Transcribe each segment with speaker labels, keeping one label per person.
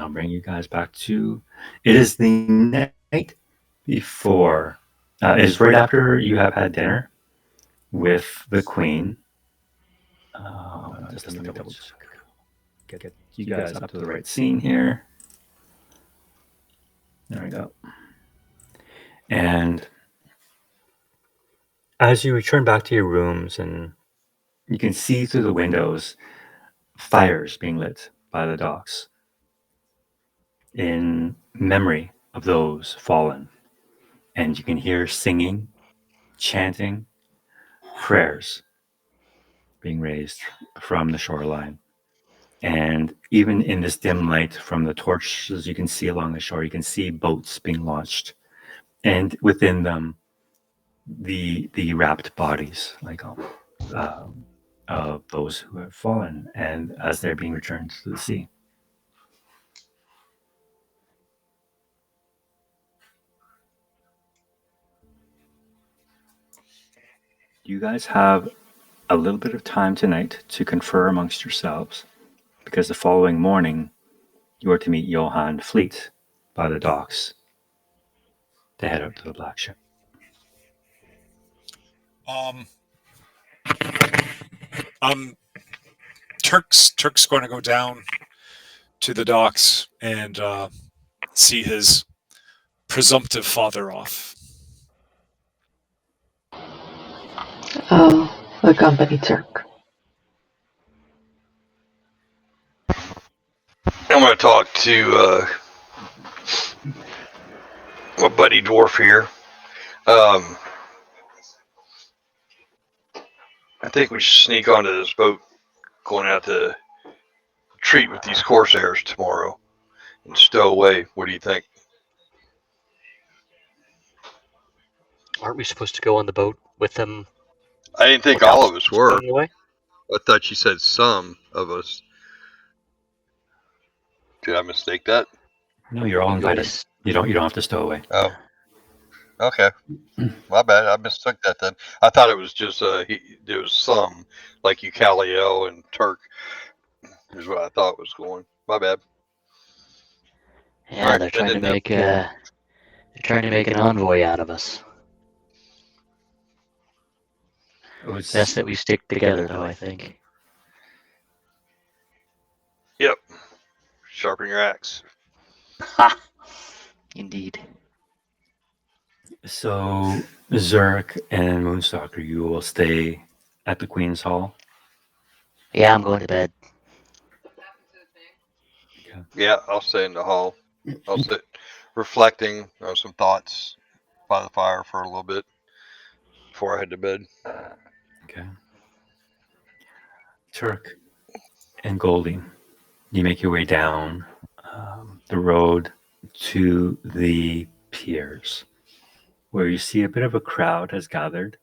Speaker 1: I'll bring you guys back to. It is the night before. It is right after you have had dinner with the queen. Just let me double check. Get you guys up to the right scene here. There we go. And as you return back to your rooms, and you can see through the windows fires being lit by the docks in memory of those fallen. And you can hear singing, chanting, prayers being raised from the shoreline. And even in this dim light from the torches you can see along the shore, you can see boats being launched. And within them, the wrapped bodies, of those who have fallen, and as they're being returned to the sea. You guys have a little bit of time tonight to confer amongst yourselves, because the following morning you are to meet Johann Fleet by the docks to head out to the Black Ship.
Speaker 2: Turk's going to go down to the docks and see his presumptive father off.
Speaker 3: Oh, accompany Turk.
Speaker 4: I'm going to talk to my buddy Dwarf here. I think we should sneak onto this boat going out to treat with these Corsairs tomorrow and stow away. What do you think?
Speaker 5: Aren't we supposed to go on the boat with them?
Speaker 4: I didn't think all of us were.
Speaker 5: Away?
Speaker 4: I thought you said some of us. Did I mistake that?
Speaker 1: No, you're all invited. You don't have to stow away.
Speaker 4: Oh, okay. My bad. I mistook that then. I thought it was just there was some like Eucalio and Turk. Is what I thought was going. My bad.
Speaker 5: Yeah, they're trying to make an envoy out of us. It's best that we stick together, though, I think.
Speaker 4: Yep. Sharpen your axe.
Speaker 5: Ha! Indeed.
Speaker 1: So, Zurich and Moonstalker, you will stay at the Queen's Hall?
Speaker 5: Yeah, I'm going to bed.
Speaker 4: Okay. Yeah, I'll stay in the hall. I'll sit reflecting on some thoughts by the fire for a little bit before I head to bed.
Speaker 1: Okay. Turk and Goldie, you make your way down the road to the piers, where you see a bit of a crowd has gathered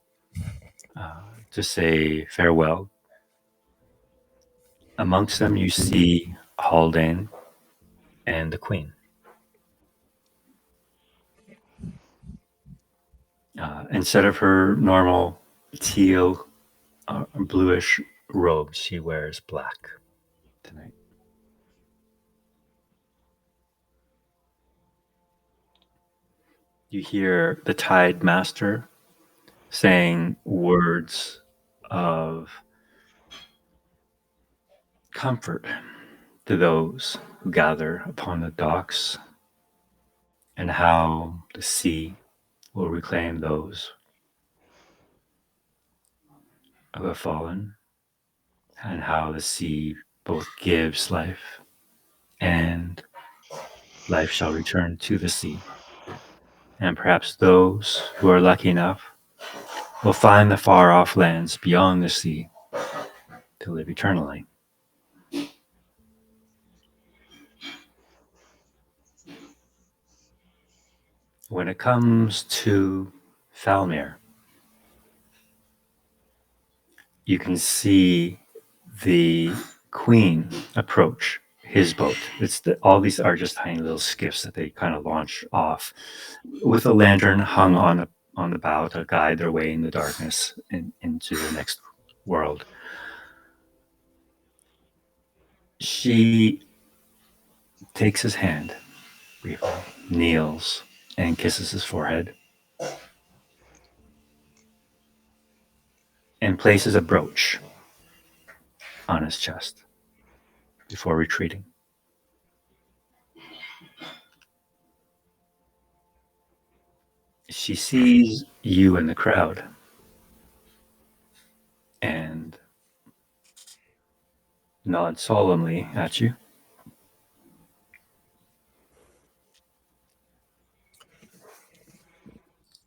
Speaker 1: to say farewell. Amongst them, you see Haldane and the Queen. Instead of her normal teal, bluish robe, she wears black tonight. You hear the Tide Master saying words of comfort to those who gather upon the docks, and how the sea will reclaim those who have fallen, and how the sea both gives life and life shall return to the sea. And perhaps those who are lucky enough will find the far off lands beyond the sea to live eternally. When it comes to Falmir, you can see the Queen approach his boat. All these are just tiny little skiffs that they kind of launch off with a lantern hung on the bow to guide their way in the darkness into the next world. She takes his hand briefly, kneels, and kisses his forehead, and places a brooch on his chest before retreating. She sees you in the crowd and nods solemnly at you.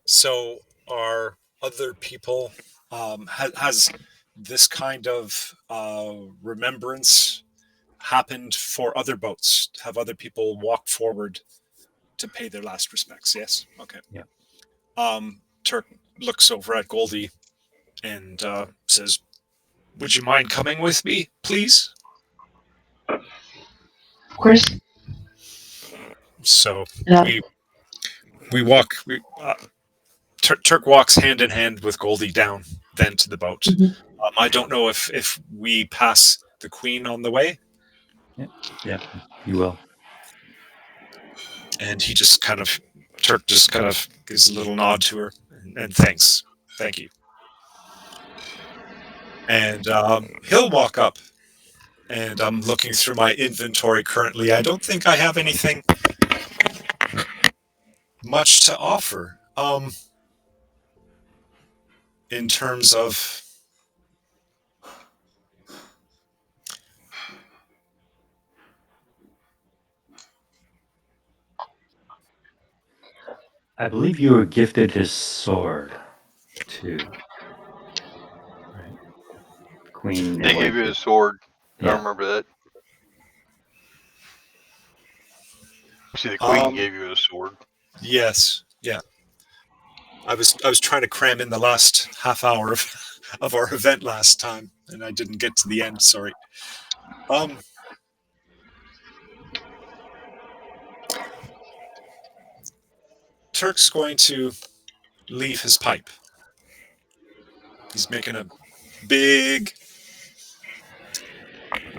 Speaker 2: So, are other people, has this kind of remembrance happened for other boats? Have other people walked forward to pay their last respects? Yes? Okay.
Speaker 1: Yeah.
Speaker 2: Turk looks over at Goldie and says, "Would you mind coming with me, please?"
Speaker 3: Of course.
Speaker 2: So
Speaker 3: Uh,
Speaker 2: we walk. Turk walks hand in hand with Goldie down, then to the boat.
Speaker 3: mhm.
Speaker 2: I don't know if we pass the Queen on the way,
Speaker 1: Yeah, you will.
Speaker 2: and he just kind of Turk just kind of gives a little nod to her and thank you, and he'll walk up. And I'm looking through my inventory currently. I don't think I have anything much to offer. In terms of
Speaker 1: I believe you were gifted his sword, too. Right? Queen
Speaker 4: They gave you
Speaker 1: Nimue.
Speaker 4: a sword. I
Speaker 1: Yeah.
Speaker 4: remember that. See, the Queen gave you a sword.
Speaker 2: yes, yeah. I was trying to cram in the last half hour of our event last time, and I didn't get to the end. Sorry. Um, Turk's going to leave his pipe. He's making a big,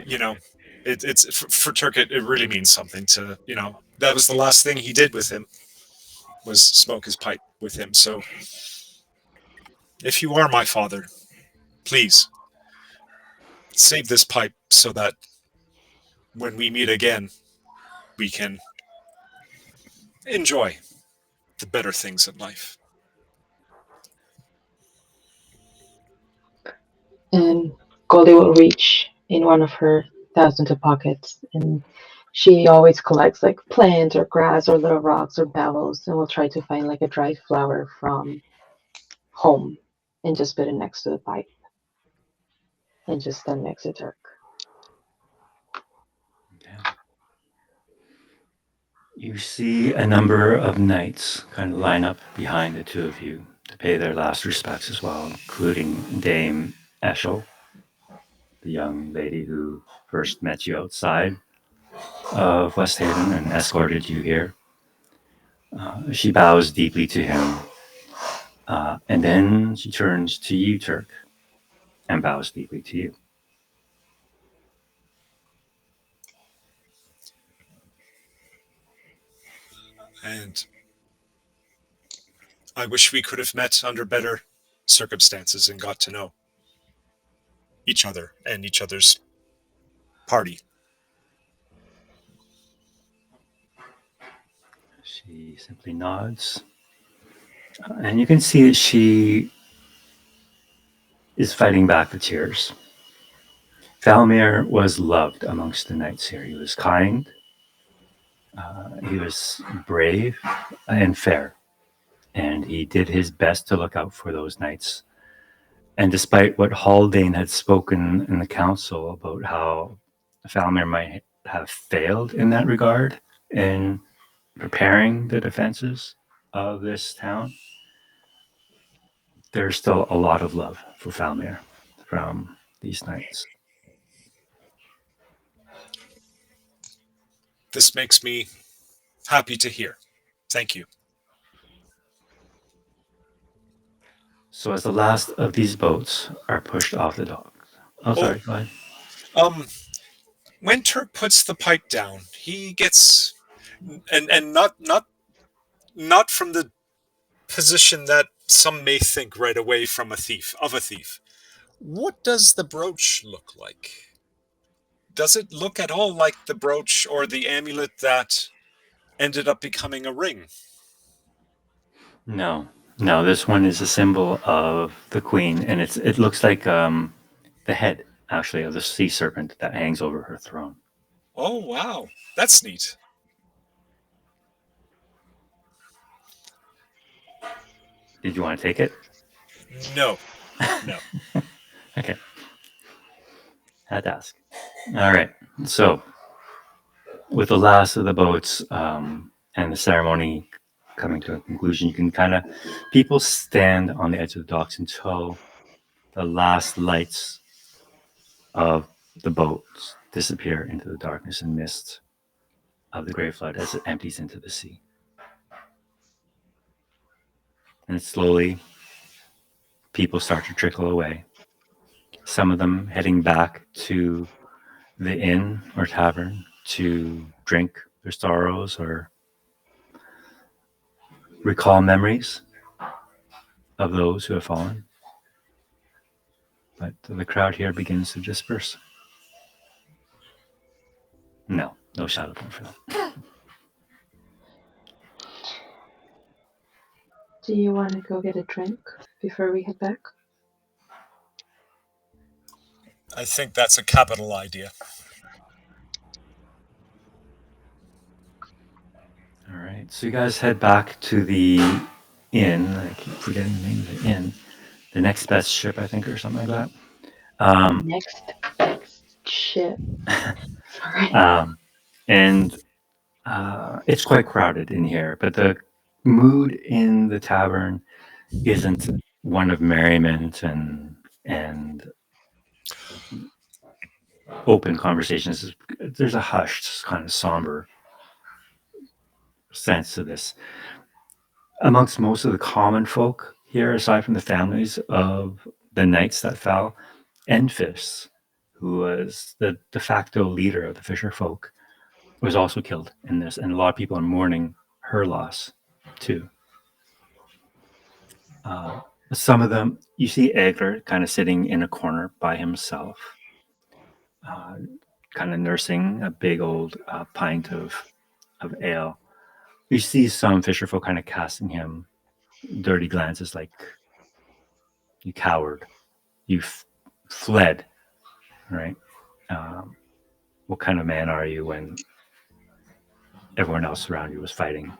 Speaker 2: you know, it's for Turk. It really means something to That was the last thing he did with him was smoke his pipe with him. So if you are my father, please save this pipe so that when we meet again, we can enjoy the better things in life.
Speaker 3: And Goldie will reach in one of her thousands of pockets, and she always collects like plants or grass or little rocks or pebbles, and will try to find like a dried flower from home and just put it next to the pipe and just stand next to Turk.
Speaker 1: Okay. You see a number of knights kind of line up behind the two of you to pay their last respects as well, including Dame Eshel, the young lady who first met you outside of West Haven and escorted you here. She bows deeply to him, and then she turns to you, Turk, and bows deeply to you.
Speaker 2: And I wish we could have met under better circumstances and got to know each other and each other's party.
Speaker 1: She simply nods, and you can see that she is fighting back the tears. Falmir was loved amongst the knights here. He was kind, he was brave and fair, and he did his best to look out for those knights. And despite what Haldane had spoken in the council about how Falmir might have failed in that regard in preparing the defenses of this town, there's still a lot of love for Falmir from these knights.
Speaker 2: This makes me happy to hear. Thank you.
Speaker 1: So as the last of these boats are pushed off the dock. Oh, sorry, go ahead.
Speaker 2: Um, When Turk puts the pipe down, he gets, and not from the position that some may think right away from a thief of a thief. What does the brooch look like? Does it look at all like the brooch or the amulet that ended up becoming a ring?
Speaker 1: No, no. This one is a symbol of the queen, and it looks like the head actually of the sea serpent that hangs over her throne.
Speaker 2: Oh wow, that's neat.
Speaker 1: Did you want to take it?
Speaker 2: No, no.
Speaker 1: Okay. Had to ask. All right. So, with the last of the boats and the ceremony coming to a conclusion, you can kind of people stand on the edge of the docks until the last lights of the boats disappear into the darkness and mist of the Great Flood as it empties into the sea. And slowly, people start to trickle away. Some of them heading back to the inn or tavern to drink their sorrows or recall memories of those who have fallen. But the crowd here begins to disperse. No, no shadow for them.
Speaker 3: Do you want to go get a drink before we head back?
Speaker 2: I think that's a capital idea.
Speaker 1: All right, so you guys head back to the inn. I keep forgetting the name of the inn. The next best ship, I think, or something like that.
Speaker 3: Next ship. Sorry.
Speaker 1: And it's quite crowded in here, but the mood in the tavern isn't one of merriment and open conversations. There's a hushed, kind of somber sense to this. Amongst most of the common folk here, aside from the families of the knights that fell, Enfys, who was the de facto leader of the fisher folk, was also killed in this, and a lot of people are mourning her loss too. Some of them, you see Egler kind of sitting in a corner by himself, uh, kind of nursing a big old pint of ale. You see some fisherfolk kind of casting him dirty glances like, you coward, you fled, right? What kind of man are you when everyone else around you was fighting?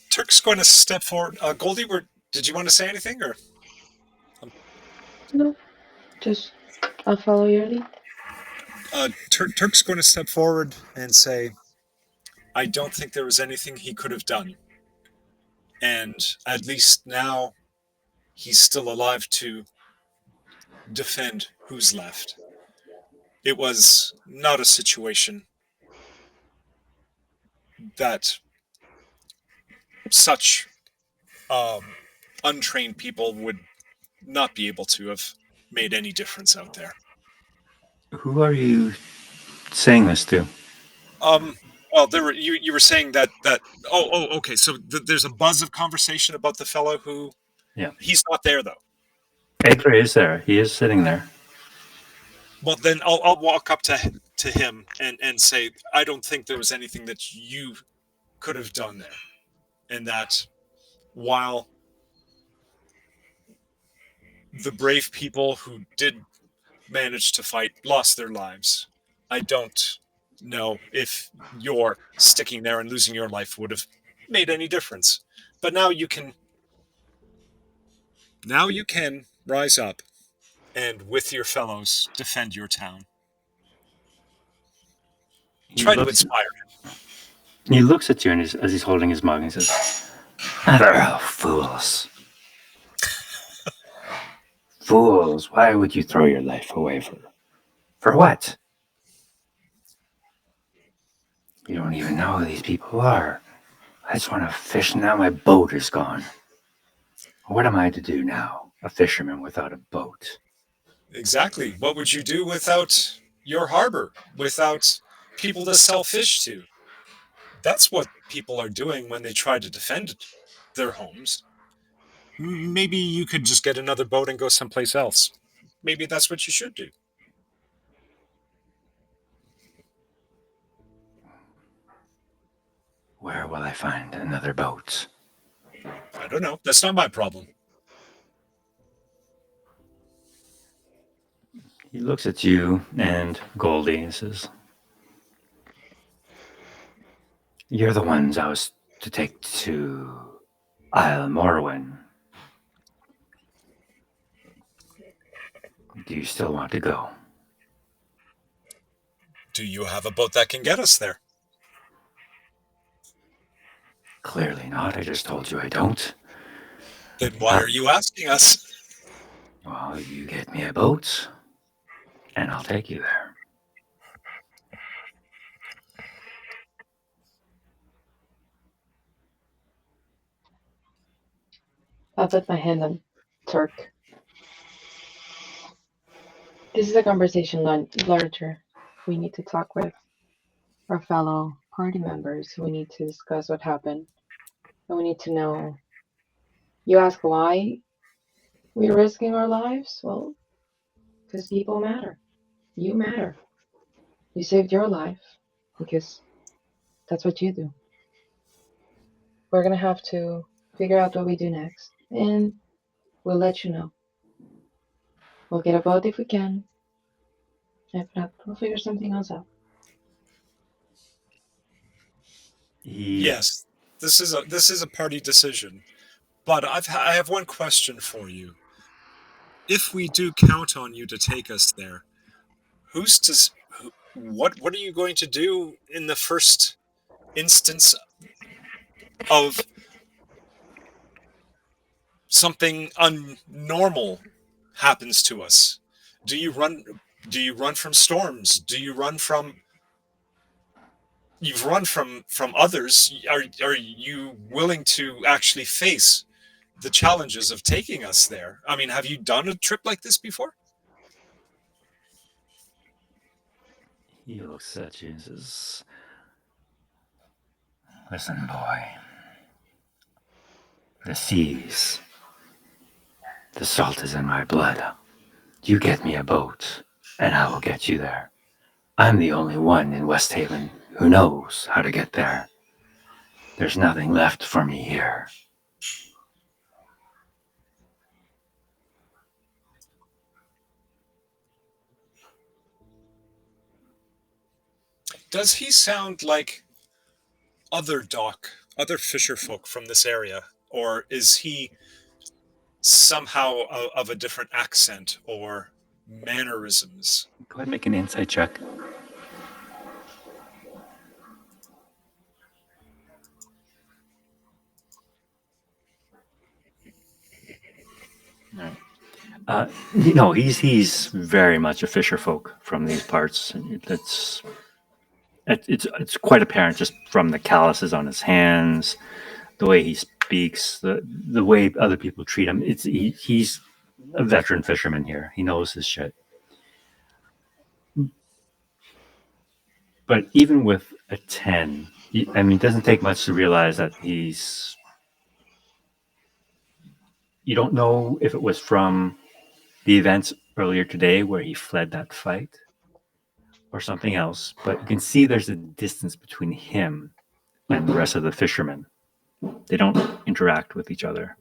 Speaker 2: Turk's going to step forward. Goldie, did you want to say anything, or?
Speaker 3: No, just I'll follow your lead.
Speaker 2: Turk's going to step forward and say, I don't think there was anything he could have done. And at least now he's still alive to defend who's left. It was not a situation that such untrained people would not be able to have made any difference out there.
Speaker 1: Who are you saying this to?
Speaker 2: Well, you were saying that okay. So there's a buzz of conversation about the fellow who,
Speaker 1: Yeah,
Speaker 2: he's not there though.
Speaker 1: Egler is there. He is sitting there.
Speaker 2: Well, then I'll walk up to him and say, I don't think there was anything that you could have done there, and that while the brave people who did manage to fight lost their lives, I don't know if your sticking there and losing your life would have made any difference. But now you can rise up and with your fellows defend your town. Try to inspire him.
Speaker 1: He looks at you and as he's holding his mug and he says, "Mother fools. Fools, why would you throw your life away for what? You don't even know who these people are. I just want to fish now my boat is gone." What am I to do now? A fisherman without a boat.
Speaker 2: Exactly. What would you do without your harbor? Without people to sell fish to? That's what people are doing when they try to defend their homes. Maybe you could just get another boat and go someplace else. Maybe that's what you should do.
Speaker 1: Where will I find another boat?
Speaker 2: I don't know. That's not my problem.
Speaker 1: He looks at you and Goldie and says, "You're the ones I was to take to Isle Morwen. Do you still want to go?"
Speaker 2: Do you have a boat that can get us there?
Speaker 1: Clearly not. I just told you I don't.
Speaker 2: Then why are you asking us?
Speaker 1: Well, you get me a boat, and I'll take you there.
Speaker 3: I'll put my hand on Turk. This is a conversation larger. We need to talk with our fellow party members. We need to discuss what happened. And we need to know. You ask why we're risking our lives? Well, because people matter. You matter. You saved your life because that's what you do. We're gonna have to figure out what we do next. And we'll let you know. We'll get a boat if we can. If not, we'll figure something else out.
Speaker 2: Yes, this is a party decision. But I have one question for you. If we do count on you to take us there, who's to what are you going to do in the first instance of something unnormal happens to us? Do you run from storms? Do you run from you've run from others? Are you willing to actually face the challenges of taking us there? I mean, have you done a trip like this before?
Speaker 1: He looks at you and says, "Listen, boy. The seas. The salt is in my blood. You get me a boat, and I will get you there. I'm the only one in West Haven who knows how to get there. There's nothing left for me here."
Speaker 2: Does he sound like other fisher folk from this area, or is he somehow of a different accent or mannerisms?
Speaker 1: Go ahead and make an insight check. He's very much a fisher folk from these parts. It's quite apparent just from the calluses on his hands, the way he speaks, the way other people treat him. He's a veteran fisherman here. He knows his shit. But even with a 10, it doesn't take much to realize that you don't know if it was from the events earlier today where he fled that fight or something else, but you can see there's a distance between him and the rest of the fishermen. They don't interact with each other.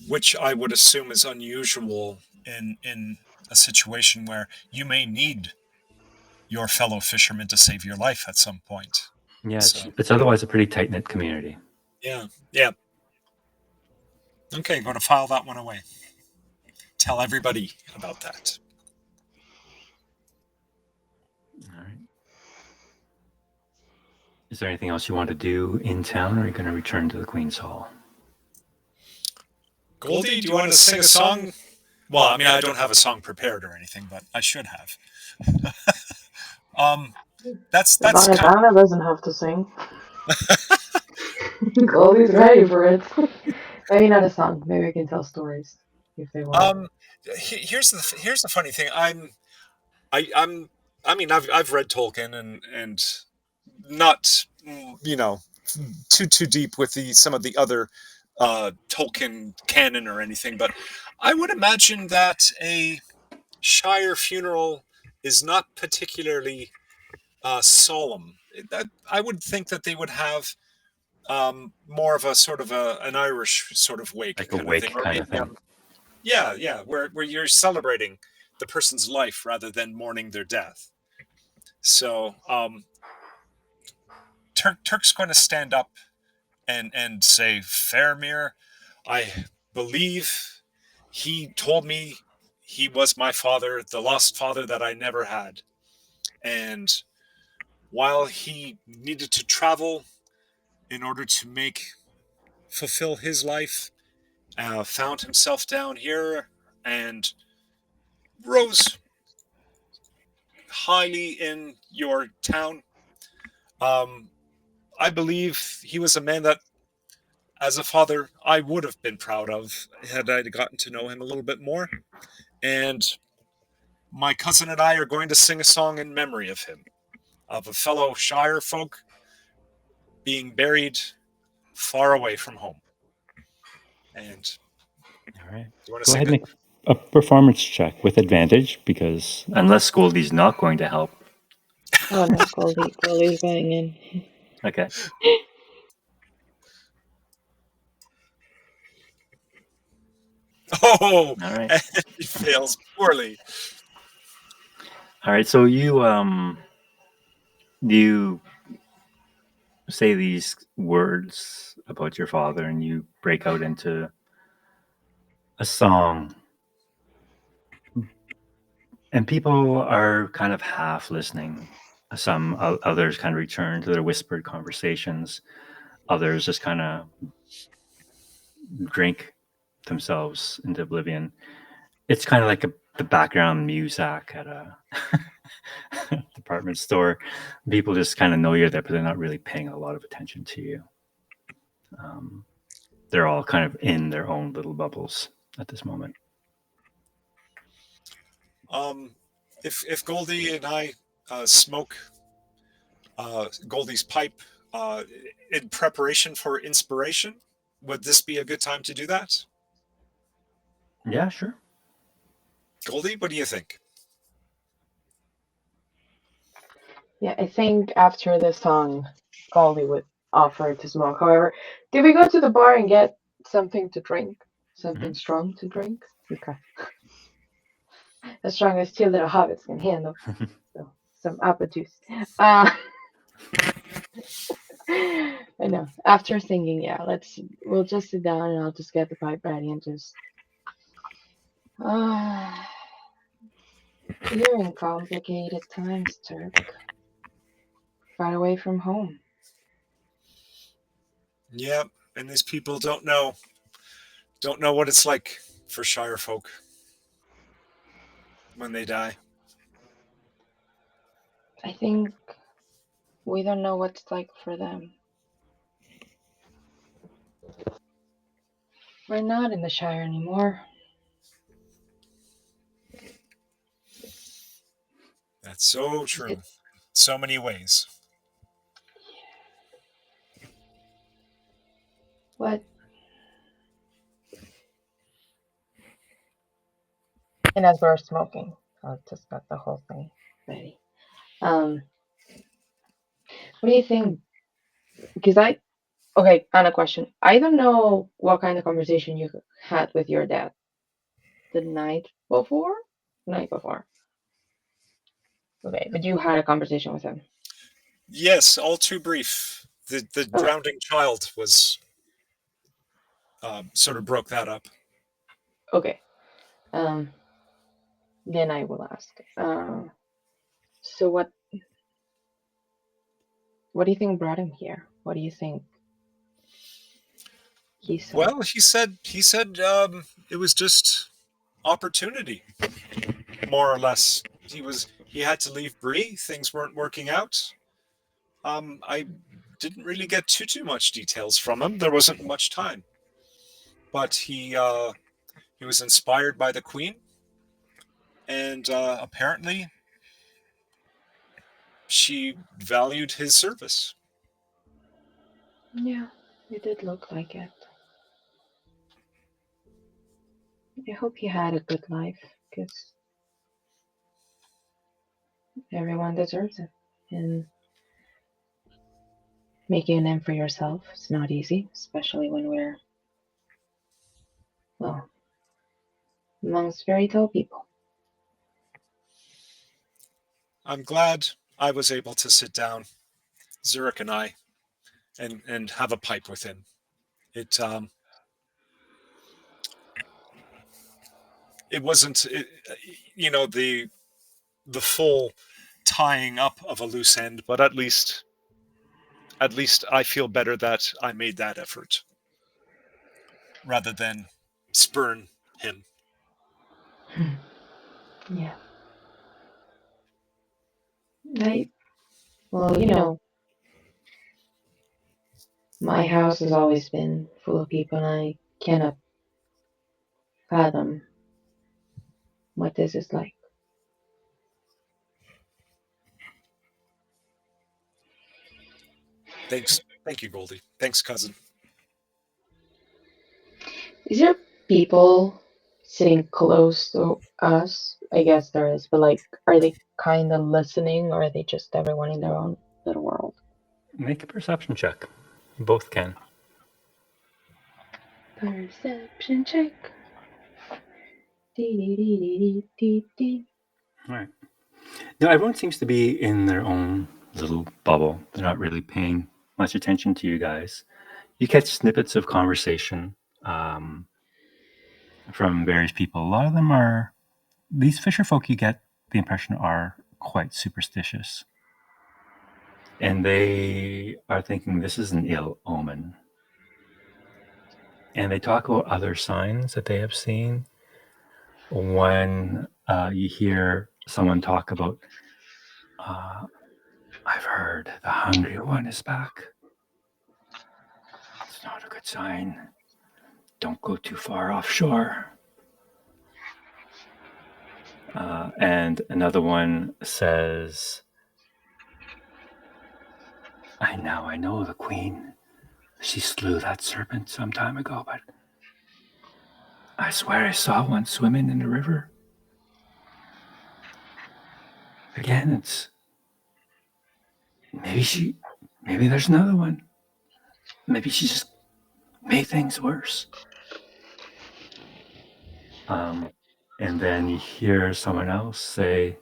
Speaker 2: Which I would assume is unusual in a situation where you may need your fellow fishermen to save your life at some point.
Speaker 1: Yeah, it's otherwise a pretty tight-knit community.
Speaker 2: Yeah. Okay, going to file that one away. Tell everybody about that.
Speaker 1: All right. Is there anything else you want to do in town, or are you going to return to the Queen's Hall?
Speaker 2: Goldie, do you want to sing a song? Well, I don't have a song prepared or anything, but I should have. That's
Speaker 3: Anna doesn't have to sing. Goldie's ready for it. Maybe not a song. Maybe we can tell stories if they want.
Speaker 2: Here's the funny thing. I'm I mean I've read Tolkien and not too deep with some of the other Tolkien canon or anything, but I would imagine that a Shire funeral is not particularly solemn. I would think that they would have more of a sort of an Irish sort of wake
Speaker 1: Like a
Speaker 2: kind of thing,
Speaker 1: wake
Speaker 2: or
Speaker 1: kind of
Speaker 2: maybe
Speaker 1: thing.
Speaker 2: yeah, where you're celebrating the person's life rather than mourning their death. So Turk's going to stand up and say, Faramir, I believe he told me he was my father, the lost father that I never had. And while he needed to travel in order to fulfill his life, found himself down here and rose highly in your town. Um, I believe he was a man that, as a father, I would have been proud of had I gotten to know him a little bit more. And my cousin and I are going to sing a song in memory of him, of a fellow Shire folk being buried far away from home. And
Speaker 1: All right.
Speaker 2: do you want to
Speaker 1: Go
Speaker 2: sing
Speaker 1: ahead
Speaker 2: that?
Speaker 1: and make a performance check with advantage because unless Goldie's not going to help.
Speaker 3: Oh no, Goldie's going in.
Speaker 1: Okay.
Speaker 2: Oh,
Speaker 1: All right.
Speaker 2: and he fails poorly.
Speaker 1: All right. So you say these words about your father and you break out into a song, and people are kind of half listening. Some others kind of return to their whispered conversations. Others just kind of drink themselves into oblivion. It's kind of like the background music at a department store. People just kind of know you're there, but they're not really paying a lot of attention to you. Um, they're all kind of in their own little bubbles at this moment.
Speaker 2: If Goldie and I smoke Goldie's pipe uh, in preparation for inspiration, would this be a good time to do that?
Speaker 1: Yeah, sure.
Speaker 2: Goldie, what do you think?
Speaker 3: Yeah, I think after this song, Goldie would offer to smoke. However, did we go to the bar and get something to drink? Something strong to drink? Okay. As strong as two little hobbits can handle. So, some apple juice. Uh, I know. After singing, yeah, we'll just sit down and I'll just get the pipe ready and just. You're in complicated times, Turk. Far away from home.
Speaker 2: Yeah, and these people don't know what it's like for Shire folk when they die.
Speaker 3: I think we don't know what it's like for them. We're not in the Shire anymore.
Speaker 2: That's so true. So many ways.
Speaker 3: What? And as we're smoking, I'll just got the whole thing ready. What do you think? Because okay, on a question. I don't know what kind of conversation you had with your dad the night before. Night before. Okay, but you had a conversation with him.
Speaker 2: Yes, all too brief. The
Speaker 3: Okay.
Speaker 2: drowning child was sort of broke that up.
Speaker 3: Okay. Then I will ask. So what do you think brought him here? What do you think he saw?
Speaker 2: Well, he said it was just opportunity, more or less. He had to leave Bree. Things weren't working out. I didn't really get too much details from him. There wasn't much time, but he was inspired by the Queen, and apparently she valued his service.
Speaker 3: Yeah, it did look like it. I hope he had a good life, because everyone deserves it. And making a name for yourself is not easy, especially when we're, well, amongst fairy tale people.
Speaker 2: I'm glad I was able to sit down, Zurich and I, and have a pipe with him. It it wasn't the full tying up of a loose end, but at least I feel better that I made that effort rather than spurn him.
Speaker 3: Yeah. Well, my house has always been full of people, and I cannot fathom what this is like.
Speaker 2: Thank you, Goldie. Thanks, cousin.
Speaker 3: Is there people sitting close to us? I guess there is, but like, are they kind of listening, or are they just everyone in their own little world?
Speaker 1: Make a perception check. You both can.
Speaker 3: Perception check. Dee, dee, dee, dee, dee, dee.
Speaker 1: All right. Now, everyone seems to be in their own little bubble. They're not really paying much attention to you guys. You catch snippets of conversation from various people. A lot of them are, these fisher folk, you get the impression, are quite superstitious. And they are thinking this is an ill omen. And they talk about other signs that they have seen. When you hear someone talk about, I've heard the hungry one is back. It's not a good sign. Don't go too far offshore. And another one says, I know the queen. She slew that serpent some time ago, but I swear I saw one swimming in the river. Again, it's maybe there's another one. Maybe she just made things worse. And then you hear someone else say,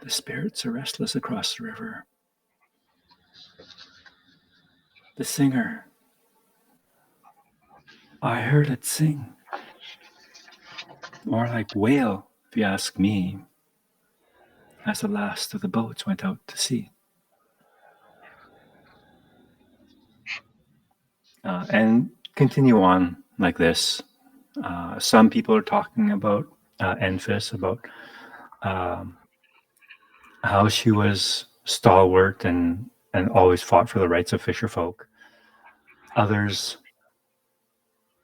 Speaker 1: the spirits are restless across the river. The singer, I heard it sing. More like wail, if you ask me, as the last of the boats went out to sea. And continue on like this. Some people are talking about Enfys, about how she was stalwart and always fought for the rights of fisher folk. Others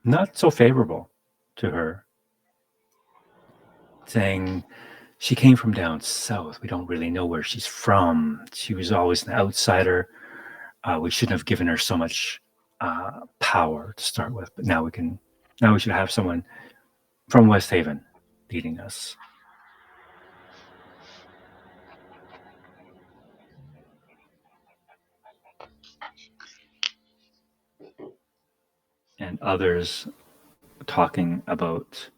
Speaker 1: not so favorable to her, saying she came from down south. We don't really know where she's from. She was always an outsider. We shouldn't have given her so much power to start with, but now we should have someone from West Haven leading us. And others talking about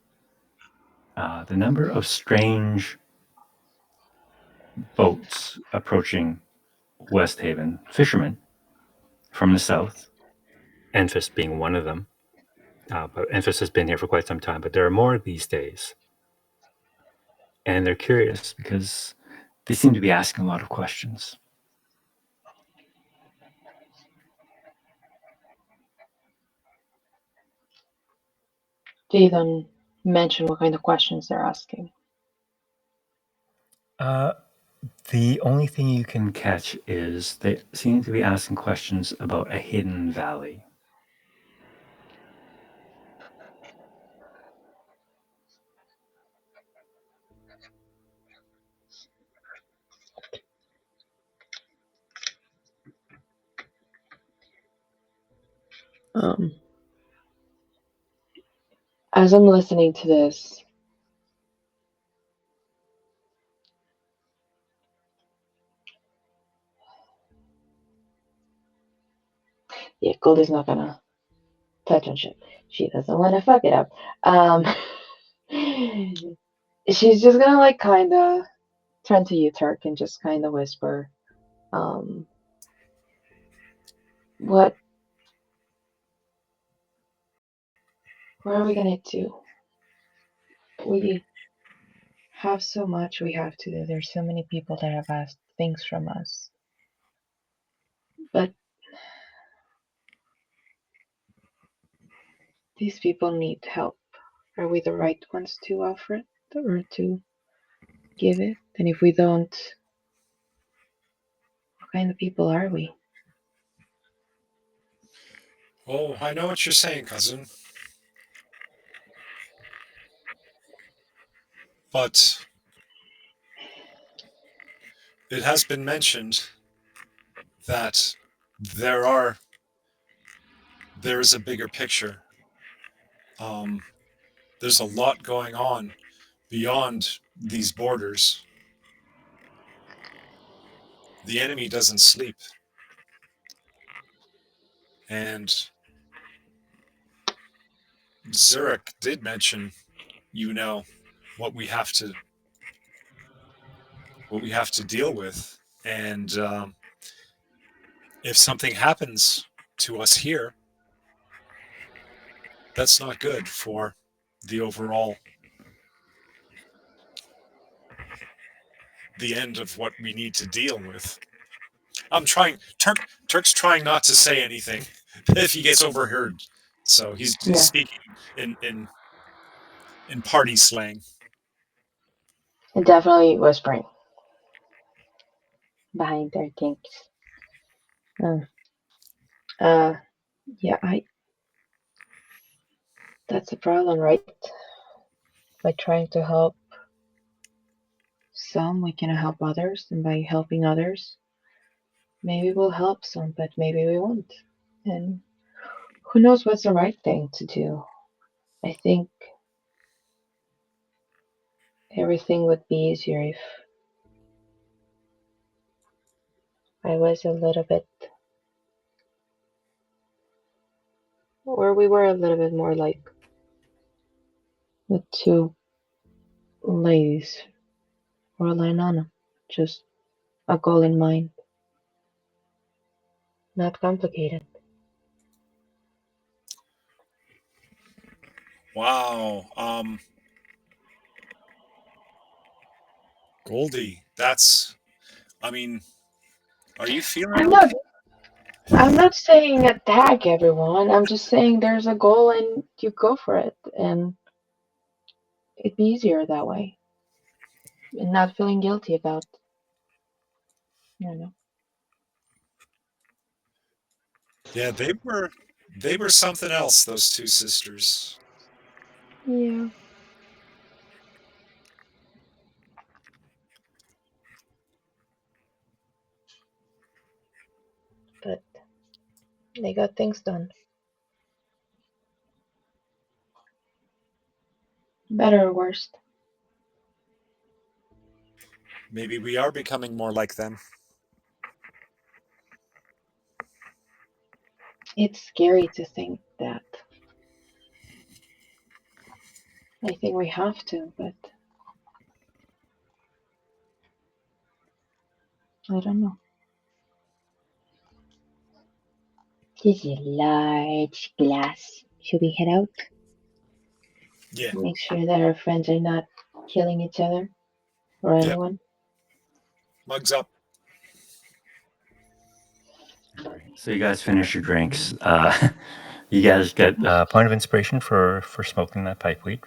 Speaker 1: the number of strange boats approaching West Haven, fishermen from the south, Enfys being one of them. But Enfys has been here for quite some time, but there are more these days. And they're curious because they seem to be asking a lot of questions.
Speaker 3: They don't mention what kind of questions they're asking.
Speaker 1: The only thing you can catch is they seem to be asking questions about a hidden valley.
Speaker 3: Um, as I'm listening to this, yeah, Goldie's not gonna touch on shit. She doesn't want to fuck it up. She's just gonna like kind of turn to you, Turk, and just kind of whisper, "What are we gonna do? We have so much we have to do. There's so many people that have asked things from us, but these people need help. Are we the right ones to offer it or to give it? And if we don't, what kind of people are we?"
Speaker 2: Oh, I know what you're saying, cousin. But it has been mentioned that there is a bigger picture. Um, there's a lot going on beyond these borders. The enemy doesn't sleep, and Zurich did mention, what we have to deal with, and if something happens to us here, that's not good for the overall the end of what we need to deal with. I'm trying. Turk's trying not to say anything if he gets overheard, so he's
Speaker 3: Yeah,
Speaker 2: speaking in party slang.
Speaker 3: and definitely whispering behind their kinks. Uh, uh, yeah, that's a problem, right? By trying to help some, we can help others, and by helping others, maybe we'll help some, but maybe we won't. And who knows what's the right thing to do? I think everything would be easier if I was a little bit, or we were a little bit more like the two ladies, Orla and Anna. Just a goal in mind, not complicated.
Speaker 2: Wow. Goldie, that's. I mean, are you feeling
Speaker 3: I'm not
Speaker 2: okay?
Speaker 3: I'm not saying attack everyone. I'm just saying there's a goal and you go for it, and it'd be easier that way, and not feeling guilty about, you know.
Speaker 2: Yeah, they were something else. Those two sisters.
Speaker 3: Yeah, but they got things done, better or worse.
Speaker 2: Maybe we are becoming more like them.
Speaker 3: It's scary to think that. I think we have to, but I don't know. This is a large glass. Should we head out?
Speaker 2: Yeah.
Speaker 3: Make sure that our friends are not killing each other or
Speaker 2: Yep.
Speaker 3: anyone.
Speaker 2: Mugs up.
Speaker 1: So you guys finish your drinks. You guys get a point of inspiration for smoking that pipe weed,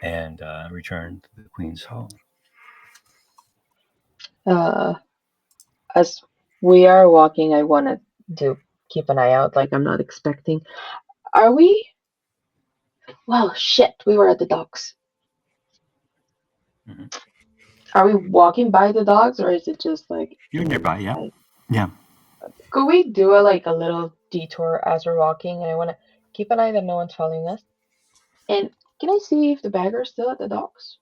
Speaker 1: and return to the Queen's Hall.
Speaker 3: Uh, as we are walking, I want to keep an eye out. Like I'm not expecting. Are we? Well, shit. We were at the docks.
Speaker 1: Mhm.
Speaker 3: Are we walking by the docks, or is it just like?
Speaker 1: You're nearby, yeah.
Speaker 3: Like,
Speaker 1: Yeah.
Speaker 3: could we do a little detour as we're walking? And I want to keep an eye that no one's following us. And can I see if the bagger's still at the docks?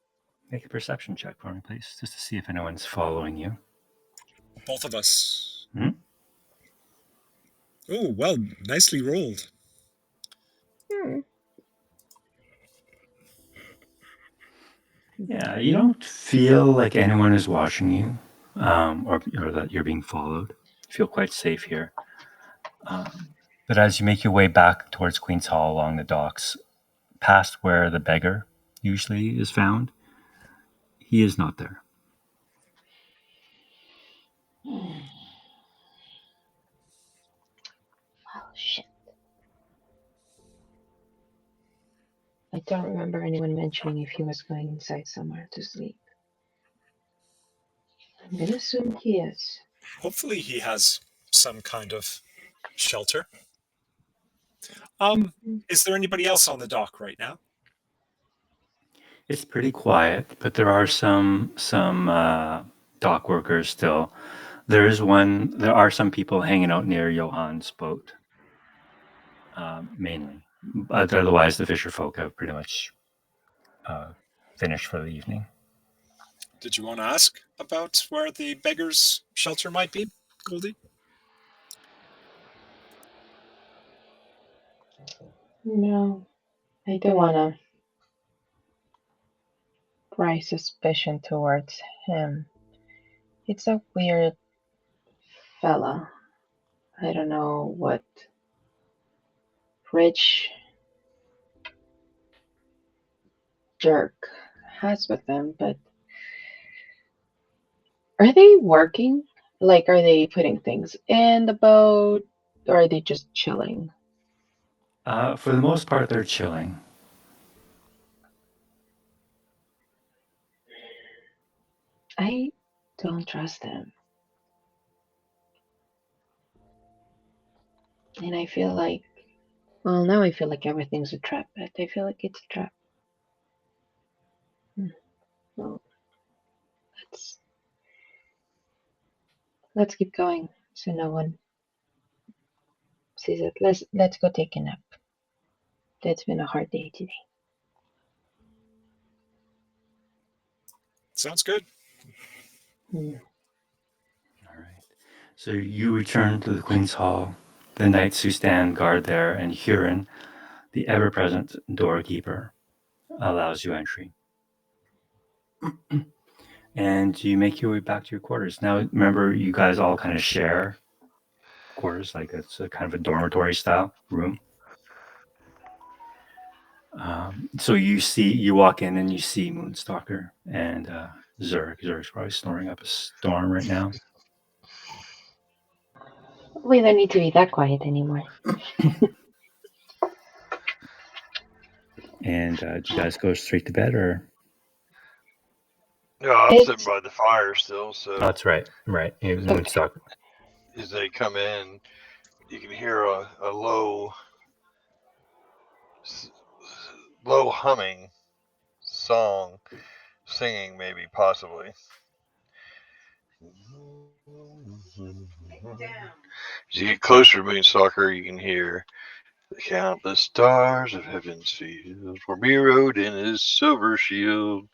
Speaker 1: Make a perception check for me, please, just to see if anyone's following you.
Speaker 2: Both of us.
Speaker 1: Hmm?
Speaker 2: Oh, well, nicely rolled.
Speaker 3: Hmm.
Speaker 1: Yeah, you don't feel like anyone is watching you, or that you're being followed. You feel quite safe here. But as you make your way back towards Queen's Hall along the docks, past where the beggar usually is found, he is not there.
Speaker 3: Oh shit! I don't remember anyone mentioning if he was going inside somewhere to sleep. I'm gonna assume he is.
Speaker 2: Hopefully he has some kind of shelter. Is there anybody else on the dock right now?
Speaker 1: It's pretty quiet, but there are some dock workers still. There is one. There are some people hanging out near Johann's boat, mainly. But otherwise, the fisher folk have pretty much finished for the evening.
Speaker 2: Did you want to ask about where the beggar's shelter might be, Goldie?
Speaker 3: No, I don't wanna raise suspicion towards him. It's a weird fella. I don't know what rich jerk has with them, but are they working? Like, are they putting things in the boat, or are they just chilling?
Speaker 1: For the most part, they're chilling.
Speaker 3: I don't trust them. And I feel like, well, now I feel like everything's a trap, but I feel like it's a trap. Well, let's let's keep going so no one sees it. Let's go take a nap. It's been a hard day today.
Speaker 2: Sounds good.
Speaker 3: Hmm.
Speaker 1: All right. So you return to the Queen's Hall. The knights who stand guard there, and Huron, the ever-present doorkeeper, allows you entry. And you make your way back to your quarters. Now, remember, you guys all kind of share quarters, like it's a kind of a dormitory style room. So you walk in and you see Moonstalker and Zurg. Zurg's probably snoring up a storm right now.
Speaker 3: We don't need to be that quiet anymore.
Speaker 1: And do you guys go straight to bed, or?
Speaker 4: No, I'm sitting
Speaker 3: It's
Speaker 4: by the fire still,
Speaker 1: Oh,
Speaker 4: so
Speaker 1: that's right. Right. It was Moonstalker.
Speaker 4: as they come in, you can hear a low humming song, singing maybe, possibly. As you get closer to Moonstalker, you can hear the countless stars of heaven's field were mirrored in his silver shield.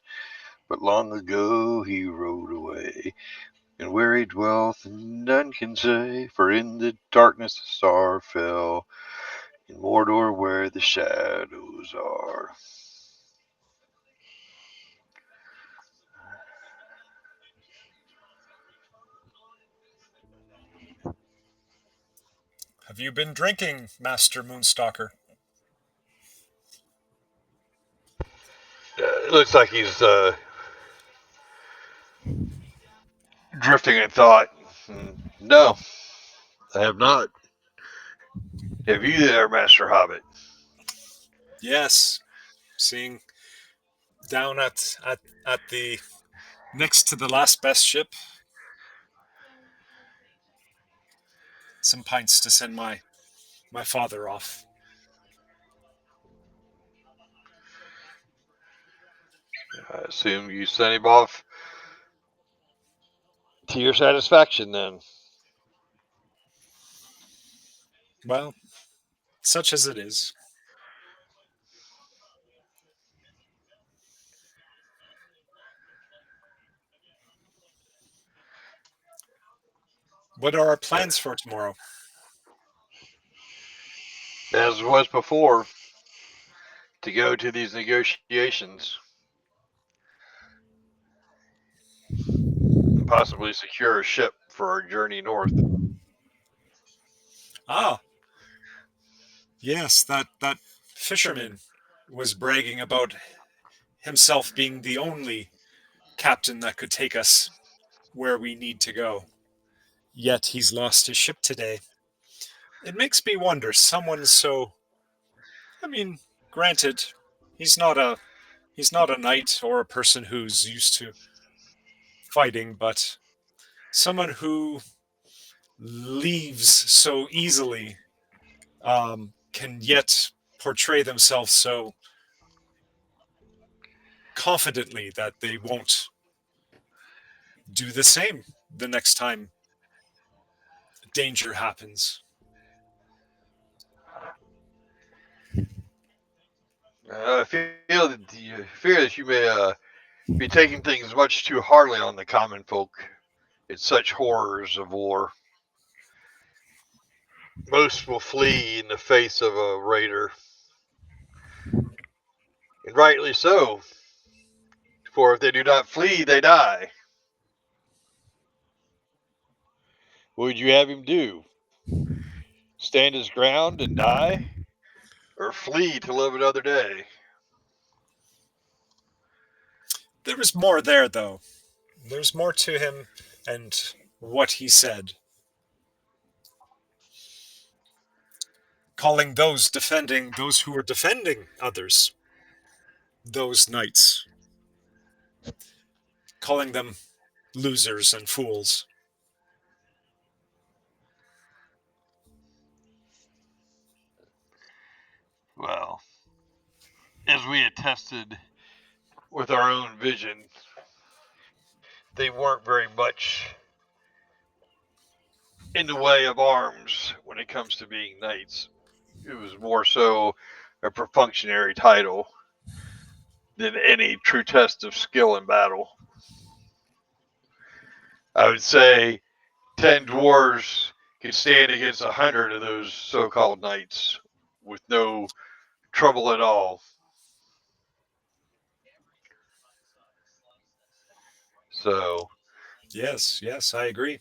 Speaker 4: But long ago he rode away, and where he dwelleth none can say, for in the darkness a star fell, in Mordor where the shadows are.
Speaker 2: Have you been drinking, Master Moonstalker?
Speaker 4: It looks like he's drifting in thought. No, I have not. Have you there, Master Hobbit?
Speaker 2: Yes. Seeing down at the next to the last best ship, some pints to send my father off.
Speaker 4: I assume you sent him off to your satisfaction then.
Speaker 2: Well, such as it is. What are our plans for tomorrow?
Speaker 4: As was before, to go to these negotiations and possibly secure a ship for our journey north.
Speaker 2: Ah, yes, that fisherman was bragging about himself being the only captain that could take us where we need to go. Yet he's lost his ship today. It makes me wonder, someone so, I mean, granted, he's not a he's not a knight or a person who's used to fighting, but someone who leaves so easily can yet portray themselves so confidently that they won't do the same the next time danger happens.
Speaker 4: I fear that you may be taking things much too hardly on the common folk. It's such horrors of war. Most will flee in the face of a raider, and rightly so. For if they do not flee, they die. What would you have him do? Stand his ground and die? Or flee to live another day?
Speaker 2: There is more there, though. There's more to him and what he said. Calling those who were defending others, those knights, calling them losers and fools.
Speaker 4: Well, as we attested with our own vision, they weren't very much in the way of arms when it comes to being knights. It was more so a perfunctory title than any true test of skill in battle. I would say 10 dwarves could stand against 100 of those so called knights with no trouble at all. So,
Speaker 2: Yes, I agree.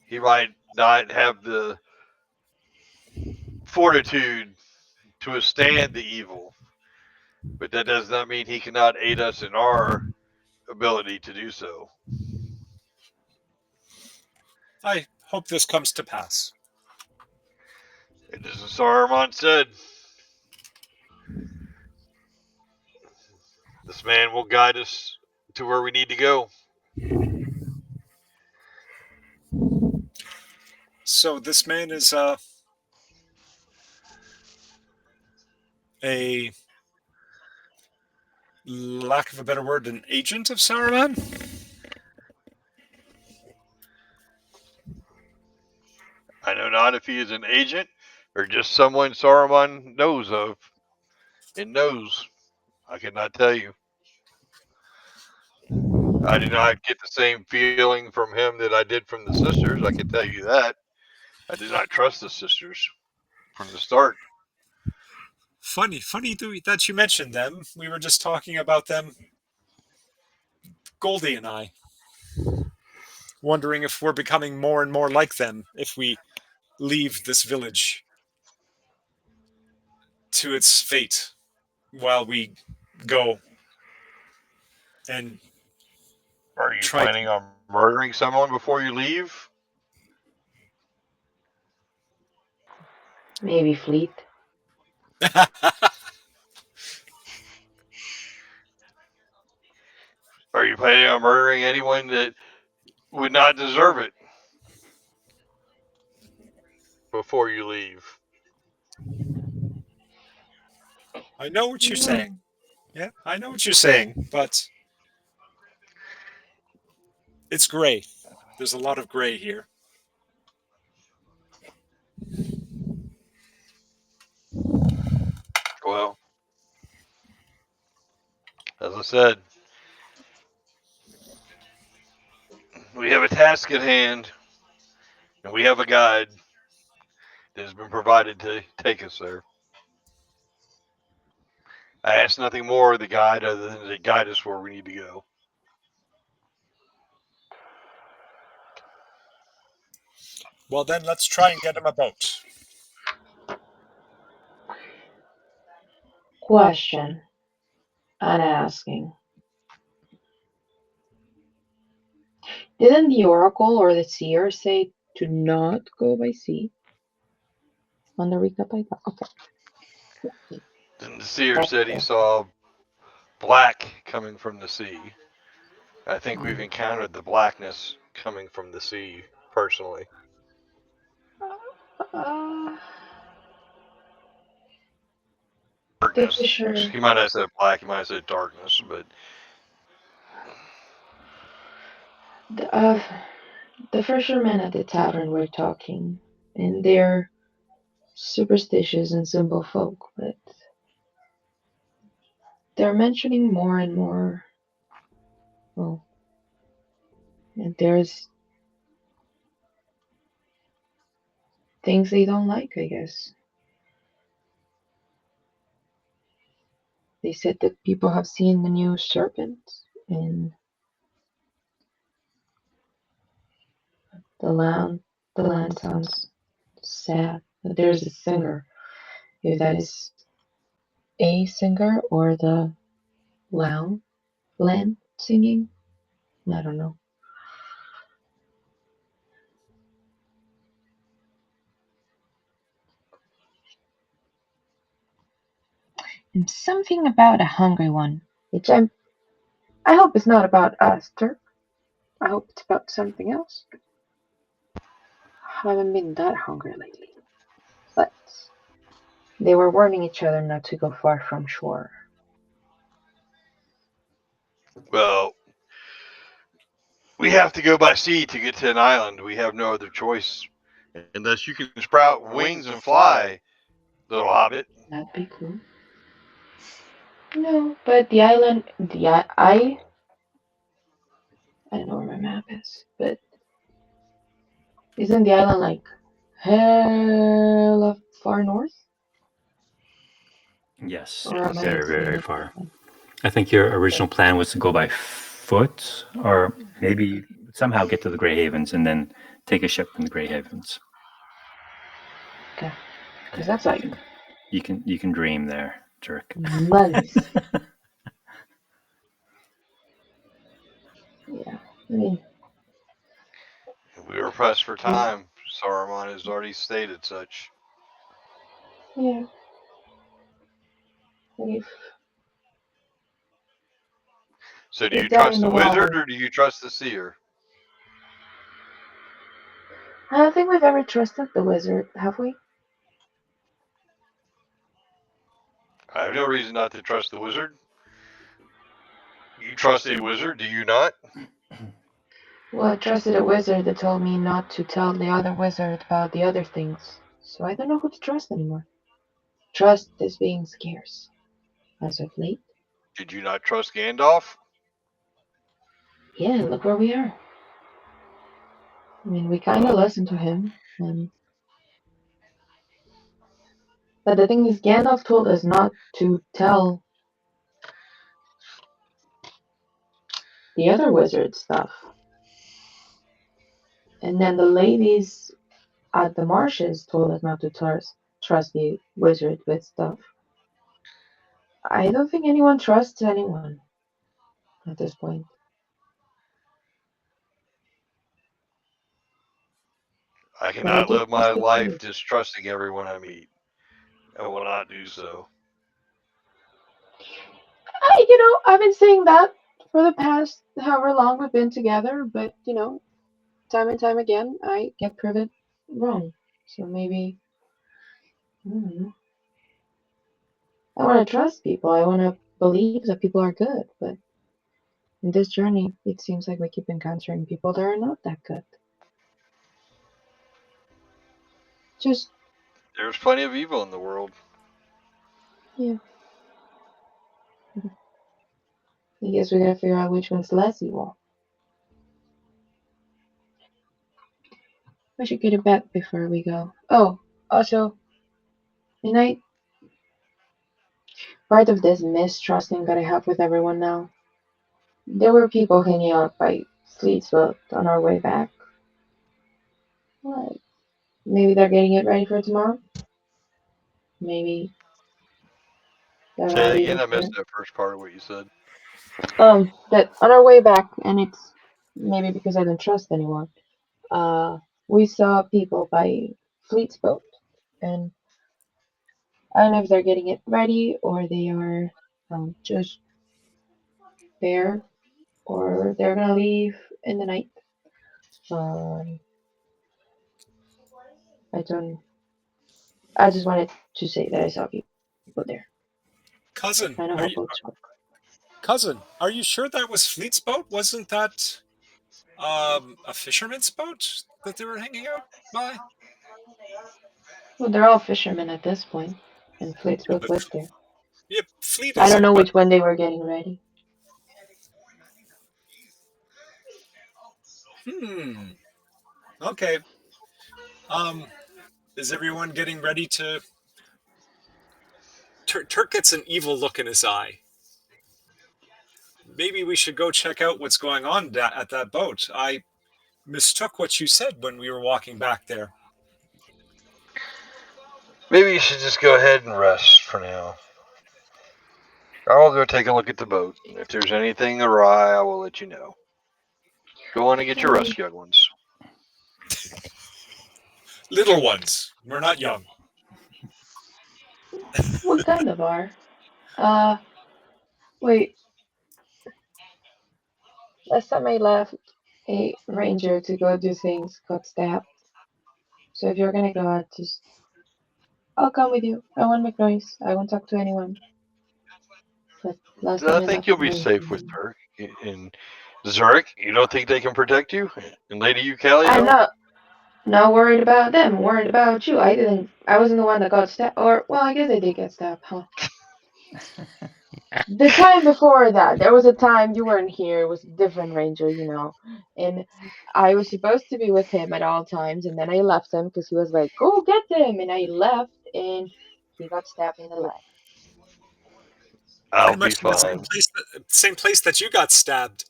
Speaker 4: he might not have the fortitude to withstand the evil, but that does not mean he cannot aid us in our ability to do so.
Speaker 2: I hope this comes to pass.
Speaker 4: And as Saruman said, this man will guide us to where we need to go.
Speaker 2: So this man is a lack of a better word, an agent of Saruman?
Speaker 4: I know not if he is an agent or just someone Saruman knows of and knows. I cannot tell you. I did not get the same feeling from him that I did from the sisters. I can tell you that. I did not trust the sisters from the start.
Speaker 2: Funny that you mentioned them. We were just talking about them, Goldie and I, wondering if we're becoming more and more like them if we leave this village to its fate while we go and
Speaker 4: Are you
Speaker 2: try.
Speaker 4: planning on murdering someone before you leave?
Speaker 3: Maybe Fleet.
Speaker 4: Are you planning on murdering anyone that would not deserve it before you leave?
Speaker 2: I know what you're saying. Yeah, I know what you're saying, but it's gray. There's a lot of gray here.
Speaker 4: Well, as I said, we have a task at hand, and we have a guide that has been provided to take us there. I ask nothing more of the guide other than to guide us where we need to go.
Speaker 2: Well, then let's try and get him a boat.
Speaker 3: Question I'm asking. Didn't the oracle or the seer say to not go by sea? On the recap I got. Okay.
Speaker 4: Then the seer said he saw black coming from the sea. I think we've encountered the blackness coming from the sea, personally.
Speaker 3: Uh, the
Speaker 4: Darkness.
Speaker 3: fisher.
Speaker 4: He might have said black, he might have said darkness, but
Speaker 3: The fishermen at the tavern were talking, and they're superstitious and simple folk, but they're mentioning more and more. Well, and there's things they don't like, I guess. They said that people have seen the new serpent, and the land. The land sounds sad. There's a singer. If that is a singer or the land singing, I don't know. And something about a hungry one, which I hope it's not about us, Dirk. I hope it's about something else. I haven't been that hungry lately. But they were warning each other not to go far from shore.
Speaker 4: well, we have to go by sea to get to an island. We have no other choice. Unless you can sprout wings and fly, little hobbit.
Speaker 3: That'd be cool. No, but the island, I don't know where my map is, but isn't the island like hella far north?
Speaker 1: Yes,
Speaker 3: Or am I
Speaker 1: very,
Speaker 3: seeing
Speaker 1: very
Speaker 3: it
Speaker 1: far.
Speaker 3: different?
Speaker 1: I think your original plan was to go by foot, or maybe somehow get to the Grey Havens and then take a ship from the Grey Havens.
Speaker 3: Okay, because that's like
Speaker 1: You can dream there, jerk.
Speaker 3: months. Yeah, I mean,
Speaker 4: We were pressed for time. Saruman has already stated such.
Speaker 3: yeah. If
Speaker 4: So do you
Speaker 3: it's down
Speaker 4: trust
Speaker 3: in
Speaker 4: the
Speaker 3: the
Speaker 4: wizard
Speaker 3: water,
Speaker 4: or do you trust the seer?
Speaker 3: I don't think we've ever trusted the wizard, have we?
Speaker 4: I have no reason not to trust the wizard. You trust a wizard, do you not?
Speaker 3: Well, I trusted a wizard that told me not to tell the other wizard about the other things, so I don't know who to trust anymore. Trust is being scarce as of late.
Speaker 4: Did you not trust Gandalf?
Speaker 3: Yeah, look where we are. I mean, we kind of listened to him, but the thing is, Gandalf told us not to tell the other wizard stuff. And then the ladies at the marshes told us not to trust the wizard with stuff. I don't think anyone trusts anyone at this point.
Speaker 4: I
Speaker 3: But I
Speaker 4: cannot
Speaker 3: do
Speaker 4: live
Speaker 3: trust
Speaker 4: my
Speaker 3: the
Speaker 4: life
Speaker 3: wizard.
Speaker 4: distrusting everyone I meet. I will not do so.
Speaker 3: I've been saying that for the past however long we've been together, but time and time again, I get proved wrong. So maybe, I don't know. I want to trust people. I want to believe that people are good, but in this journey, it seems like we keep encountering people that are not that good. Just,
Speaker 4: There's plenty of evil in the world.
Speaker 3: yeah. I guess we gotta figure out which one's less evil. We should get a bet before we go. Oh, also, and part of this mistrusting that I have with everyone now, there were people hanging out by Fleet's boat on our way back. What? Maybe they're getting it ready for tomorrow? Maybe they're
Speaker 4: Say that
Speaker 3: already
Speaker 4: again. I
Speaker 3: there.
Speaker 4: missed that first part of what you said.
Speaker 3: That on our way back, and it's maybe because I don't trust anyone. Uh, we saw people by Fleet's boat, and I don't know if they're getting it ready or they are just there or they're gonna leave in the night. Um, I don't. I just wanted to say that I saw people there. I
Speaker 2: Cousin,
Speaker 3: know how
Speaker 2: are you
Speaker 3: boats work.
Speaker 2: sure that was Fleet's boat? Wasn't that a fisherman's boat that they were hanging out by?
Speaker 3: Well, they're all fishermen at this point, and Fleet's
Speaker 2: Yeah,
Speaker 3: boat lived there.
Speaker 2: yeah, Fleet
Speaker 3: I don't
Speaker 2: isn't,
Speaker 3: know
Speaker 2: but
Speaker 3: which one they were getting ready.
Speaker 2: hmm. Okay. Um, is everyone getting ready to? Turk gets an evil look in his eye. Maybe we should go check out what's going on at that boat. I mistook what you said when we were walking back there.
Speaker 4: Maybe you should just go ahead and rest for now. I'll go take a look at the boat. If there's anything awry, I will let you know. Go on and get your
Speaker 3: Hey,
Speaker 4: rest, young ones.
Speaker 2: Little ones. We're not young.
Speaker 3: what kind of are? Uh, wait. Last time I left, a ranger to go do things got stabbed. So if you're gonna go out, just I'll come with you. I won't make noise. I won't talk to anyone. But last time
Speaker 4: I
Speaker 3: I
Speaker 4: think
Speaker 3: left,
Speaker 4: you'll be
Speaker 3: there was
Speaker 4: safe with Turk. And Zurich, you don't think they can protect you? And Lady
Speaker 3: I'm
Speaker 4: Eucalio?
Speaker 3: not worried about them. I'm worried about you. I didn't. I wasn't the one that got stabbed. Or well, I guess I did get stabbed, huh? The time before that, there was a time you weren't here. It was a different ranger, and I was supposed to be with him at all times, and then I left him because he was like, "Go get them," and I left, and he got stabbed in the leg.
Speaker 4: I'll
Speaker 2: Pretty
Speaker 4: be
Speaker 2: much in the
Speaker 4: fine.
Speaker 2: same place that you got stabbed.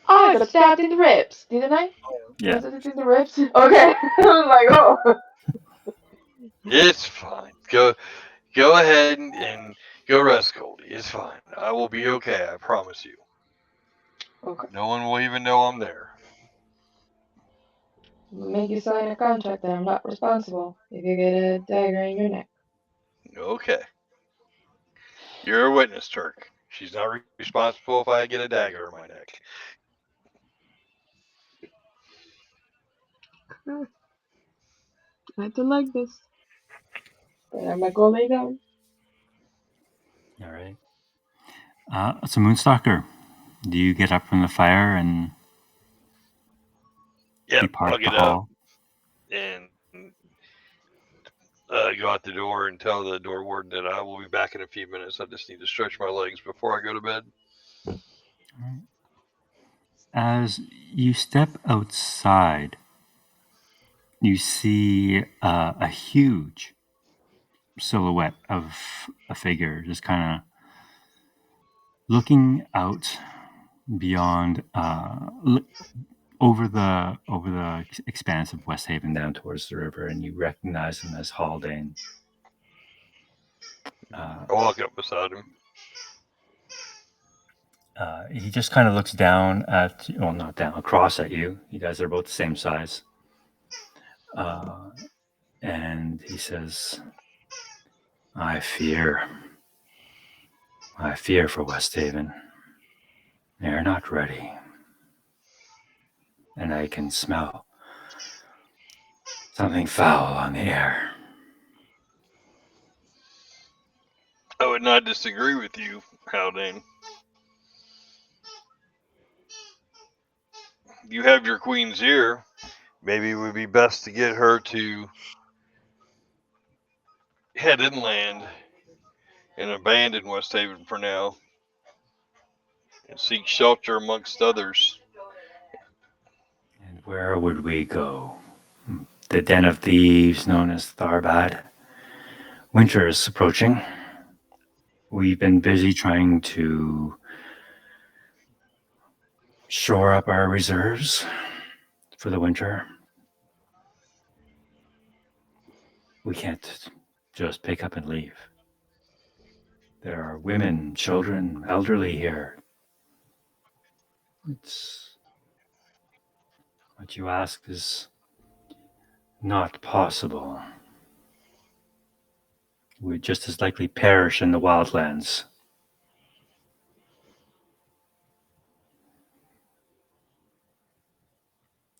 Speaker 3: Oh, I got stabbed in the ribs, didn't I?
Speaker 1: Yeah.
Speaker 3: Was it in the ribs? Okay, I was like, oh.
Speaker 4: It's fine. Go ahead and go rest, Goldie. It's fine. I will be okay, I promise you.
Speaker 3: Okay,
Speaker 4: No one will even know I'm there.
Speaker 3: make you sign a contract that I'm not responsible if you get a dagger in your neck.
Speaker 4: Okay. You're a witness, Turk. She's not responsible if I get a dagger in my neck.
Speaker 3: I don't like this, but I'm gonna go lay down.
Speaker 1: All right. So Moonstalker, do you get up from the fire and
Speaker 4: Yep,
Speaker 1: depart
Speaker 4: I'll
Speaker 1: the
Speaker 4: get up
Speaker 1: hall?
Speaker 4: and go out the door and tell the door warden that I will be back in a few minutes. I just need to stretch my legs before I go to bed.
Speaker 1: As you step outside, you see a huge silhouette of a figure just kind of looking out beyond over the expanse of West Haven down towards the river, and you recognize him as Haldane.
Speaker 4: I walk up beside him.
Speaker 1: He just kind of looks down at, well, not down, across at you. You guys are both the same size. And he says, I fear for West Haven. They're not ready. And I can smell something foul on the air.
Speaker 4: I would not disagree with you, Haldane. You have your queen's ear. Maybe it would be best to get her to head inland and abandon West Haven for now and seek shelter amongst others.
Speaker 1: And where would we go? The den of thieves known as Tharbad. Winter is approaching. We've been busy trying to shore up our reserves for the winter. We can't just pick up and leave. There are women, children, elderly here. It's what you ask is not possible. We'd just as likely perish in the wildlands.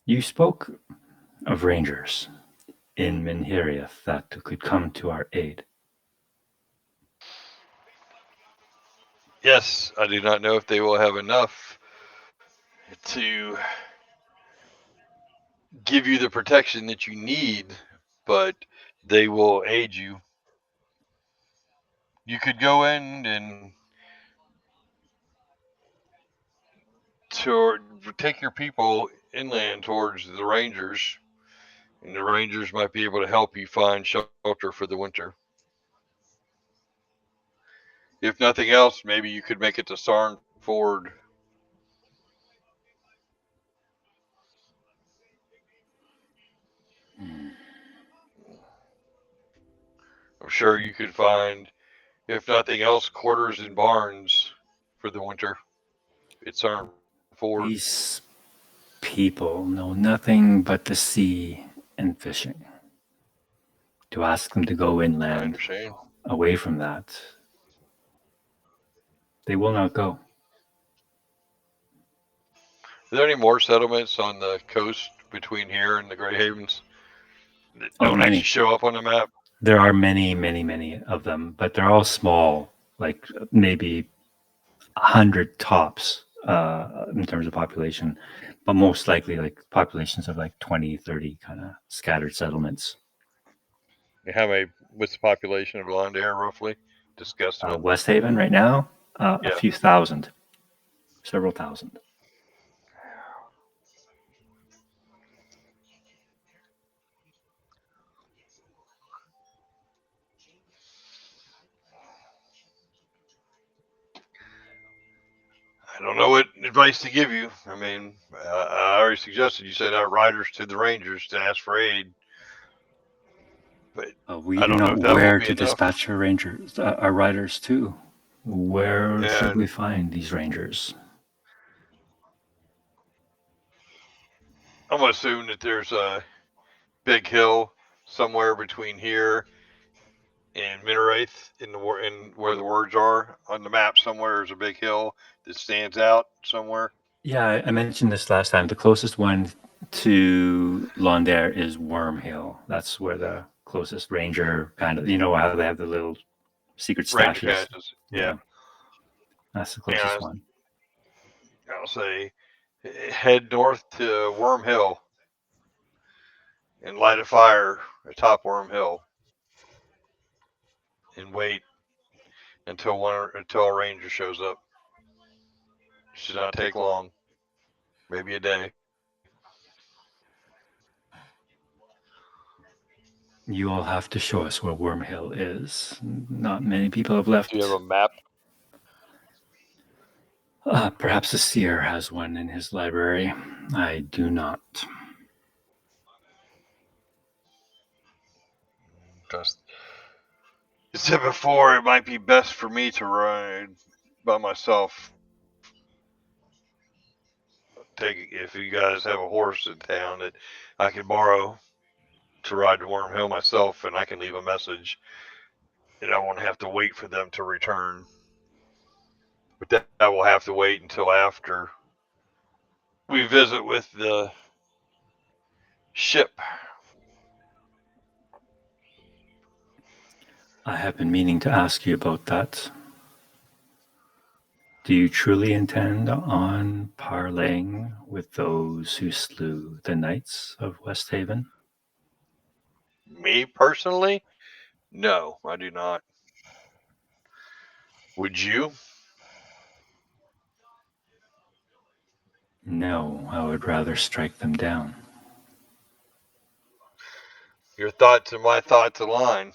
Speaker 1: You spoke of rangers in Minhiriath that could come to our aid.
Speaker 4: Yes, I do not know if they will have enough to give you the protection that you need, but they will aid you. You could go in and take your people inland towards the Rangers, and the Rangers might be able to help you find shelter for the winter. If nothing else, maybe you could make it to Sarn Ford. I'm sure you could find, if nothing else, quarters and barns for the winter at Sarn Ford.
Speaker 1: These people know nothing but the sea and fishing. To ask them to go
Speaker 4: I
Speaker 1: inland
Speaker 4: understand.
Speaker 1: away from that, they will not go.
Speaker 4: Are there any more settlements on the coast between here and the Grey Havens that
Speaker 1: Oh,
Speaker 4: don't
Speaker 1: many.
Speaker 4: actually show up on the map?
Speaker 1: There are many of them, but they're all small, like maybe 100 tops in terms of population, but most likely like populations of like 20, 30 kind of scattered settlements.
Speaker 4: How many? What's the population of Londare roughly? Just guesstimate.
Speaker 1: West Haven right now, a
Speaker 4: Yeah.
Speaker 1: few thousand, several thousand.
Speaker 4: I don't know what advice to give you. I mean, I already suggested you send out riders to the Rangers to ask for aid, but
Speaker 1: We
Speaker 4: I
Speaker 1: do
Speaker 4: don't know
Speaker 1: know
Speaker 4: if that will
Speaker 1: where
Speaker 4: be
Speaker 1: to
Speaker 4: enough.
Speaker 1: dispatch our rangers, our riders to. Where should
Speaker 4: And
Speaker 1: we find these rangers?
Speaker 4: I'm gonna assume that there's a big hill somewhere between here and Minerath in where the words are on the map. Somewhere there's a big hill that stands out somewhere.
Speaker 1: Yeah, I mentioned this last time. The closest one to Londare is Worm Hill. That's where the closest ranger kind of, you know how they have the little secret
Speaker 4: Ranger
Speaker 1: stashes.
Speaker 4: caches.
Speaker 1: Yeah,
Speaker 4: Yeah.
Speaker 1: that's the closest
Speaker 4: And
Speaker 1: one.
Speaker 4: I'll say head north to Worm Hill and light a fire atop Worm Hill and wait until a ranger shows up. Should not take long, maybe a day.
Speaker 1: You all have to show us where Worm Hill is. Not many people have left.
Speaker 4: Do you have a map?
Speaker 1: Perhaps the seer has one in his library. I do not.
Speaker 4: Just I said before, it might be best for me to ride by myself. If you guys have a horse in town that I can borrow to ride to Worm Hill myself, and I can leave a message, and I won't have to wait for them to return. But that will have to wait until after we visit with the ship.
Speaker 1: I have been meaning to ask you about that. Do you truly intend on parleying with those who slew the knights of Westhaven?
Speaker 4: Me personally? No, I do not. Would you?
Speaker 1: No, I would rather strike them down.
Speaker 4: Your thoughts and my thoughts align.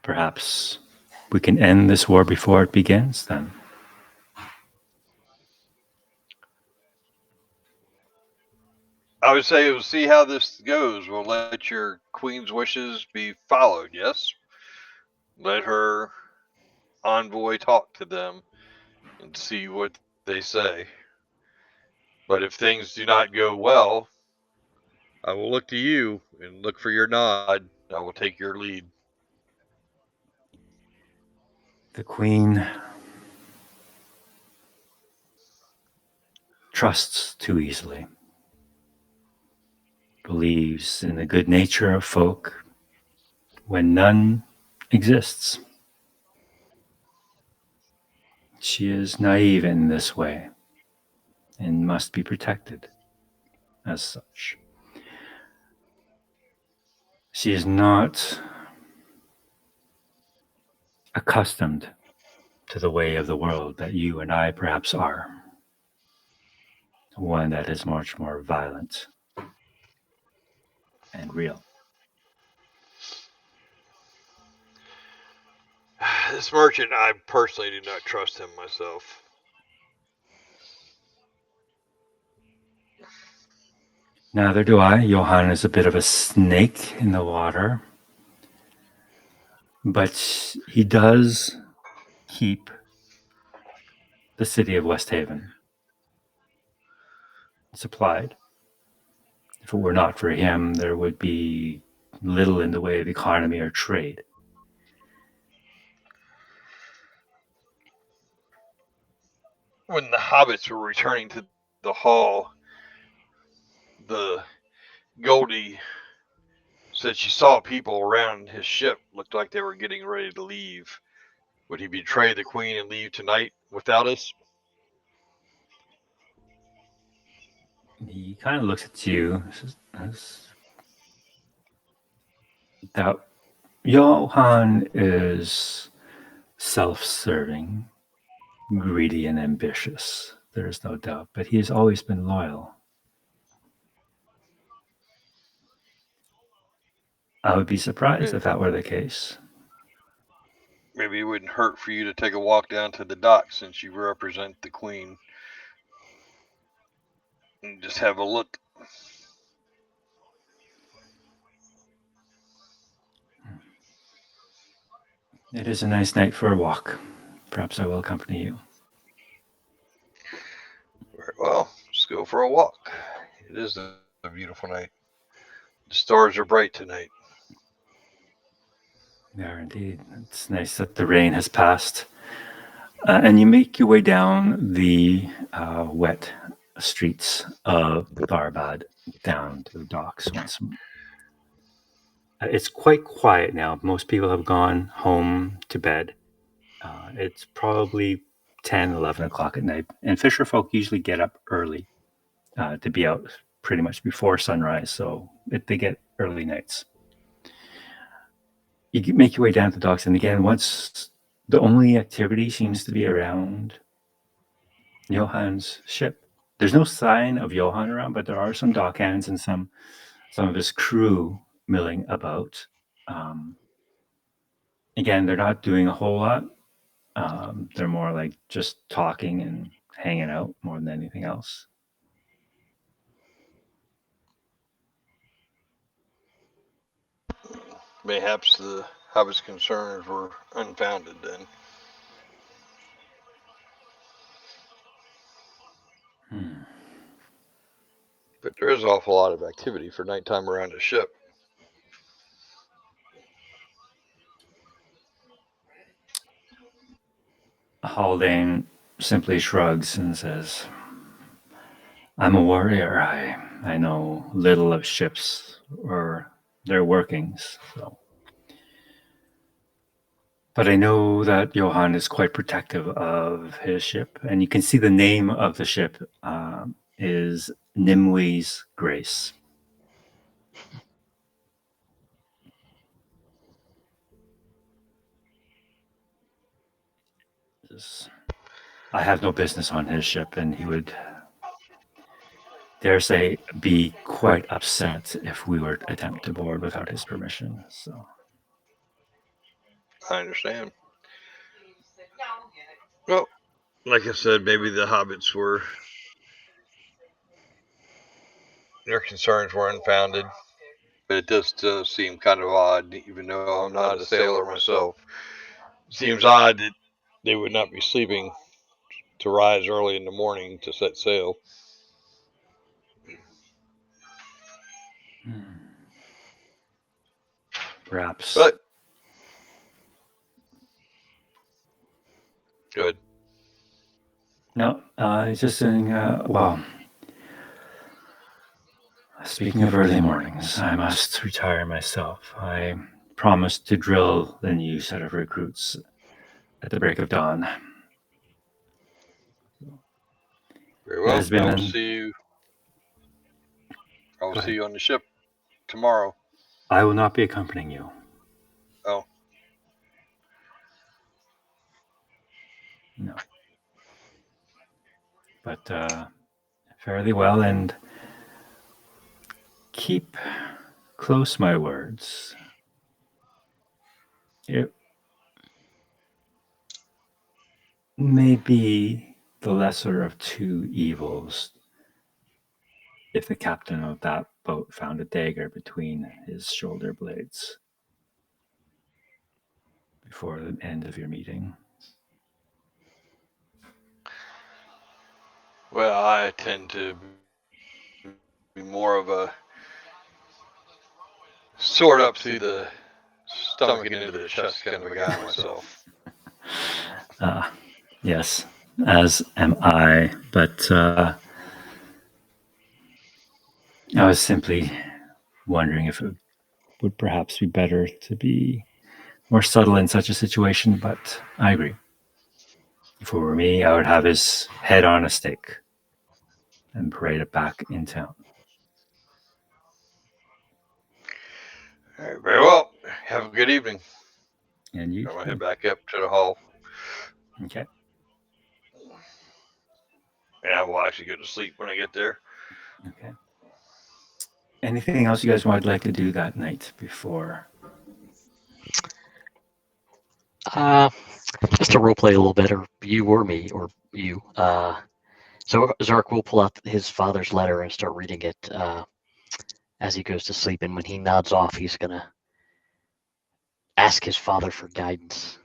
Speaker 1: Perhaps we can end this war before it begins, then.
Speaker 4: I would say we'll see how this goes. We'll let your queen's wishes be followed, yes? Let her envoy talk to them and see what they say. But if things do not go well, I will look to you and look for your nod. I will take your lead.
Speaker 1: The Queen trusts too easily, believes in the good nature of folk when none exists. She is naive in this way and must be protected as such. She is not accustomed to the way of the world that you and I perhaps are, one that is much more violent and real.
Speaker 4: This merchant, I personally do not trust him myself.
Speaker 1: Neither do I. Johann is a bit of a snake in the water, but he does keep the city of Westhaven supplied. If it were not for him, there would be little in the way of economy or trade.
Speaker 4: When the hobbits were returning to the hall, the Goldie said she saw people around his ship looked like they were getting ready to leave. Would he betray the queen and leave tonight without us?
Speaker 1: He kind of looks at you that Johann is self-serving, greedy, and ambitious. There is no doubt, but he has always been loyal. I would be surprised if that were the case.
Speaker 4: Maybe it wouldn't hurt for you to take a walk down to the dock since you represent the queen and just have a look.
Speaker 1: It is a nice night for a walk. Perhaps I will accompany you.
Speaker 4: Very well, let's go for a walk. It is a beautiful night. The stars are bright tonight.
Speaker 1: They are indeed. It's nice that the rain has passed. And you make your way down the wet streets of Tharbad down to the docks once more. It's quite quiet now. Most people have gone home to bed. It's probably 10, 11 o'clock at night. And fisher folk usually get up early to be out pretty much before sunrise. So they get early nights. You make your way down to the docks. And again, once the only activity seems to be around Johann's ship. There's no sign of Johann around, but there are some dockhands and some of his crew milling about. Again, they're not doing a whole lot. They're more like just talking and hanging out more than anything else.
Speaker 4: Mayhaps the hobbit's concerns were unfounded then. But there is an awful lot of activity for nighttime around a ship.
Speaker 1: Haldane simply shrugs and says, I'm a warrior. I know little of ships or their workings, so. But I know that Johann is quite protective of his ship, and you can see the name of the ship is Nimwe's Grace. I have no business on his ship, and he would, dare say, be quite upset if we were to attempt to board without his permission. So,
Speaker 4: I understand. Well, like I said, maybe the hobbits were, their concerns were unfounded, but it does still seem kind of odd, even though I'm not a sailor myself. It seems odd that they would not be sleeping to rise early in the morning to set sail.
Speaker 1: perhaps.
Speaker 4: But good.
Speaker 1: No, he's just saying, well, speaking of early mornings, I must retire myself. I promised to drill the new set of recruits at the break of dawn.
Speaker 4: Very well.
Speaker 1: Has been
Speaker 4: I will see you on the ship tomorrow.
Speaker 1: I will not be accompanying you.
Speaker 4: Oh.
Speaker 1: No. But fairly well, and keep close my words. It may be the lesser of two evils if the captain of that boat found a dagger between his shoulder blades before the end of your meeting.
Speaker 4: Well, I tend to be more of a sword up through the stomach and into the chest kind of a guy myself.
Speaker 1: Yes, as am I, but I was simply wondering if it would perhaps be better to be more subtle in such a situation, but I agree. If it were me, I would have his head on a stake and parade it back in town.
Speaker 4: All right, very well. Have a good evening.
Speaker 1: And you?
Speaker 4: I'm going to head back up to the hall.
Speaker 1: Okay.
Speaker 4: And I will actually go to sleep when I get there.
Speaker 1: Okay. Anything else you guys would like to do that night before?
Speaker 5: Just to roleplay a little bit, or you or me, or you. So Zark will pull out his father's letter and start reading it as he goes to sleep. And when he nods off, he's gonna ask his father for guidance.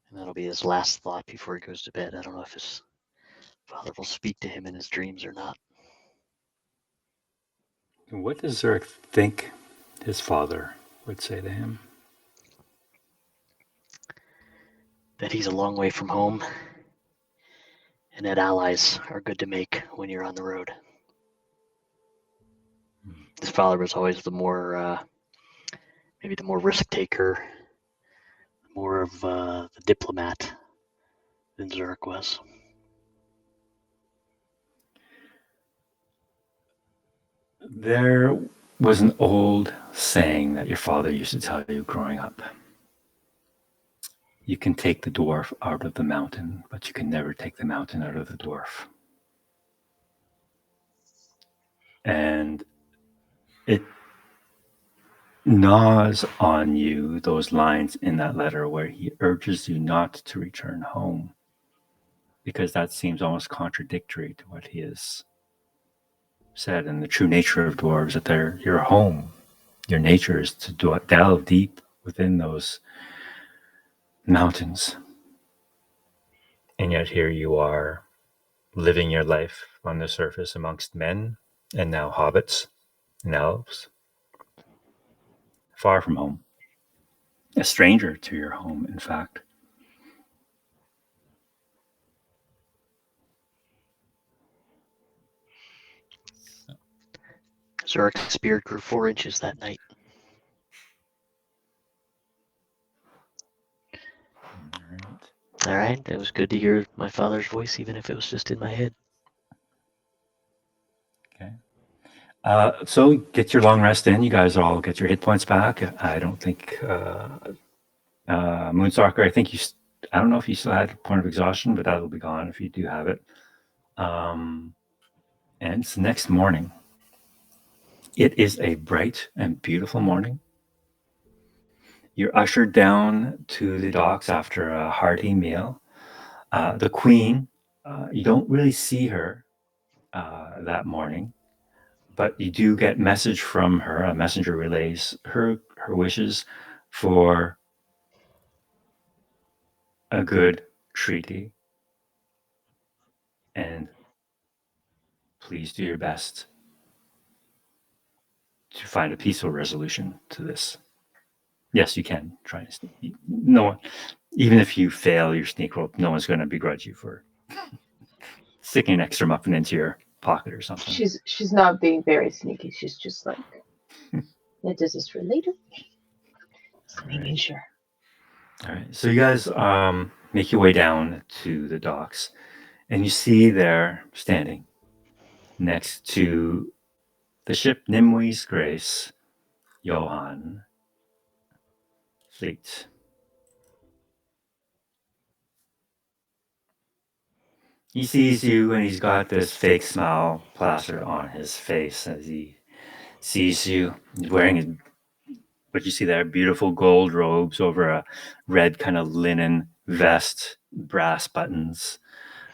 Speaker 5: And that'll be his last thought before he goes to bed. I don't know if his father will speak to him in his dreams or not.
Speaker 1: What does Zurich think his father would say to him?
Speaker 5: That he's a long way from home, and that allies are good to make when you're on the road. His father was always the more, maybe the more risk taker, more of the diplomat than Zurich was.
Speaker 1: There was an old saying that your father used to tell you growing up. You can take the dwarf out of the mountain, but you can never take the mountain out of the dwarf. And it gnaws on you, those lines in that letter where he urges you not to return home, because that seems almost contradictory to what he has said and the true nature of dwarves, that they're your home. Your nature is to delve deep within those mountains. And yet here you are living your life on the surface amongst men and now hobbits and elves, far from home, a stranger to your home, in fact.
Speaker 5: Zurik's beard grew 4 inches that night.
Speaker 1: All right.
Speaker 5: All right, it was good to hear my father's voice, even if it was just in my head.
Speaker 1: Okay. So get your long rest in. You guys all get your hit points back. I don't think Moonstalker. I think I don't know if you still had a point of exhaustion, but that'll be gone if you do have it. And it's the next morning. It is a bright and beautiful morning. You're ushered down to the docks after a hearty meal. The Queen, you don't really see her that morning, but you do get message from her. A messenger relays her wishes for a good treaty, and please do your best to find a peaceful resolution to this. Yes, you can try and sneak. No one, even if you fail your sneak roll, no one's going to begrudge you for sticking an extra muffin into your pocket or something.
Speaker 3: She's not being very sneaky. She's just like, this is for later. Just making sure.
Speaker 1: All right. So you guys make your way down to the docks, and you see there standing next to the ship Nimwe's Grace, Johann Fleet. He sees you, and he's got this fake smile plastered on his face as he sees you. He's wearing what you see there, beautiful gold robes over a red kind of linen vest, brass buttons,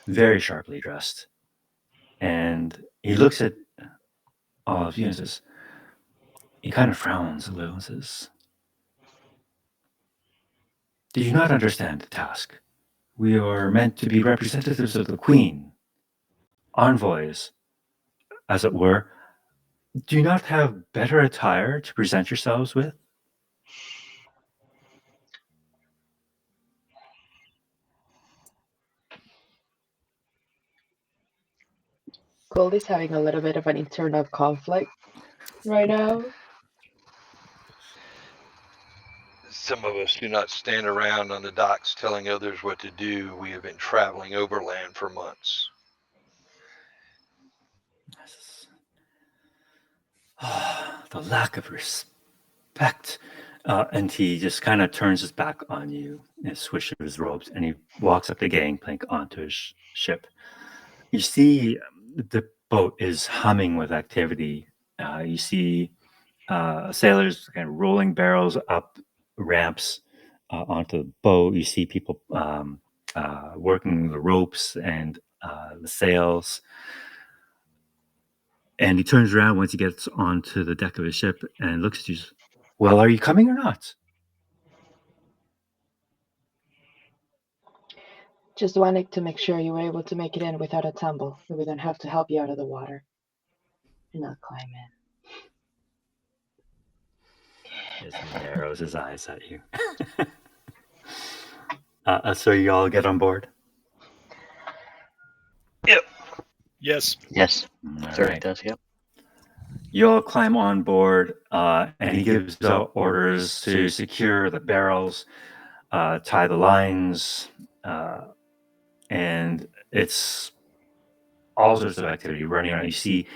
Speaker 1: very sharply dressed. And he looks at all of you and says, he kind of frowns a little and says, "Do you not understand the task? We are meant to be representatives of the Queen, envoys, as it were. Do you not have better attire to present yourselves with?"
Speaker 3: Goldie's having a little bit of an internal conflict right now.
Speaker 4: Some of us do not stand around on the docks telling others what to do. We have been traveling overland for months.
Speaker 1: The lack of respect. And he just kind of turns his back on you and swishes his robes, and he walks up the gangplank onto his ship. You see the boat is humming with activity. You see sailors kind of rolling barrels up ramps onto the boat. You see people working the ropes and the sails. And he turns around once he gets onto the deck of his ship and looks at you. "Well, are you coming or not?"
Speaker 3: Just wanted to make sure you were able to make it in without a tumble, so we don't have to help you out of the water and not climb in.
Speaker 1: As he narrows his eyes at you. So you all get on board?
Speaker 4: Yep.
Speaker 2: Yes.
Speaker 5: Yes,
Speaker 1: All
Speaker 5: Zurik
Speaker 1: right.
Speaker 5: does, yep.
Speaker 1: You all climb on board, and he gives out orders to secure the barrels, tie the lines, and it's all sorts of activity running around. You see,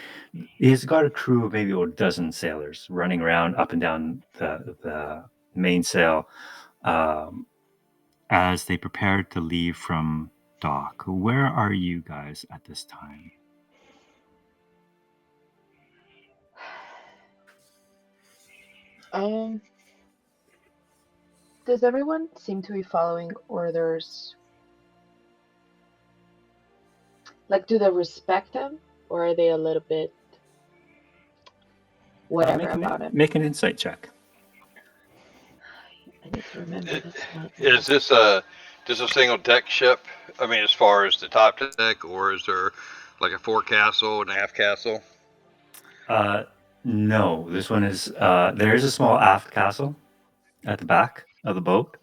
Speaker 1: he's got a crew of maybe a dozen sailors running around up and down the mainsail as they prepare to leave from dock. Where are you guys at this time?
Speaker 3: Does everyone seem to be following orders? Like, do they respect them, or are they a little bit whatever about it?
Speaker 1: Make an insight check.
Speaker 3: I need to remember this one.
Speaker 4: Is this a single deck ship? I mean, as far as the top deck, or is there like a forecastle and aft castle?
Speaker 1: No, this one is. There is a small aft castle at the back of the boat.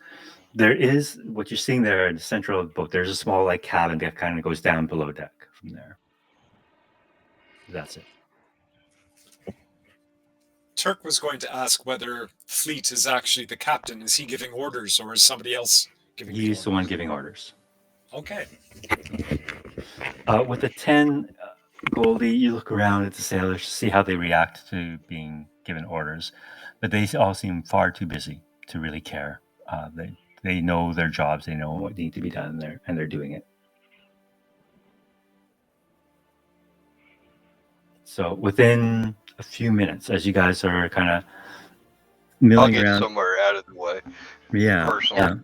Speaker 1: There is what you're seeing there in the center of the boat. There's a small like cabin that kind of goes down below deck from there. That's it.
Speaker 2: Turk was going to ask whether Fleet is actually the captain. Is he giving orders, or is somebody else giving the
Speaker 1: He's
Speaker 2: orders?
Speaker 1: the one giving orders.
Speaker 2: Okay.
Speaker 1: With the 10 Goldie, you look around at the sailors to see how they react to being given orders, but they all seem far too busy to really care. They know their jobs, they know what needs to be done there, and they're doing it. So within a few minutes, as you guys are kind of
Speaker 4: I'll
Speaker 1: milling
Speaker 4: get
Speaker 1: around,
Speaker 4: somewhere out of the way.
Speaker 1: yeah,
Speaker 4: Personally.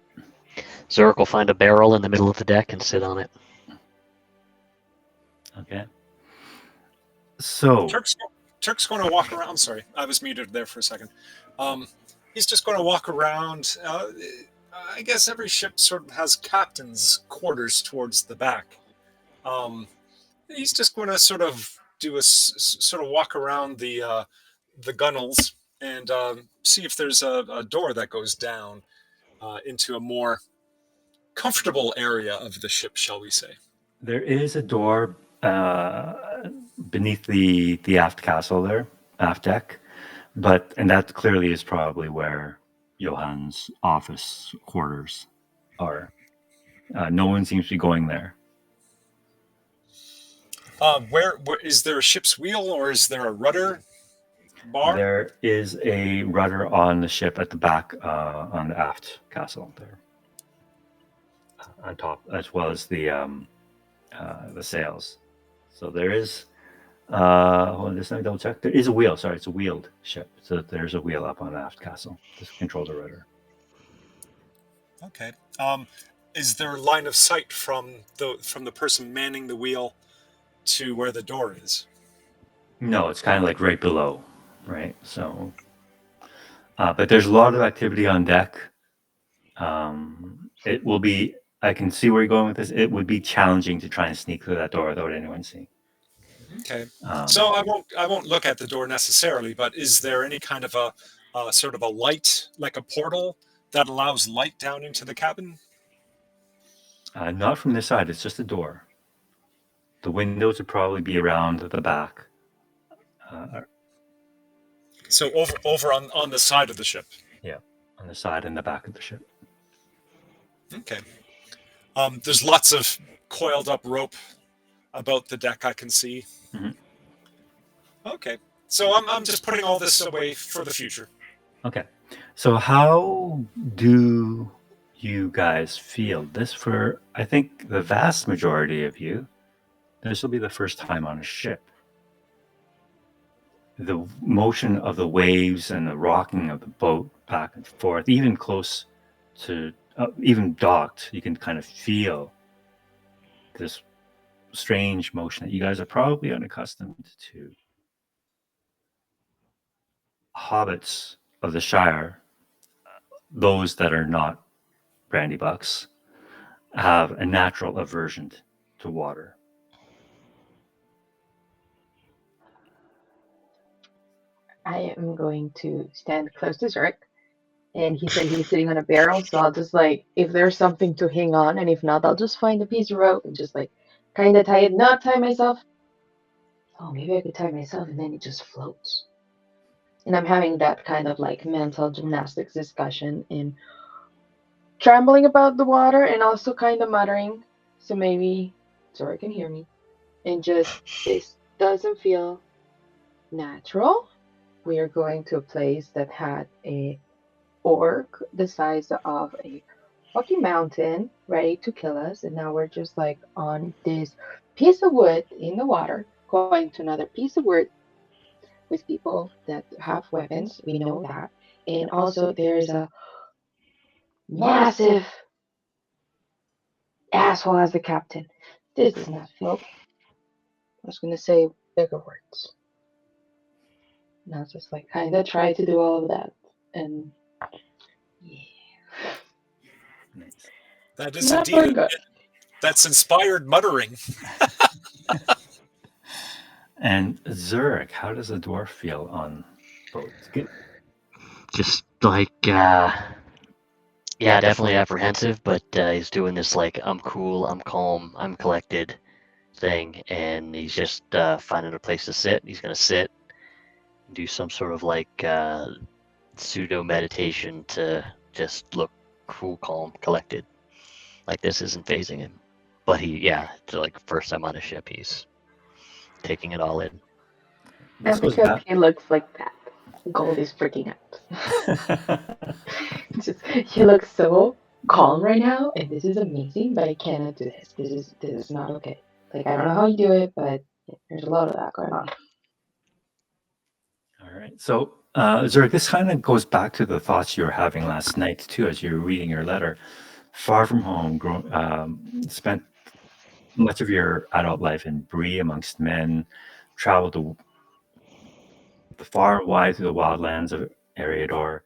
Speaker 5: Zurich will find a barrel in the middle of the deck and sit on it.
Speaker 1: okay. So
Speaker 2: Turk's going to walk around. Sorry, I was muted there for a second. He's just going to walk around. I guess every ship sort of has captain's quarters towards the back. He's just going to sort of do sort of walk around the gunnels and see if there's a door that goes down into a more comfortable area of the ship, shall we say.
Speaker 1: there is a door beneath the aft castle there, aft deck, and that clearly is probably where Johann's office quarters are. No one seems to be going there.
Speaker 2: Where is there a ship's wheel, or is there a rudder bar?
Speaker 1: There is a rudder on the ship at the back on the aft castle there, on top, as well as the sails. So there is. Hold on, just let me double check. There is a wheel. Sorry, it's a wheeled ship. So there's a wheel up on the aft castle to control the rudder.
Speaker 2: Okay. Is there a line of sight from the person manning the wheel to where the door is?
Speaker 1: No, it's kind of like right below, right? So, but there's a lot of activity on deck. It will be. I can see where you're going with this. It would be challenging to try and sneak through that door without anyone seeing.
Speaker 2: Okay. So I won't look at the door necessarily, but is there any kind of a sort of a light, like a portal, that allows light down into the cabin?
Speaker 1: Not from this side. It's just a door. The windows would probably be around the back.
Speaker 2: So over on the side of the ship.
Speaker 1: Yeah, on the side and the back of the ship.
Speaker 2: Okay. There's lots of coiled up rope about the deck I can see.
Speaker 1: Mm-hmm.
Speaker 2: Okay. So I'm just putting all this away for the future.
Speaker 1: Okay. So how do you guys feel? This, for I think the vast majority of you, this will be the first time on a ship. The motion of the waves and the rocking of the boat back and forth, even close to, even docked, you can kind of feel this strange motion that you guys are probably unaccustomed to. Hobbits of the Shire, those that are not brandy bucks, have a natural aversion to water.
Speaker 3: I am going to stand close to Zurich. And he said he's sitting on a barrel, so I'll just if there's something to hang on, and if not, I'll just find a piece of rope and just kind of tie it, not tie myself. Oh, maybe I could tie myself and then it just floats. And I'm having that kind of mental gymnastics discussion and trembling about the water and also kind of muttering, so maybe Zora can hear me. And just, this doesn't feel natural. We are going to a place that had a orc the size of a Rocky Mountain ready to kill us, and now we're just on this piece of wood in the water, going to another piece of wood with people that have weapons. We know that. And also there's a massive asshole as the captain. This does not feel. I was gonna say bigger words. And I was just kind of try to do all of that, and yeah.
Speaker 1: Nice.
Speaker 2: That is
Speaker 3: Not
Speaker 2: indeed
Speaker 3: very good.
Speaker 2: That's inspired muttering.
Speaker 1: And Zurich, how does a dwarf feel on boats?
Speaker 5: Just yeah, definitely apprehensive, but he's doing this I'm cool, I'm calm, I'm collected thing, and he's just finding a place to sit. He's gonna sit, do some sort of like pseudo meditation to just look cool, calm, collected. Like this isn't phasing him. But to like first time on a ship, he's taking it all in.
Speaker 3: And
Speaker 1: This goes
Speaker 3: because
Speaker 1: back.
Speaker 3: he looks like that, Gold is freaking out. He looks so calm right now, and this is amazing, but I cannot do this. This is not okay. Like I don't know how you do it, but there's a lot of that going on.
Speaker 1: All right. So, Zurich, this kind of goes back to the thoughts you were having last night, too, as you were reading your letter. Far from home, spent much of your adult life in Bree amongst men, traveled the far wide through the wildlands of Eriador.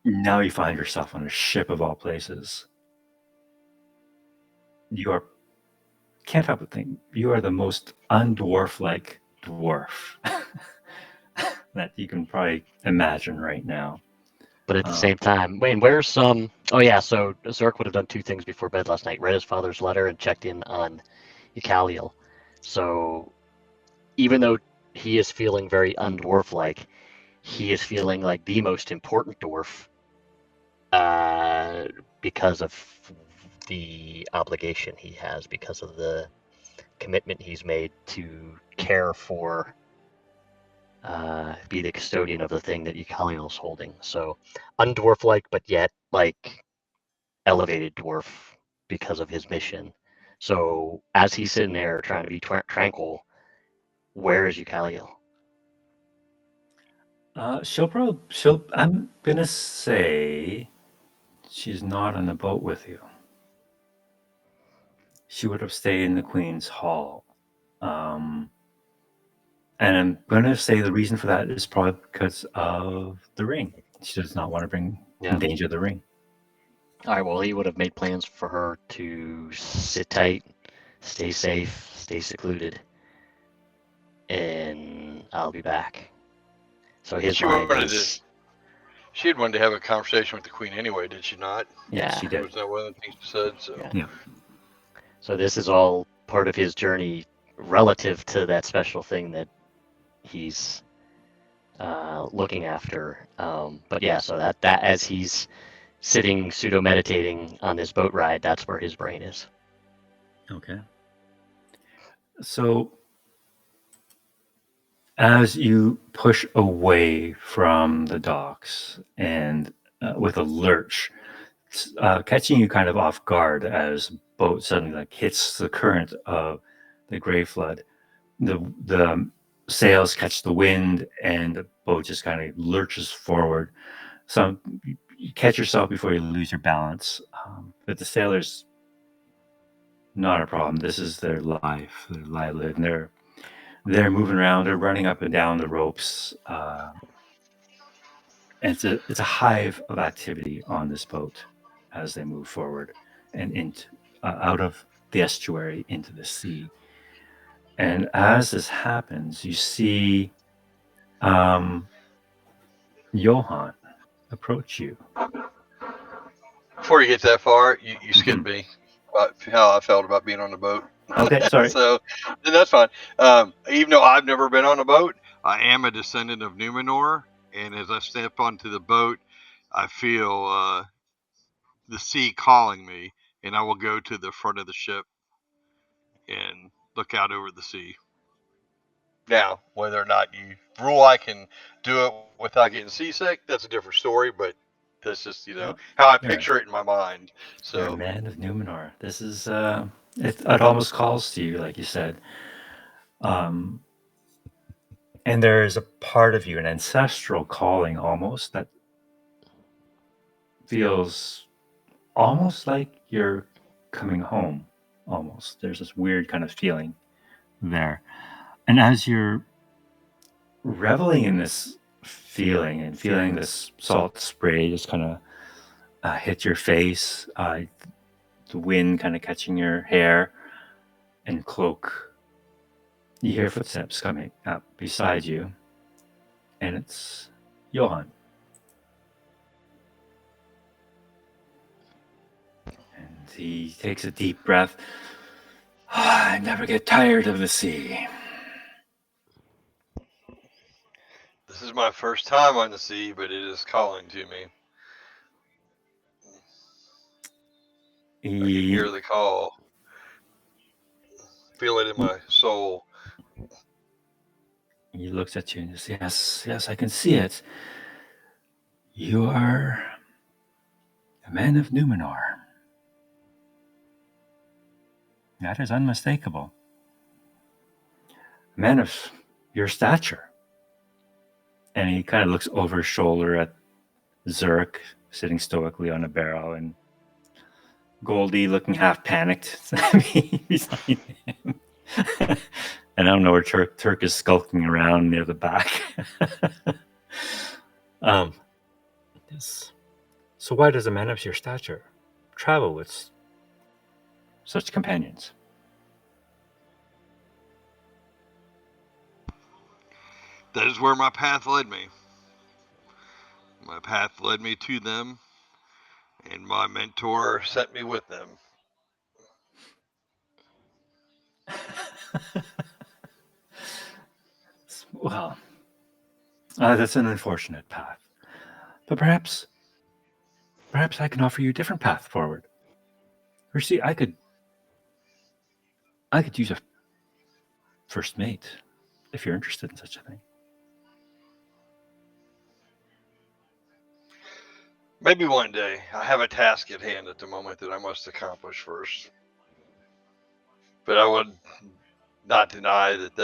Speaker 1: Now you find yourself on a ship of all places. You are, can't help but think, you are the most undwarf-like dwarf that you can probably imagine right now.
Speaker 5: But at the same time, Wayne, where's some? Oh yeah, so Zerk would have done two things before bed last night: read his father's letter and checked in on Eucaliel. So even though he is feeling very undwarf-like, he is feeling like the most important dwarf because of the obligation he has, because of the commitment he's made to care for, be the custodian of the thing that Eucaliel's holding. So undwarf-like, but yet like elevated dwarf because of his mission. So as he's sitting there trying to be tranquil, where is Eucaliel?
Speaker 1: I'm gonna say she's not on the boat with you. She would have stayed in the Queen's Hall. Um, and I'm gonna say the reason for that is probably because of the ring. She does not want to bring in danger the ring.
Speaker 5: All right, well, he would have made plans for her to sit tight, stay safe, stay secluded, and I'll be back. So his mind is.
Speaker 4: She had wanted to have a conversation with the Queen anyway, did she not?
Speaker 5: Yeah,
Speaker 1: she did.
Speaker 4: Was that one of the things she said? So.
Speaker 5: Yeah. So this is all part of his journey relative to that special thing that he's looking after. But yeah, so that as he's sitting pseudo meditating on this boat ride, that's where his brain is.
Speaker 1: Okay. So as you push away from the docks and with a lurch, catching you kind of off guard as boat suddenly like hits the current of the gray flood, the sails catch the wind and the boat just kind of lurches forward. So you catch yourself before you lose your balance. But the sailors, not a problem. This is their life, their livelihood, and they're moving around. They're running up and down the ropes. And it's a hive of activity on this boat as they move forward and into out of the estuary into the sea. And as this happens, you see Johann approach you.
Speaker 4: Before you get that far, you skipped me about how I felt about being on the boat.
Speaker 1: Okay, sorry.
Speaker 4: So that's fine. Even though I've never been on a boat, I am a descendant of Numenor, and as I step onto the boat, I feel the sea calling me, and I will go to the front of the ship and look out over the sea. Now, whether or not you rule I can do it without getting seasick, that's a different story, but that's just, how I picture it in my mind. So,
Speaker 1: You're a man of Numenor. This is, it almost calls to you, like you said. And there is a part of you, an ancestral calling almost, that feels almost like you're coming home, almost. There's this weird kind of feeling there. And as you're reveling in this feeling and feeling this salt spray just kind of hit your face, the wind kind of catching your hair and cloak, you hear footsteps coming up beside you, and it's Johann. And he takes a deep breath. I never get tired of the sea.
Speaker 4: This is my first time on the sea, but it is calling to me. I can
Speaker 1: He,
Speaker 4: hear the call, feel it in my soul.
Speaker 1: he looks at you and says, "Yes, yes, I can see it. You are a man of Numenor. That is unmistakable. A man of your stature." And he kind of looks over his shoulder at Zurk sitting stoically on a barrel, and Goldie looking half panicked beside him. And I don't know where Turk is skulking around near the back. um, yes. So why does a man of your stature travel with such companions?
Speaker 4: That is where my path led me. My path led me to them, and my mentor sent me with them.
Speaker 1: Well, that's an unfortunate path. But perhaps I can offer you a different path forward. Or see, I could use a first mate if you're interested in such a thing.
Speaker 4: Maybe one day. I have a task at hand at the moment that I must accomplish first. But I would not deny that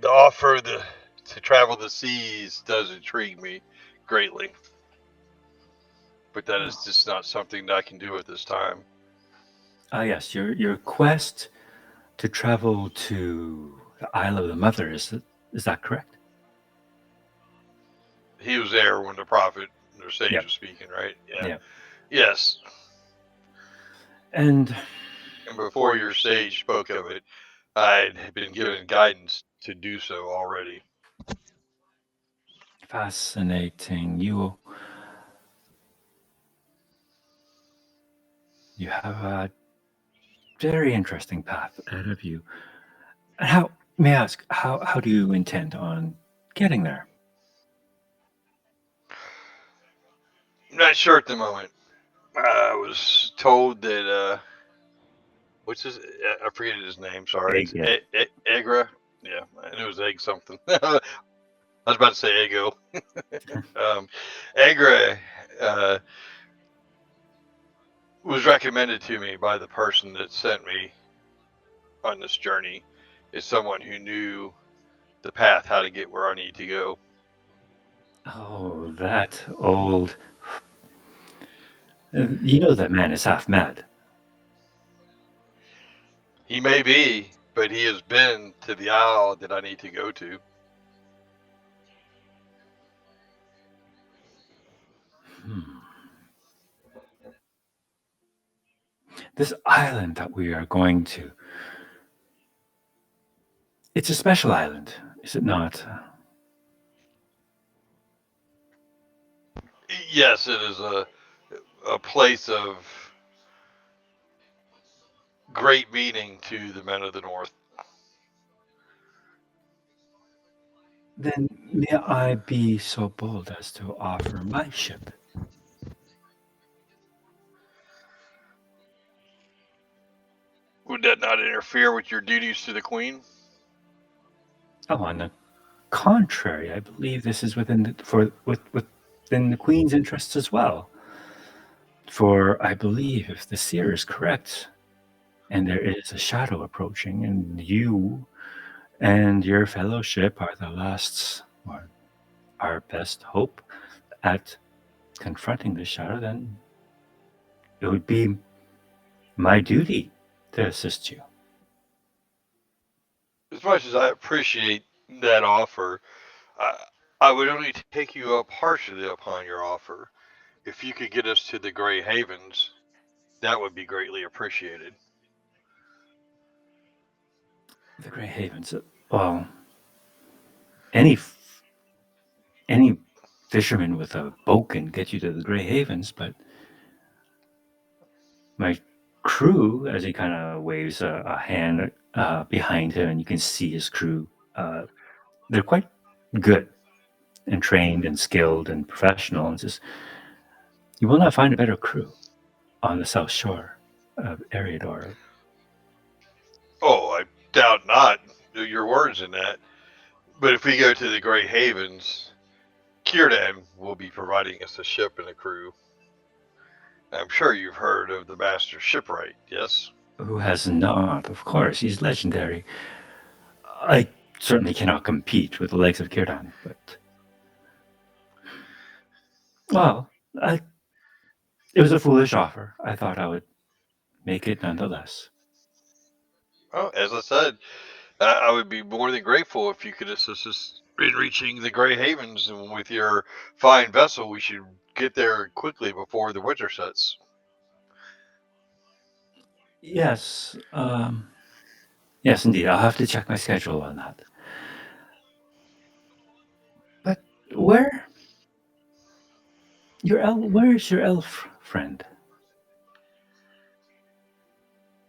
Speaker 4: the offer to travel the seas does intrigue me greatly. But that is just not something that I can do at this time.
Speaker 1: Yes, your quest to travel to the Isle of the Mother, is that correct?
Speaker 4: He was there when the prophet or sage
Speaker 1: Yep.
Speaker 4: was speaking, right?
Speaker 1: Yeah.
Speaker 4: Yes.
Speaker 1: And
Speaker 4: before your sage spoke of it, I had been given guidance to do so already.
Speaker 1: fascinating. You have a very interesting path ahead of you. And how, may I ask, how do you intend on getting there?
Speaker 4: I'm not sure at the moment. I was told that what's his? I forget his name. Sorry,
Speaker 1: Egg, yeah.
Speaker 4: it's Agra. Yeah, I knew it was egg something. I was about to say Ego. Agra was recommended to me by the person that sent me on this journey as someone who knew the path, how to get where I need to go.
Speaker 1: Oh, that old. You know that man is half mad.
Speaker 4: He may be, but he has been to the isle that I need to go to.
Speaker 1: This island that we are going to, it's a special island, is it not?
Speaker 4: Yes, it is a place of great meaning to the men of the North.
Speaker 1: Then may I be so bold as to offer my ship?
Speaker 4: Would that not interfere with your duties to the Queen?
Speaker 1: Oh, on the contrary, I believe this is within the Queen's interests as well. For I believe if the seer is correct, and there is a shadow approaching, and you and your fellowship are the last, or our best hope at confronting the shadow, then it would be my duty to assist you.
Speaker 4: As much as I appreciate that offer, I would only take you up partially upon your offer. If you could get us to the Grey Havens, that would be greatly appreciated.
Speaker 1: The Grey Havens. Well, any any fisherman with a boat can get you to the Grey Havens, but my crew, as he kind of waves a hand behind him, and you can see his crew. They're quite good. and trained and skilled and professional, and says, "You will not find a better crew on the south shore of Eriador."
Speaker 4: Oh, I doubt not. Your words in that. But if we go to the Great Havens, Círdan will be providing us a ship and a crew. I'm sure you've heard of the Master Shipwright, yes?
Speaker 1: Who has not? Of course, he's legendary. I certainly cannot compete with the legs of Círdan, but well, it was a foolish offer. I thought I would make it nonetheless.
Speaker 4: Well, as I said, I would be more than grateful if you could assist us in reaching the Grey Havens, and with your fine vessel, we should get there quickly before the winter sets.
Speaker 1: Yes, yes, indeed. I'll have to check my schedule on that. But where where's your elf friend?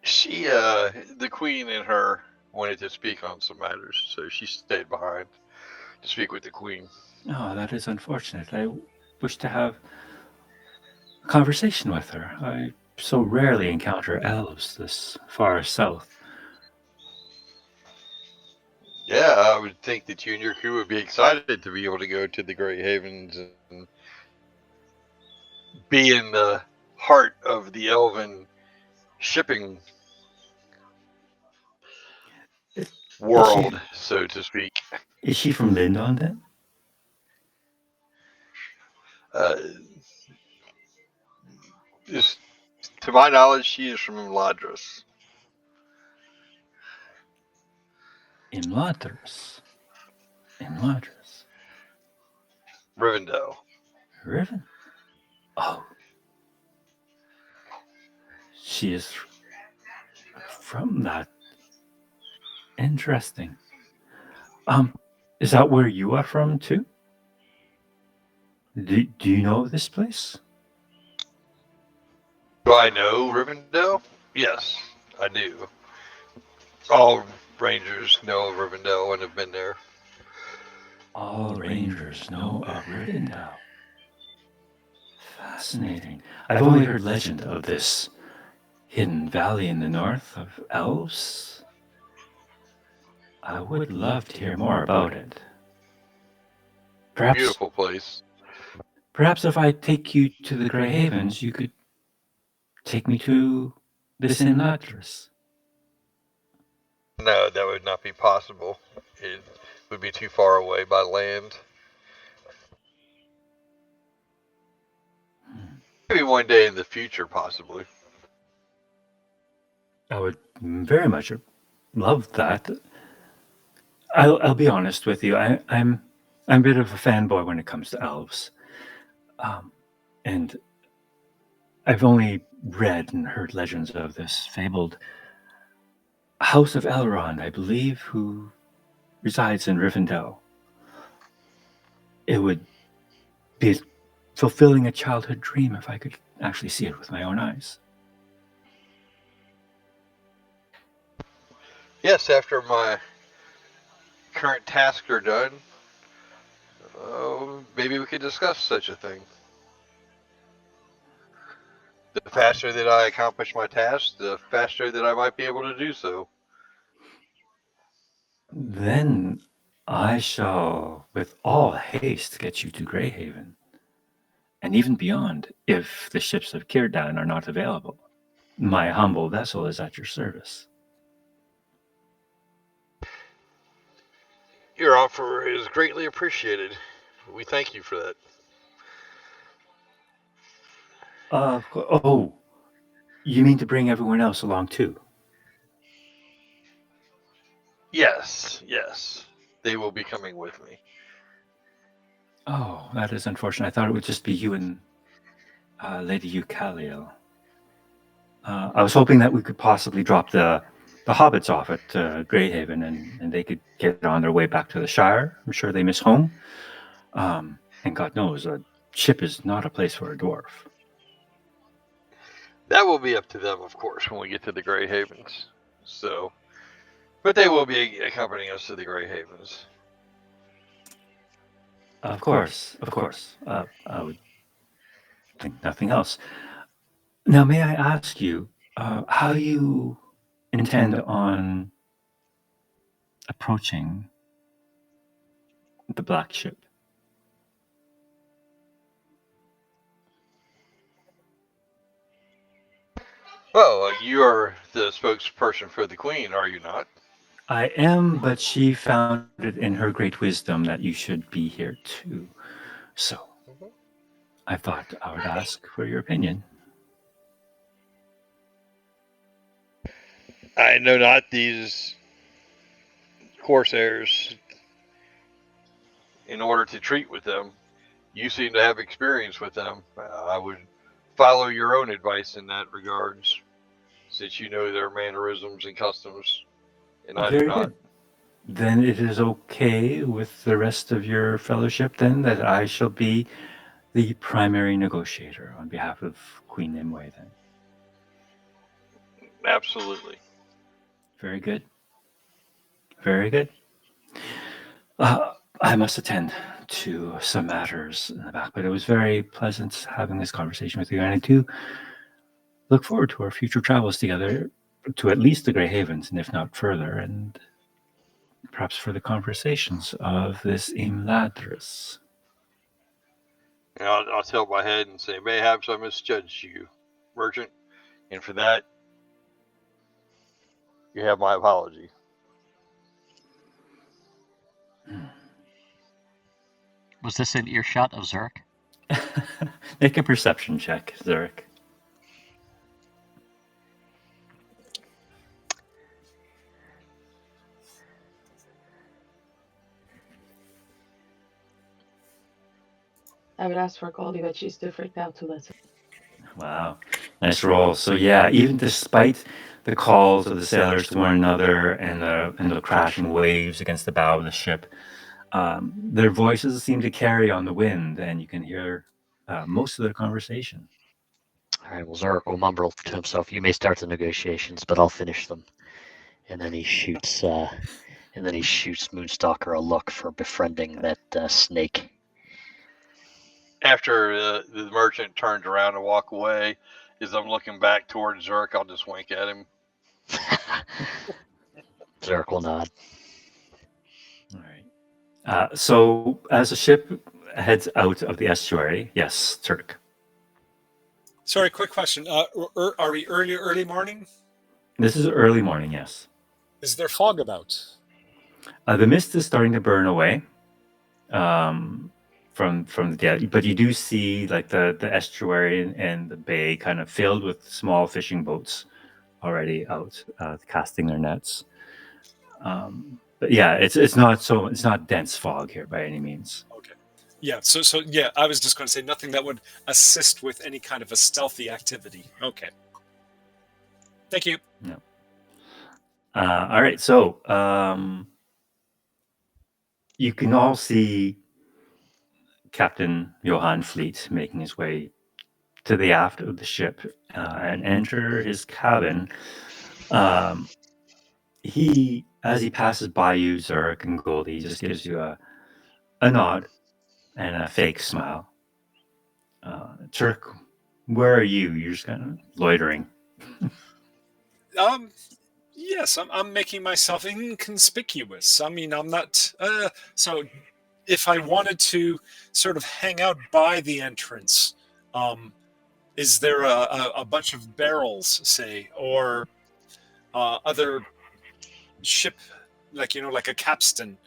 Speaker 4: She, the Queen and her wanted to speak on some matters, so she stayed behind to speak with the Queen.
Speaker 1: Oh, that is unfortunate. I wish to have a conversation with her. I so rarely encounter elves this far south.
Speaker 4: Yeah, I would think that you and your crew would be excited to be able to go to the Great Havens and be in the heart of the elven shipping
Speaker 1: Is
Speaker 4: world, so to speak.
Speaker 1: is she from Lindon then?
Speaker 4: Uh, is, to my knowledge, she is from Ladros.
Speaker 1: In Ladros. In Ladros.
Speaker 4: Rivendell.
Speaker 1: Riven? Oh, she is from that. Interesting. Is that where you are from too? Do you know this place?
Speaker 4: Do I know Rivendell? Yes, I do. All rangers know of Rivendell and have been there.
Speaker 1: All rangers know of Rivendell. Fascinating. I've only heard legend of this hidden valley in the north of elves. I would love to hear more about it.
Speaker 4: Beautiful place.
Speaker 1: Perhaps if I take you to the Grey Havens, you could take me to this in Latras.
Speaker 4: No, that would not be possible. It would be too far away by land. Maybe one day in the future, possibly.
Speaker 1: I would very much love that. I'll be honest with you. I'm a bit of a fanboy when it comes to elves, and I've only read and heard legends of this fabled House of Elrond, I believe, who resides in Rivendell. It would be fulfilling a childhood dream if I could actually see it with my own eyes.
Speaker 4: Yes, after my current tasks are done, maybe we could discuss such a thing. The faster that I accomplish my tasks, the faster that I might be able to do so.
Speaker 1: Then I shall, with all haste, get you to Greyhaven, and even beyond, if the ships of Círdan are not available. My humble vessel is at your service.
Speaker 4: Your offer is greatly appreciated. We thank you for that.
Speaker 1: Oh, you mean to bring everyone else along too?
Speaker 4: Yes. They will be coming with me.
Speaker 1: Oh, that is unfortunate. I thought it would just be you and Lady Eucaliel. I was hoping that we could possibly drop the hobbits off at Greyhaven and they could get on their way back to the Shire. I'm sure they miss home. And God knows, a ship is not a place for a dwarf.
Speaker 4: That will be up to them, of course, when we get to the Grey Havens. So, but they will be accompanying us to the Grey Havens.
Speaker 1: Of course, of course. I would think nothing else. Now, may I ask you how you intend on approaching the black ship?
Speaker 4: Well, you are the spokesperson for the Queen, are you not?
Speaker 1: I am, but she found it in her great wisdom that you should be here too. So I thought I would ask for your opinion.
Speaker 4: I know not these corsairs. In order to treat with them, you seem to have experience with them. I would follow your own advice in that regards, since you know their mannerisms and customs, and I do
Speaker 1: Very
Speaker 4: not.
Speaker 1: good. Then it is okay with the rest of your fellowship, then, that I shall be the primary negotiator on behalf of Queen Nimue, then.
Speaker 4: Absolutely.
Speaker 1: Very good. Very good. I must attend to some matters in the back, but it was very pleasant having this conversation with you, and I do look forward to our future travels together to at least the Grey Havens, and if not further, and perhaps for the conversations of this Imladris.
Speaker 4: And I'll tilt my head and say, mayhaps I misjudged you, merchant, and for that, you have my apology.
Speaker 5: Was this an earshot of Zurich?
Speaker 1: Make a perception check, Zurich.
Speaker 3: I would ask for Goldie, but she's too freaked out to listen.
Speaker 1: Wow, nice roll. So yeah, even despite the calls of the sailors to one another and the crashing waves against the bow of the ship, their voices seem to carry on the wind, and you can hear most of their conversation.
Speaker 5: All right, well, Zurich will mumble to himself, "You may start the negotiations, but I'll finish them." And then he shoots Moonstalker a look for befriending that snake.
Speaker 4: After the merchant turns around and walk away, as I'm looking back towards Zurich, I'll just wink at him.
Speaker 5: Zurich will nod.
Speaker 1: All right. So as the ship heads out of the estuary, yes, Turk.
Speaker 2: Sorry, quick question. Are we early morning?
Speaker 1: This is early morning, yes.
Speaker 2: Is there fog about?
Speaker 1: The mist is starting to burn away from the day, but you do see like the estuary and the bay kind of filled with small fishing boats already out casting their nets. But yeah, it's not dense fog here by any means.
Speaker 2: Okay. Yeah. So yeah, I was just going to say nothing that would assist with any kind of a stealthy activity. Okay. Thank you.
Speaker 1: No. All right. So you can all see Captain Johann Fleet making his way to the aft of the ship and enter his cabin. As he passes by you, Zurich and Goldie, he just gives you a nod and a fake smile. Turk, where are you? You're just kind of loitering.
Speaker 2: Yes, I'm making myself inconspicuous. I mean, I'm not. So, if I wanted to sort of hang out by the entrance, is there a bunch of barrels, say, or other ship, like like a capstan,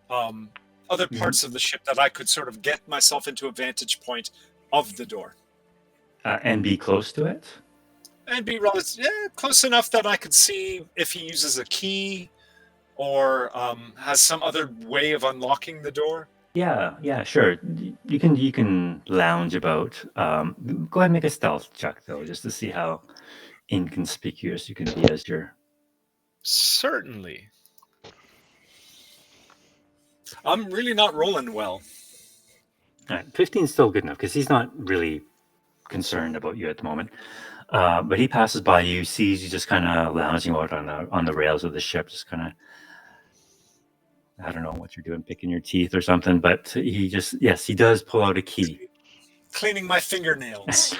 Speaker 2: other parts of the ship that I could sort of get myself into a vantage point of the door,
Speaker 1: And be close to it?
Speaker 2: and be close enough that I could see if he uses a key or has some other way of unlocking the door.
Speaker 1: Yeah, sure. You can lounge about. Go ahead and make a stealth check though, just to see how inconspicuous you can be as you're.
Speaker 2: Certainly. I'm really not rolling well.
Speaker 1: All right, 15 is still good enough because he's not really concerned about you at the moment. But he passes by you, sees you just kind of lounging out on the rails of the ship, just kind of I don't know what you're doing, picking your teeth or something, but he does pull out a key.
Speaker 2: Cleaning my fingernails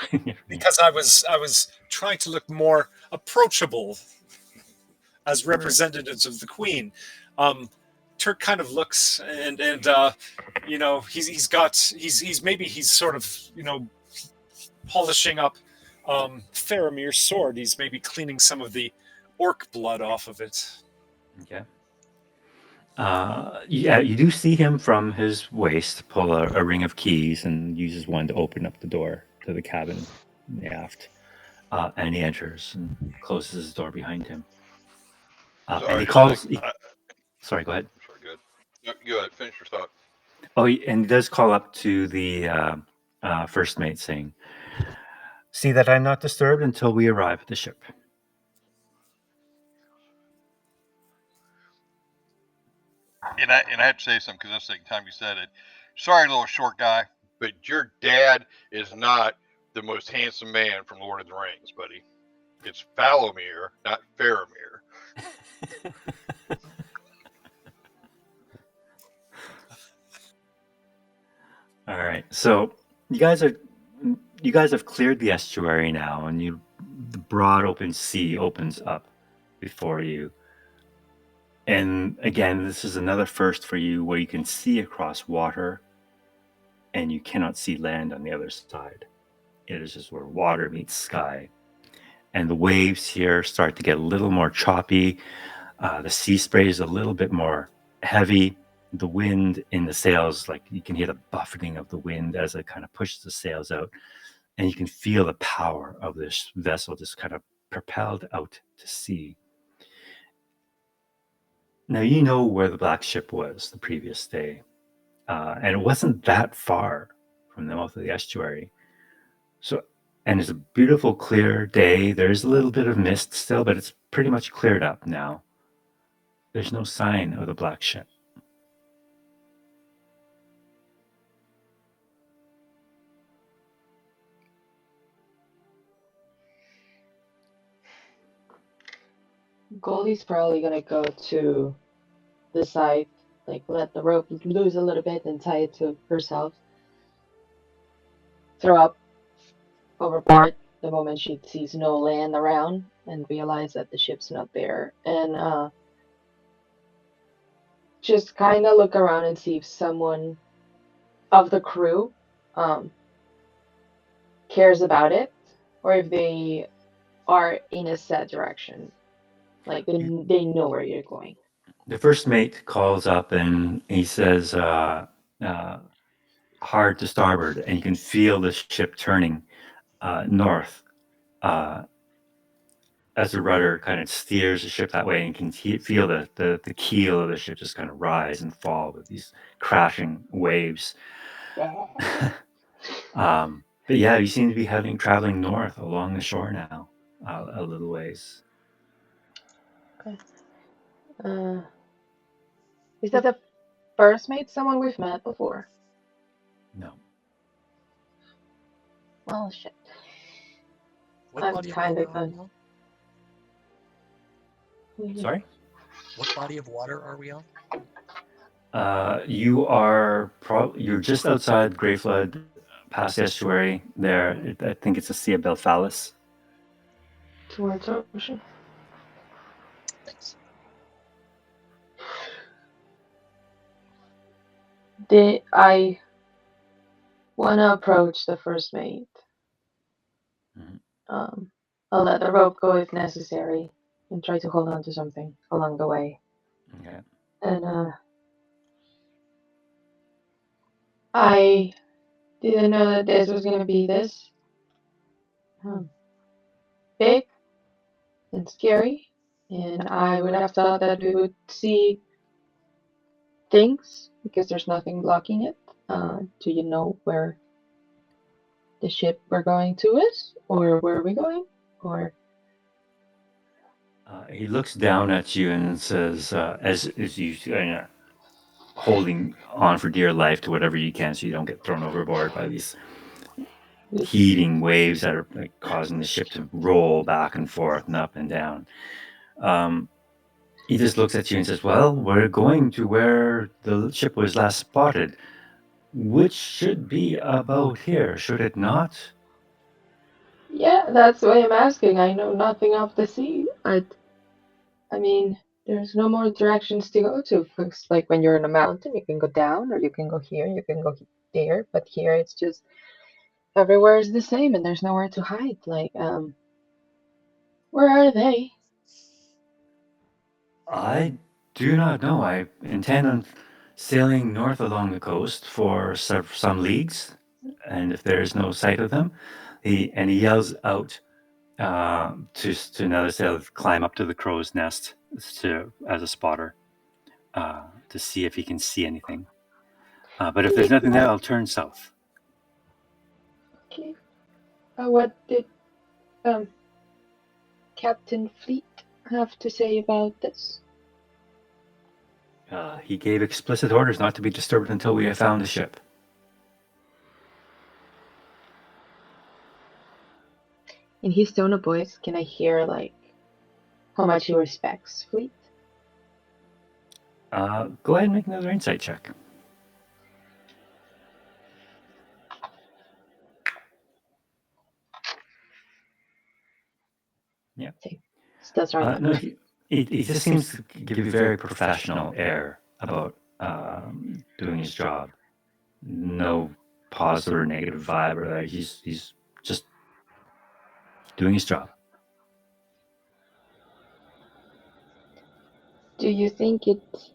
Speaker 2: because I was trying to look more approachable as representatives of the Queen. Turk kind of looks and he's sort of polishing up Faramir's sword. He's maybe cleaning some of the orc blood off of it.
Speaker 1: Okay. Yeah, you do see him from his waist pull a ring of keys and uses one to open up the door to the cabin in the aft. And he enters and closes his door behind him. And he calls. Sorry, go ahead.
Speaker 4: Sorry, good. No, go ahead. Finish your thought.
Speaker 1: Oh, and he does call up to the first mate, saying, "See that I'm not disturbed until we arrive at the ship."
Speaker 4: And I have to say something because that's the second time you said it. Sorry, little short guy, but your dad is not the most handsome man from Lord of the Rings, buddy. It's Falomir, not Faramir.
Speaker 1: All right, so you guys have cleared the estuary now, and the broad open sea opens up before you. And again, this is another first for you, where you can see across water, and you cannot see land on the other side. It is just where water meets sky, and the waves here start to get a little more choppy. The sea spray is a little bit more heavy. The wind in the sails, like you can hear the buffeting of the wind as it kind of pushes the sails out, and you can feel the power of this vessel just kind of propelled out to sea. Now you know where the black ship was the previous day, and it wasn't that far from the mouth of the estuary. And it's a beautiful, clear day. There's a little bit of mist still, but it's pretty much cleared up now. There's no sign of the black ship.
Speaker 3: Goldie's probably gonna go to the side, like let the rope loose a little bit and tie it to herself. Throw up overboard the moment she sees no land around and realize that the ship's not there. And just kind of look around and see if someone of the crew cares about it, or if they are in a set direction. Like they know where you're going.
Speaker 1: The first mate calls up and he says, hard to starboard, and you can feel the ship turning north as the rudder kind of steers the ship that way, and you can feel the keel of the ship just kind of rise and fall with these crashing waves. But yeah, you seem to be traveling north along the shore now, a little ways.
Speaker 3: Okay. Is that the first mate someone we've met before?
Speaker 1: No.
Speaker 3: Well, shit.
Speaker 5: What
Speaker 3: I'm
Speaker 5: body of
Speaker 3: kind
Speaker 5: water
Speaker 3: of
Speaker 5: are we on?
Speaker 1: Sorry?
Speaker 5: What body of water are we on?
Speaker 1: You're just outside Grey Flood, past the estuary there. I think it's the Sea of Belfalis.
Speaker 3: Towards ocean.
Speaker 5: Thanks.
Speaker 3: I want to approach the first mate.
Speaker 1: Mm-hmm.
Speaker 3: I'll let the rope go if necessary and try to hold on to something along the way.
Speaker 1: Okay.
Speaker 3: And I didn't know that this was going to be this big and scary, and I would have thought that we would see things because there's nothing blocking it. Do you know where the ship we're going to is, or where are we going, or?
Speaker 1: He looks down at you and says, as you holding on for dear life to whatever you can so you don't get thrown overboard by these heaving waves that are causing the ship to roll back and forth and up and down. He just looks at you and says, "Well, we're going to where the ship was last spotted, which should be about here, should it not?"
Speaker 3: Yeah, that's why I'm asking. I know nothing of the sea. I mean, there's no more directions to go to. 'Cause, like when you're in a mountain, you can go down, or you can go here, you can go there. But here, it's just everywhere is the same, and there's nowhere to hide. Like, where are they?
Speaker 1: I do not know. I intend on sailing north along the coast for some leagues, and if there is no sight of them, he yells out to another sailor to climb up to the crow's nest as a spotter to see if he can see anything. But if there's nothing there, I'll turn south.
Speaker 3: Okay. What did um Captain Fleet have to say about this?
Speaker 1: He gave explicit orders not to be disturbed until we have found the ship.
Speaker 3: In his tone of voice, can I hear like how much he respects Fleet?
Speaker 1: Go ahead and make another insight check. Yeah.
Speaker 3: That's right.
Speaker 1: No, he just seems to give a very professional air about doing his job. No positive or negative vibe or that. He's just doing his job.
Speaker 3: Do you think it's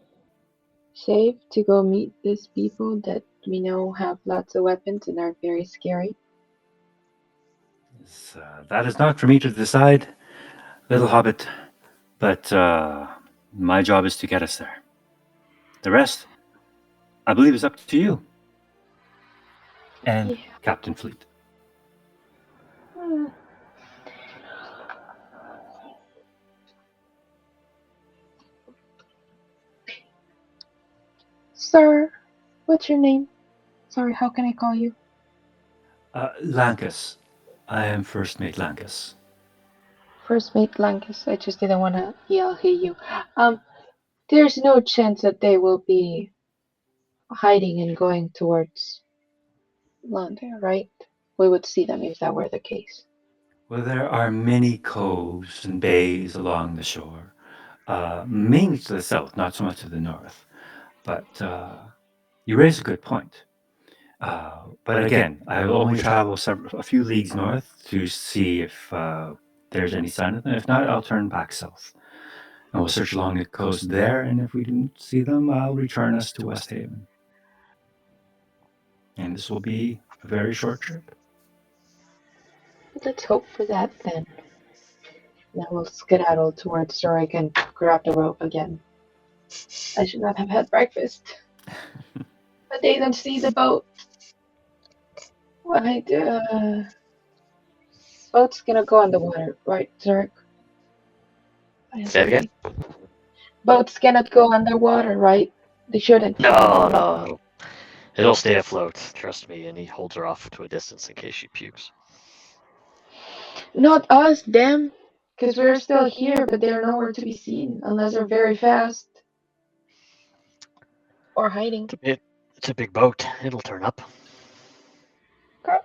Speaker 3: safe to go meet these people that we know have lots of weapons and are very scary?
Speaker 1: That is not for me to decide, little hobbit, but my job is to get us there. The rest, I believe, is up to you and Captain Fleet.
Speaker 3: Sir, what's your name? Sorry, how can I call you?
Speaker 1: Lancus. I am First Mate Lancus.
Speaker 3: First Mate Langus. I just didn't want to yell at you. There's no chance that they will be hiding and going towards London, right? We would see them if that were the case.
Speaker 1: Well, there are many coves and bays along the shore, mainly to the south, not so much to the north. But you raise a good point. But again, I will only travel a few leagues north to see if there's any sign of them. If not, I'll turn back south. And we'll search along the coast there, and if we didn't see them, I'll return us to West Haven. And this will be a very short trip.
Speaker 3: Let's hope for that then. Now we'll skedaddle towards Zurich and grab the rope again. I should not have had breakfast. But they don't see the boat. What? Boat's gonna go on the water, right, Zurich?
Speaker 5: Say it again?
Speaker 3: Boats cannot go underwater, right? They shouldn't.
Speaker 5: No. It'll stay afloat, trust me, and he holds her off to a distance in case she pukes.
Speaker 3: Not us, them. Because we're still here, but they're nowhere to be seen unless they're very fast. Or hiding.
Speaker 5: It's a big boat. It'll turn up.
Speaker 3: Okay.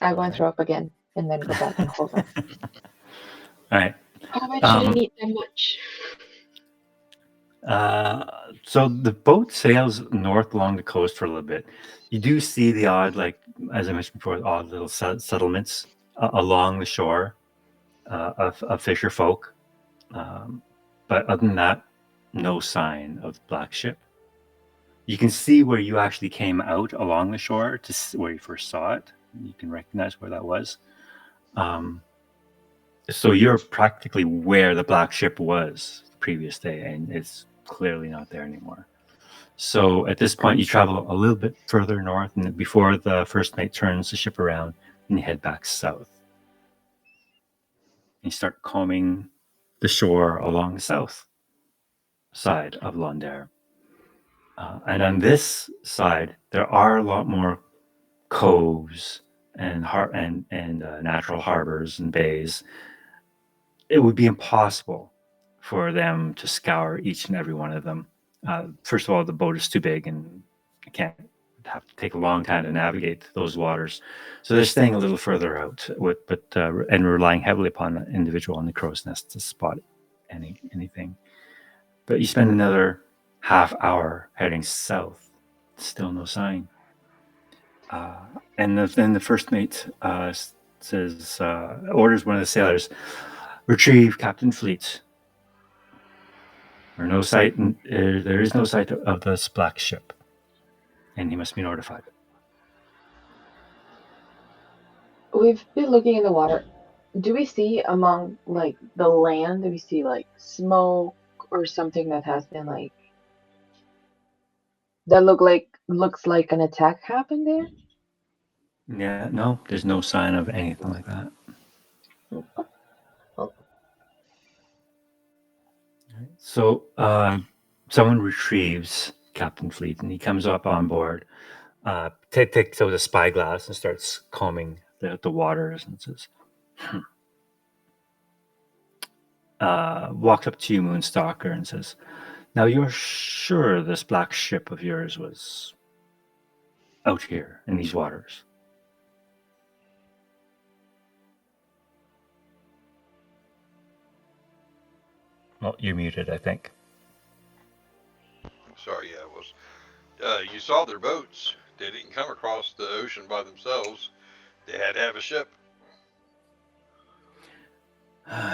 Speaker 3: I go and throw up again, and then go back and hold her.
Speaker 1: All right.
Speaker 3: How much should I need that much?
Speaker 1: So the boat sails north along the coast for a little bit. You do see the odd, like as I mentioned before, odd little settlements along the shore of fisher folk. But other than that, no sign of the black ship. You can see where you actually came out along the shore to where you first saw it. You can recognize where that was. So you're practically where the black ship was the previous day, and it's clearly not there anymore. So at this point, you travel a little bit further north, and before the first mate turns the ship around, and you head back south. And you start combing the shore along the south side of Londare. And on this side, there are a lot more coves and natural harbors and bays. it would be impossible for them to scour each and every one of them. First of all, the boat is too big and it can't have to take a long time to navigate those waters. So they're staying a little further out, and relying heavily upon an individual on the crow's nest to spot anything. But you spend another half hour heading south, still no sign. And then the first mate says, orders one of the sailors, retrieve Captain Fleet. There is no sight of this black ship, and he must be notified.
Speaker 3: We've been looking in the water. Do we see among like the land? Do we see like smoke or something that has been like that looks like an attack happened there?
Speaker 1: Yeah, no, there's no sign of anything like that. So someone retrieves Captain Fleet, and he comes up on board, takes out a spyglass and starts combing the waters, and says, walks up to you, Moonstalker, and says, "Now you're sure this black ship of yours was out here in these waters?" Well, you're muted, I think.
Speaker 4: Sorry, yeah, it was. You saw their boats. They didn't come across the ocean by themselves. They had to have a ship.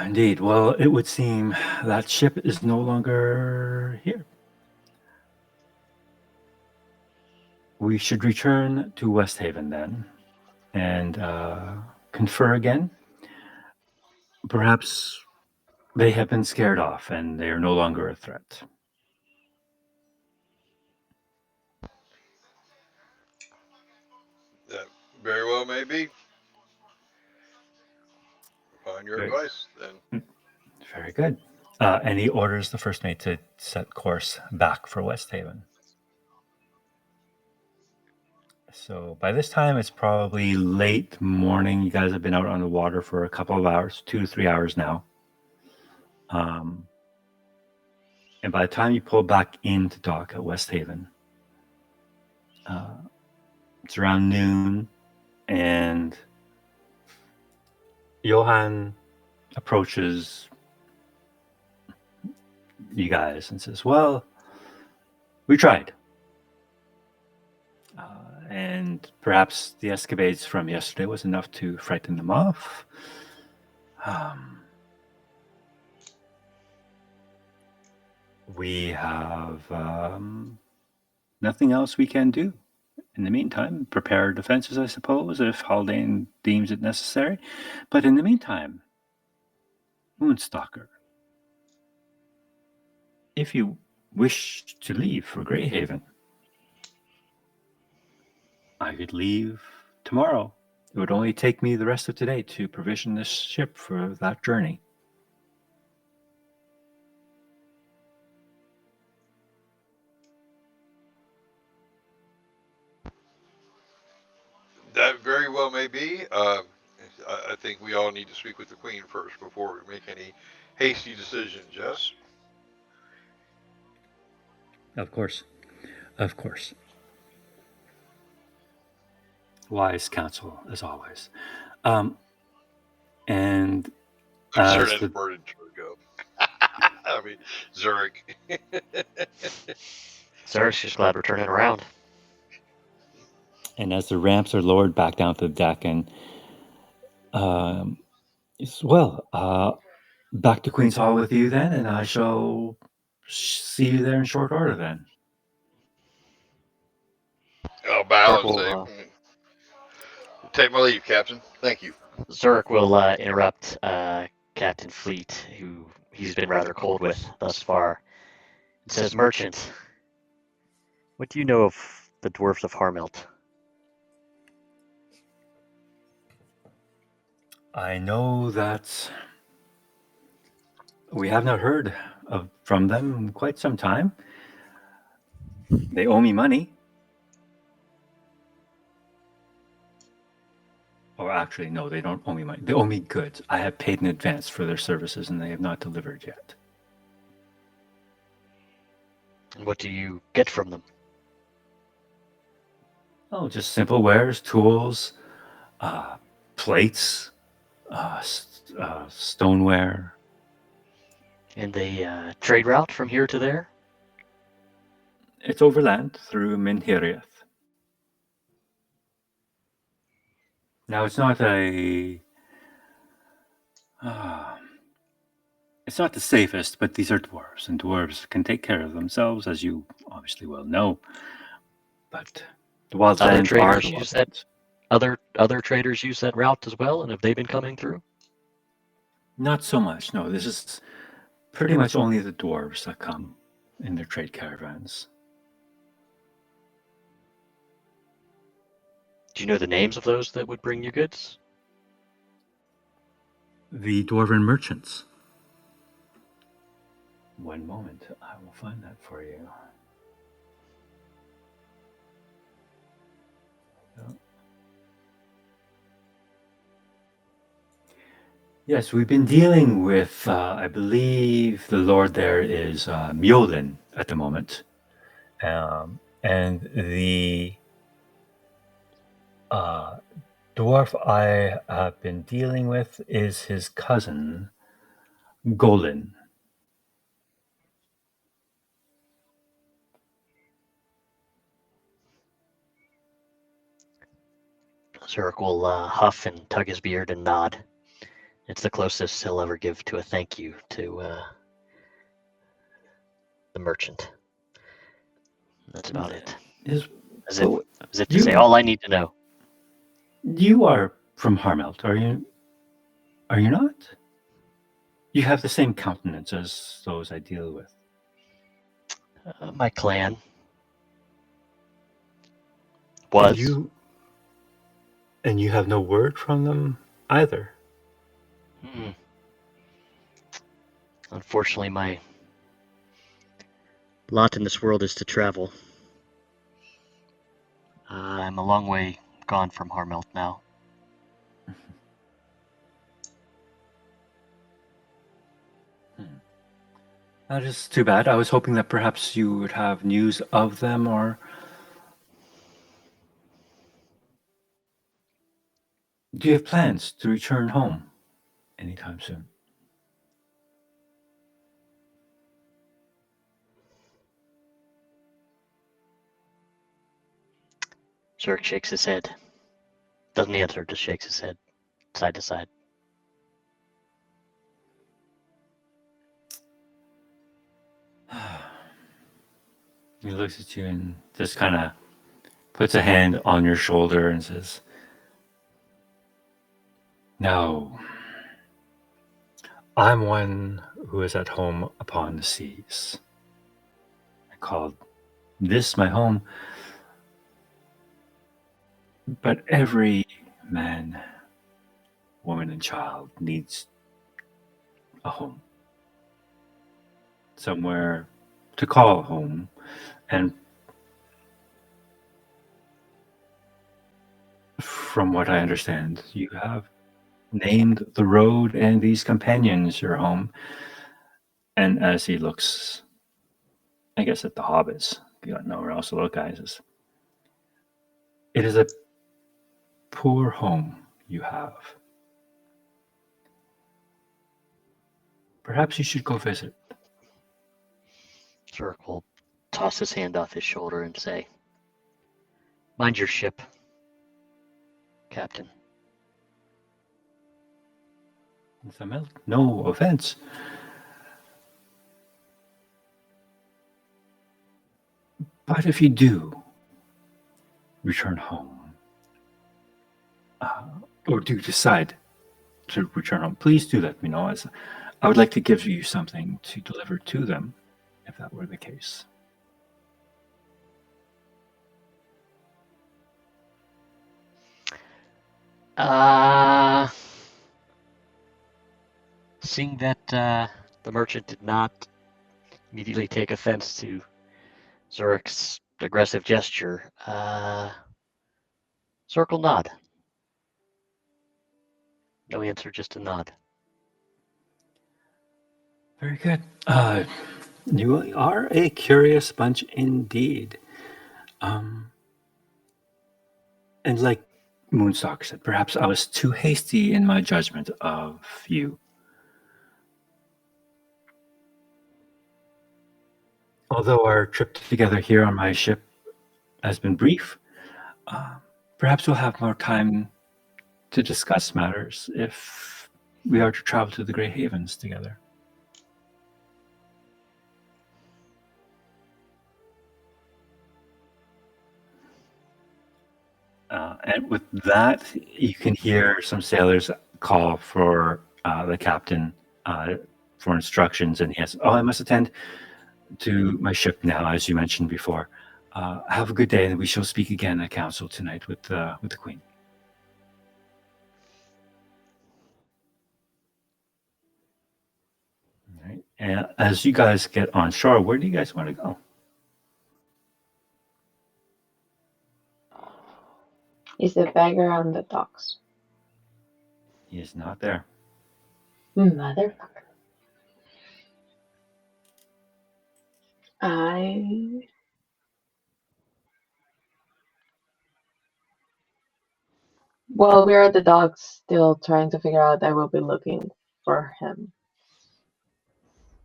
Speaker 1: Indeed. Well, it would seem that ship is no longer here. We should return to West Haven then and confer again. Perhaps they have been scared off and they are no longer a threat.
Speaker 4: That very well may be. Upon your advice, then.
Speaker 1: Very good. And he orders the first mate to set course back for West Haven. So by this time, it's probably late morning. You guys have been out on the water for a couple of hours, 2 to 3 hours now. And by the time you pull back into dock at West Haven, it's around noon, and Johan approaches you guys and says, "Well, we tried. And perhaps the escapades from yesterday was enough to frighten them off. We have nothing else we can do. In the meantime, prepare defenses, I suppose, if Haldane deems it necessary. But in the meantime, Moonstalker, if you wish to leave for Greyhaven, I could leave tomorrow. It would only take me the rest of today to provision this ship for that journey."
Speaker 4: That very well may be. I think we all need to speak with the Queen first before we make any hasty decisions, yes?
Speaker 1: Of course. Of course. Wise counsel, as always. And
Speaker 4: I'm sure
Speaker 1: as
Speaker 4: that's
Speaker 1: the,
Speaker 4: worded Turgo. I mean, Zurich.
Speaker 5: Zerik's just glad we're turning around.
Speaker 1: and as the ramps are lowered back down to the deck, and back to Queen's Hall with you then, and I shall see you there in short order then.
Speaker 4: I'll bow and
Speaker 5: Zurich
Speaker 4: say, take my leave, Captain. Thank you.
Speaker 5: Zurich will interrupt Captain Fleet, who he's been rather cold with thus far. It says, "Merchant, what do you know of the dwarfs of Harmelt?"
Speaker 1: I know that we have not heard from them in quite some time. They owe me money. Or actually, no, they don't owe me money. They owe me goods. I have paid in advance for their services, and they have not delivered yet.
Speaker 5: And what do you get from them?
Speaker 1: Oh, just simple wares, tools, plates, stoneware.
Speaker 5: And they trade route from here to there?
Speaker 1: It's overland through Minhiriath. Now, it's not it's not the safest, but these are dwarves, and dwarves can take care of themselves, as you obviously well know. But the wild
Speaker 5: Other
Speaker 1: lands are
Speaker 5: traders
Speaker 1: the wild
Speaker 5: use that.
Speaker 1: lands.
Speaker 5: Other traders use that route as well, and have they been coming through?
Speaker 1: Not so much, no. This is pretty much only the dwarves that come in their trade caravans.
Speaker 5: Do you know the names of those that would bring you goods?
Speaker 1: The dwarven merchants. One moment, I will find that for you. Yes, we've been dealing with, I believe the lord there is Mjolin at the moment. And the dwarf I have been dealing with is his cousin, Golin.
Speaker 5: Zurich will huff and tug his beard and nod. It's the closest he'll ever give to a thank you to the merchant. That's about it.
Speaker 1: Is
Speaker 5: As if,
Speaker 1: oh,
Speaker 5: as if to say, all I need to know.
Speaker 1: you are from Harmelt, are you? Are you not? You have the same countenance as those I deal with.
Speaker 5: My clan was.
Speaker 1: And you have no word from them either.
Speaker 5: Unfortunately, my lot in this world is to travel. I'm a long way gone from Harmelt now.
Speaker 1: That is too bad. I was hoping that perhaps you would have news of them, or do you have plans to return home anytime soon?
Speaker 5: Zurich shakes his head. Doesn't answer, just shakes his head side to side.
Speaker 1: He looks at you and just kind of puts a hand on your shoulder and says, "Now, I'm one who is at home upon the seas. I called this my home, but every man, woman, and child needs a home. Somewhere to call home. And from what I understand, you have named the road and these companions your home." And as he looks, I guess, at the hobbits, you got nowhere else to look, guys. It is a poor home you have. Perhaps you should go visit.
Speaker 5: Zurich will toss his hand off his shoulder and say, "Mind your ship, Captain."
Speaker 1: No offense. But if you do return home, or do decide to return home, please do let me know, as I would like to give you something to deliver to them, if that were the case.
Speaker 5: Seeing that the merchant did not immediately take offense to Zurich's aggressive gesture, Zurich will nod. No answer, just a nod.
Speaker 1: Very good. You are a curious bunch indeed. Um, and like Moonstock said, perhaps I was too hasty in my judgment of you. Although our trip together here on my ship has been brief, uh, perhaps we'll have more time to discuss matters if we are to travel to the Grey Havens together. And with that, you can hear some sailors call for the captain for instructions, and he has, "Oh, I must attend to my ship now, as you mentioned before. Have a good day, and we shall speak again at council tonight with the Queen." All right. And as you guys get on shore, where do you guys want to go?
Speaker 3: Is the beggar on the docks?
Speaker 1: He is not there.
Speaker 3: Motherfucker. I. While we're at the docks, still trying to figure out, I will be looking for him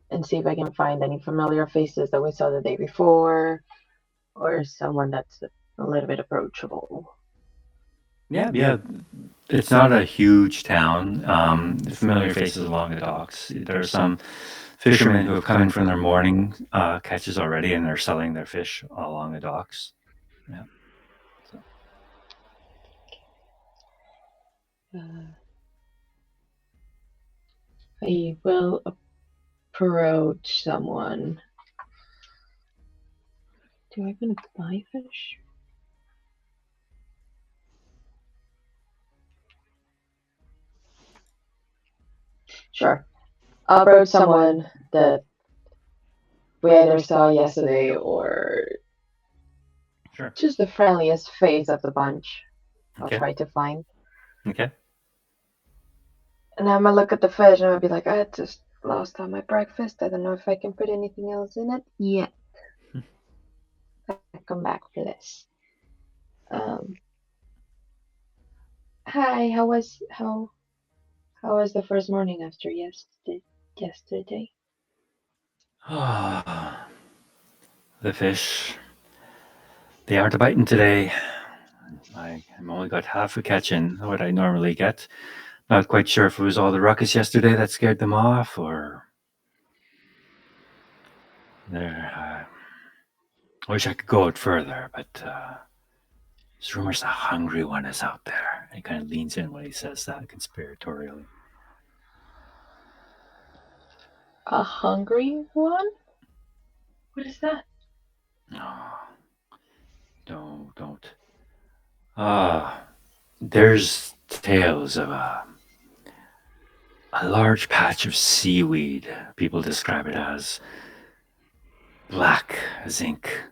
Speaker 3: and see if I can find any familiar faces that we saw the day before, or someone that's a little bit approachable.
Speaker 1: Yeah. It's not a huge town. Familiar faces along the docks. There are some fishermen who have come in from their morning catches already, and they're selling their fish along the docks. Yeah. So.
Speaker 3: I will approach someone. Do I want to buy fish? Sure. I'll approach someone that we either saw yesterday or
Speaker 1: Sure.
Speaker 3: just the friendliest face of the bunch. I'll
Speaker 1: Okay.
Speaker 3: try to find.
Speaker 1: Okay.
Speaker 3: And I'm gonna look at the fish and I'll be like, I just lost all my breakfast. I don't know if I can put anything else in it yet. I come back for this. Hi, how was the first morning after yesterday?
Speaker 1: The fish. They aren't a biting today. I'm only got half a catch in what I normally get. Not quite sure if it was all the ruckus yesterday that scared them off, or I wish I could go out further, but there's rumors a hungry one is out there. He kind of leans in when he says that conspiratorially.
Speaker 3: A hungry one? What is that?
Speaker 1: No, don't. There's tales of a large patch of seaweed. People describe it as black as ink.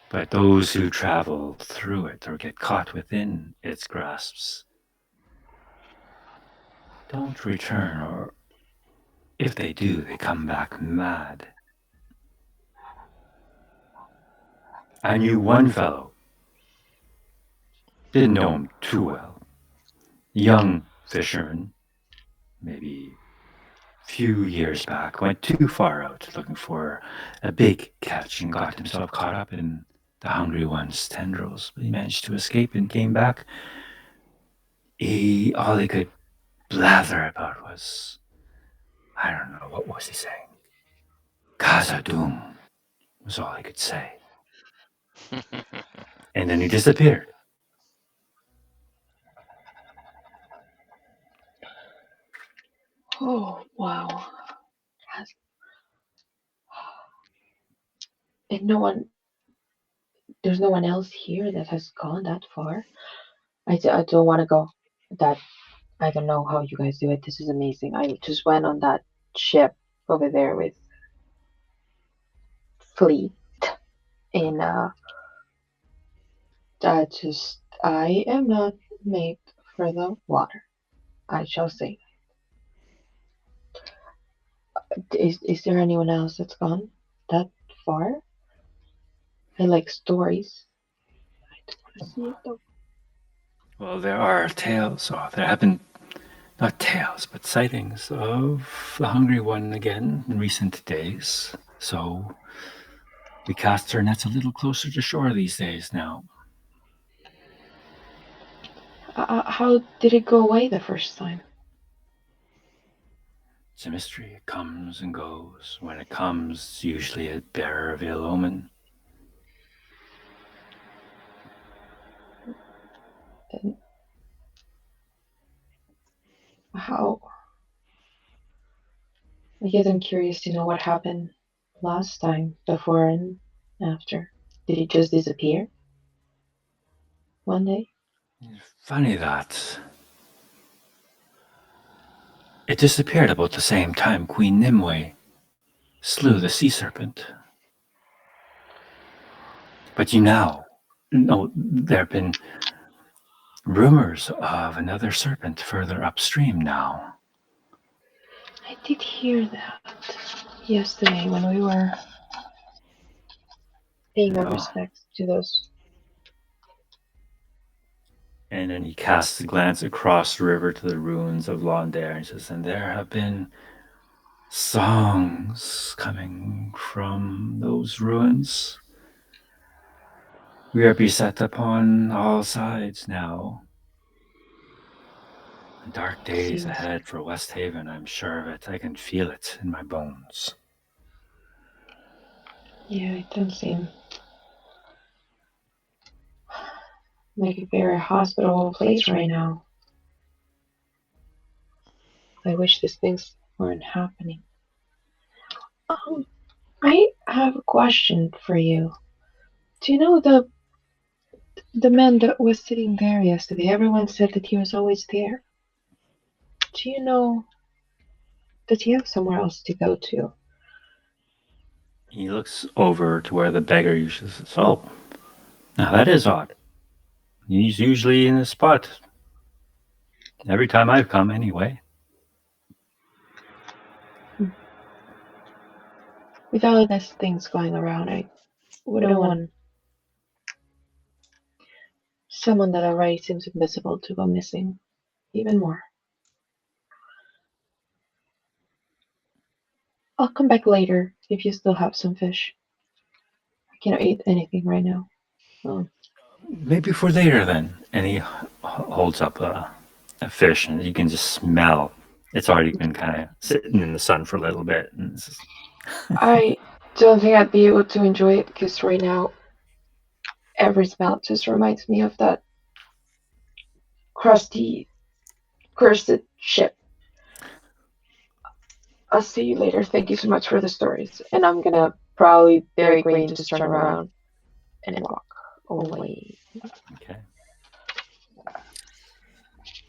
Speaker 1: But those who travel through it or get caught within its grasps don't return, or if they do, they come back mad. I knew one fellow, didn't know him too well, young fisherman, maybe a few years back, went too far out looking for a big catch and got himself caught up in the hungry one's tendrils. But he managed to escape and came back. All he could blather about was, I don't know, what was he saying? Casa Doom was all he could say. And then he disappeared.
Speaker 3: Oh wow! And there's no one else here that has gone that far. I don't want to go. That I don't know how you guys do it. This is amazing. I just went on that ship over there with Fleet, and I am not made for the water. I shall say. Is there anyone else that's gone that far? I like stories. I don't want to see it though.
Speaker 1: Well, there are tales. Oh, there have been not tales, but sightings of the Hungry One again in recent days. So we cast our nets a little closer to shore these days now.
Speaker 3: How did it go away the first time?
Speaker 1: It's a mystery. It comes and goes. When it comes, it's usually a bearer of ill omen.
Speaker 3: And how? I guess I'm curious to know what happened last time, before and after. Did it just disappear one day?
Speaker 1: Funny that. It disappeared about the same time Queen Nimue slew the sea serpent. But you know, no, there have been rumors of another serpent further upstream now.
Speaker 3: I did hear that yesterday when we were paying our
Speaker 1: Oh.
Speaker 3: respects to those.
Speaker 1: And then he casts a glance across the river to the ruins of Londair and says, and there have been songs coming from those ruins. We are beset upon all sides now. Dark days
Speaker 3: Seems,
Speaker 1: ahead for West Haven, I'm sure of it. I can feel it in my bones.
Speaker 3: yeah, it does seem like a very hospitable place right now. I wish these things weren't happening. I have a question for you. Do you know the man that was sitting there yesterday? Everyone said that he was always there. Do you know? Does he have somewhere else to go to?
Speaker 1: He looks over to where the beggar usually says, oh, now that is odd. He's usually in the spot. Every time I've come, anyway.
Speaker 3: With all of these things going around, I wouldn't want someone that already seems invisible to go missing even more. I'll come back later if you still have some fish. I cannot eat anything right now. Oh,
Speaker 1: Maybe for later then. And he holds up a fish, and you can just smell. It's already been kind of sitting in the sun for a little bit. And it's just,
Speaker 3: I don't think I'd be able to enjoy it because right now every smell just reminds me of that crusty, cursed ship. I'll see you later. Thank you so much for the stories. And I'm gonna probably very green just turn around and walk away.
Speaker 1: okay.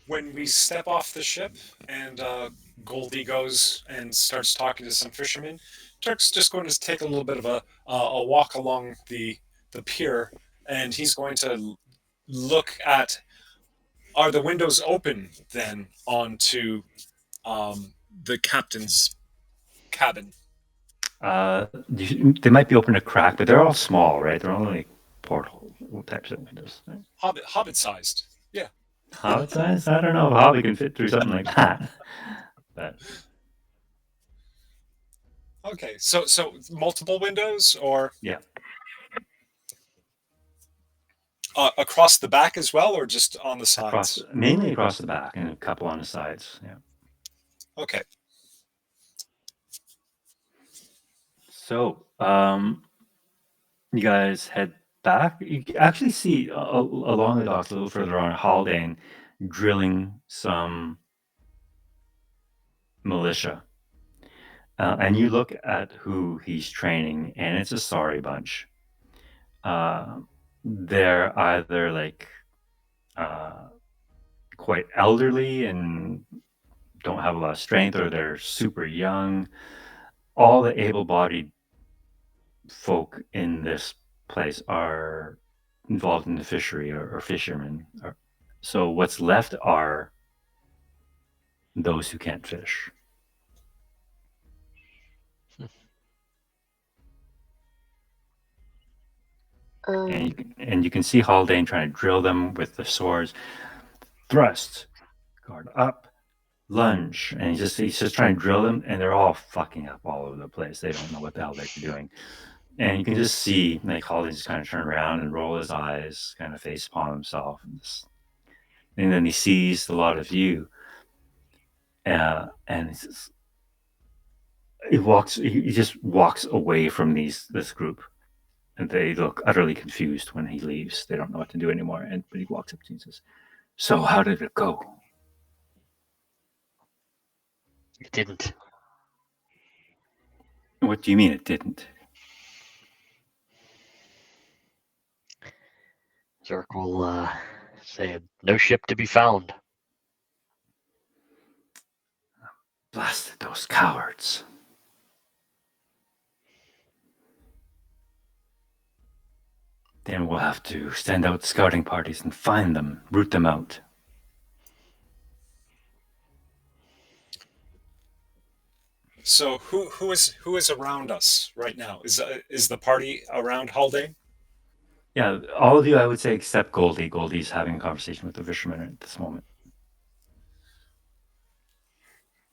Speaker 2: When we step off the ship and Goldie goes and starts talking to some fishermen, Turk's just going to take a little bit of a walk along the pier, and he's going to look at, are the windows open then onto the captain's cabin?
Speaker 1: They might be open a crack, but they're all small, right? They're only porthole types of windows. Right?
Speaker 2: Hobbit sized. Yeah.
Speaker 1: Hobbit size? I don't know if a hobbit can fit through something like that. But
Speaker 2: Okay. So multiple windows, or
Speaker 1: yeah,
Speaker 2: across the back as well, or just on the sides?
Speaker 1: mainly across the back and a couple on the sides. Yeah.
Speaker 2: Okay.
Speaker 1: So, you guys head back. You can actually see along the docks a little further on Haldane drilling some militia. And you look at who he's training, and it's a sorry bunch. They're either like quite elderly and don't have a lot of strength, or they're super young. All the able-bodied folk in this place are involved in the fishery or fishermen. So what's left are those who can't fish. And you can see Haldane trying to drill them with the swords. Thrust, guard up, lunge, and he's just trying to drill them, and they're all fucking up all over the place. They don't know what the hell they're doing. And you can just see like Haldane just kind of turn around and roll his eyes, kind of face palm himself, and then he sees a lot of you, and he just walks away from this group. And they look utterly confused when he leaves. They don't know what to do anymore. But he walks up to you and says, "So how did it go?"
Speaker 5: It didn't.
Speaker 1: What do you mean it didn't?
Speaker 5: Zark will say, "No ship to be found."
Speaker 1: Blasted those cowards. Then we'll have to send out scouting parties and find them, root them out.
Speaker 2: So who is around us right now? Is the party around Haldane?
Speaker 1: Yeah, all of you, I would say, except Goldie. Goldie's having a conversation with the fisherman at this moment.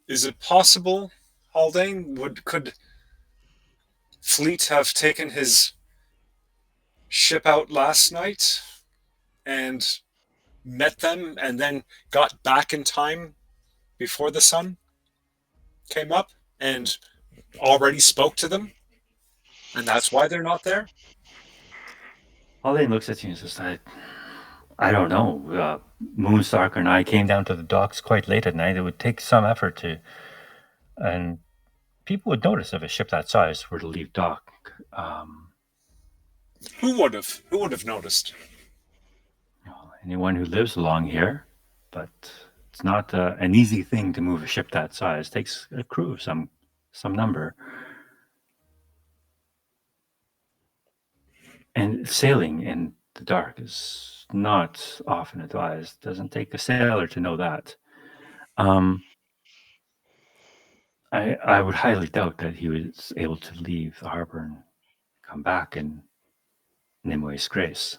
Speaker 2: Is it possible, Haldane, could Fleet have taken his ship out last night and met them and then got back in time before the sun came up and already spoke to them? And that's why they're not there?
Speaker 1: Haldane looks at you and says, I don't know. Moonstalker and I came down to the docks quite late at night. It would take some effort to... And people would notice if a ship that size were to leave dock.
Speaker 2: Who would have noticed?
Speaker 1: Anyone who lives along here, but it's not an easy thing to move a ship that size. It takes a crew of some number. And sailing in the dark is not often advised. It doesn't take a sailor to know that. I would highly doubt that he was able to leave the harbor and come back in Nimwe's grace.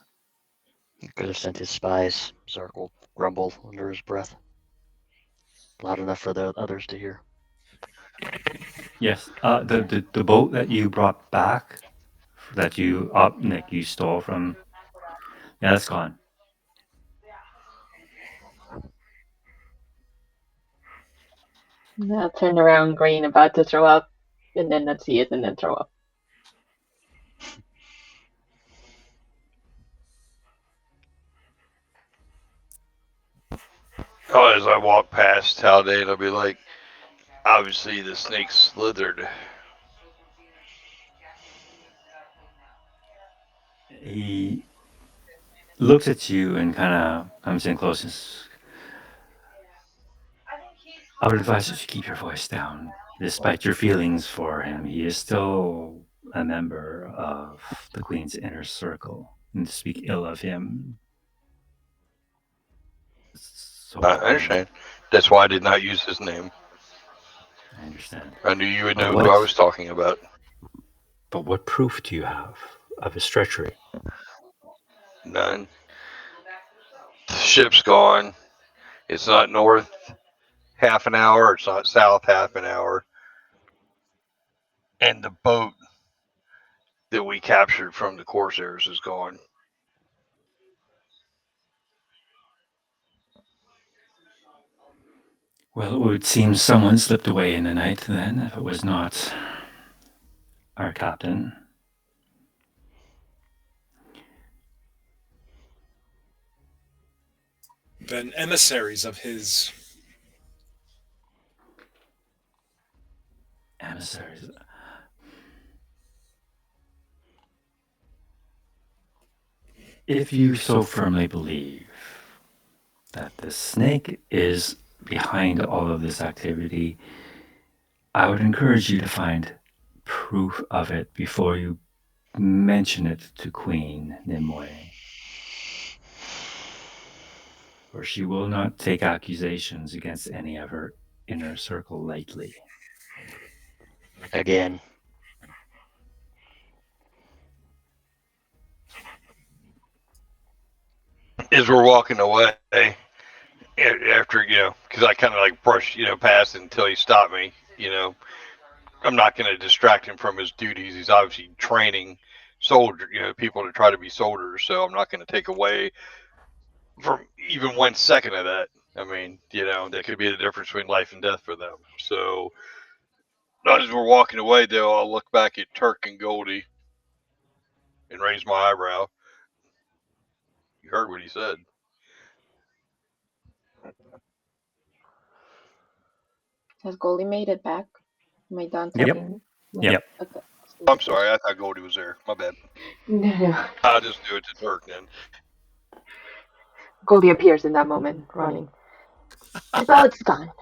Speaker 5: He could have sent his spies. Zark will grumble under his breath. Loud enough for the others to hear.
Speaker 1: Yes, the boat that you brought back, that you Nick, you stole from, yeah, that's gone.
Speaker 3: I'll turn around, Green, about to throw up, and then not see it, and then throw up.
Speaker 4: Oh, as I walk past Haldane, I'll be like, obviously the snake slithered.
Speaker 1: He looks at you and kind of comes in close and says, I would advise you to keep your voice down. Despite your feelings for him, he is still a member of the Queen's inner circle. And to speak ill of him. So
Speaker 4: I understand. That's why I did not use his name.
Speaker 1: I understand.
Speaker 4: I knew you would know who I was talking about.
Speaker 1: But what proof do you have of his treachery?
Speaker 4: None. The ship's gone. It's not north half an hour. It's not south half an hour. And the boat that we captured from the Corsairs is gone.
Speaker 1: Well, it would seem someone slipped away in the night then, if it was not our captain.
Speaker 2: Then emissaries of his.
Speaker 1: Emissaries. If you so firmly believe that the snake is behind all of this activity, I would encourage you to find proof of it before you mention it to Queen Nimue. For she will not take accusations against any of her inner circle lightly.
Speaker 5: Again.
Speaker 4: As we're walking away, after, because I kind of like brush, past until he stopped me, I'm not going to distract him from his duties. He's obviously training people to try to be soldiers. So I'm not going to take away from even 1 second of that. I mean, that could be the difference between life and death for them. So, not as we're walking away, though, I'll look back at Turk and Goldie and raise my eyebrow. You heard what he said.
Speaker 3: Has Goldie made it back? Am I done
Speaker 1: Yep.
Speaker 3: talking?
Speaker 1: Yep.
Speaker 3: Okay.
Speaker 4: I'm sorry, I thought Goldie was there. My bad.
Speaker 3: No.
Speaker 4: I'll just do it to Turk then.
Speaker 3: Goldie appears in that moment, running. I thought it's gone.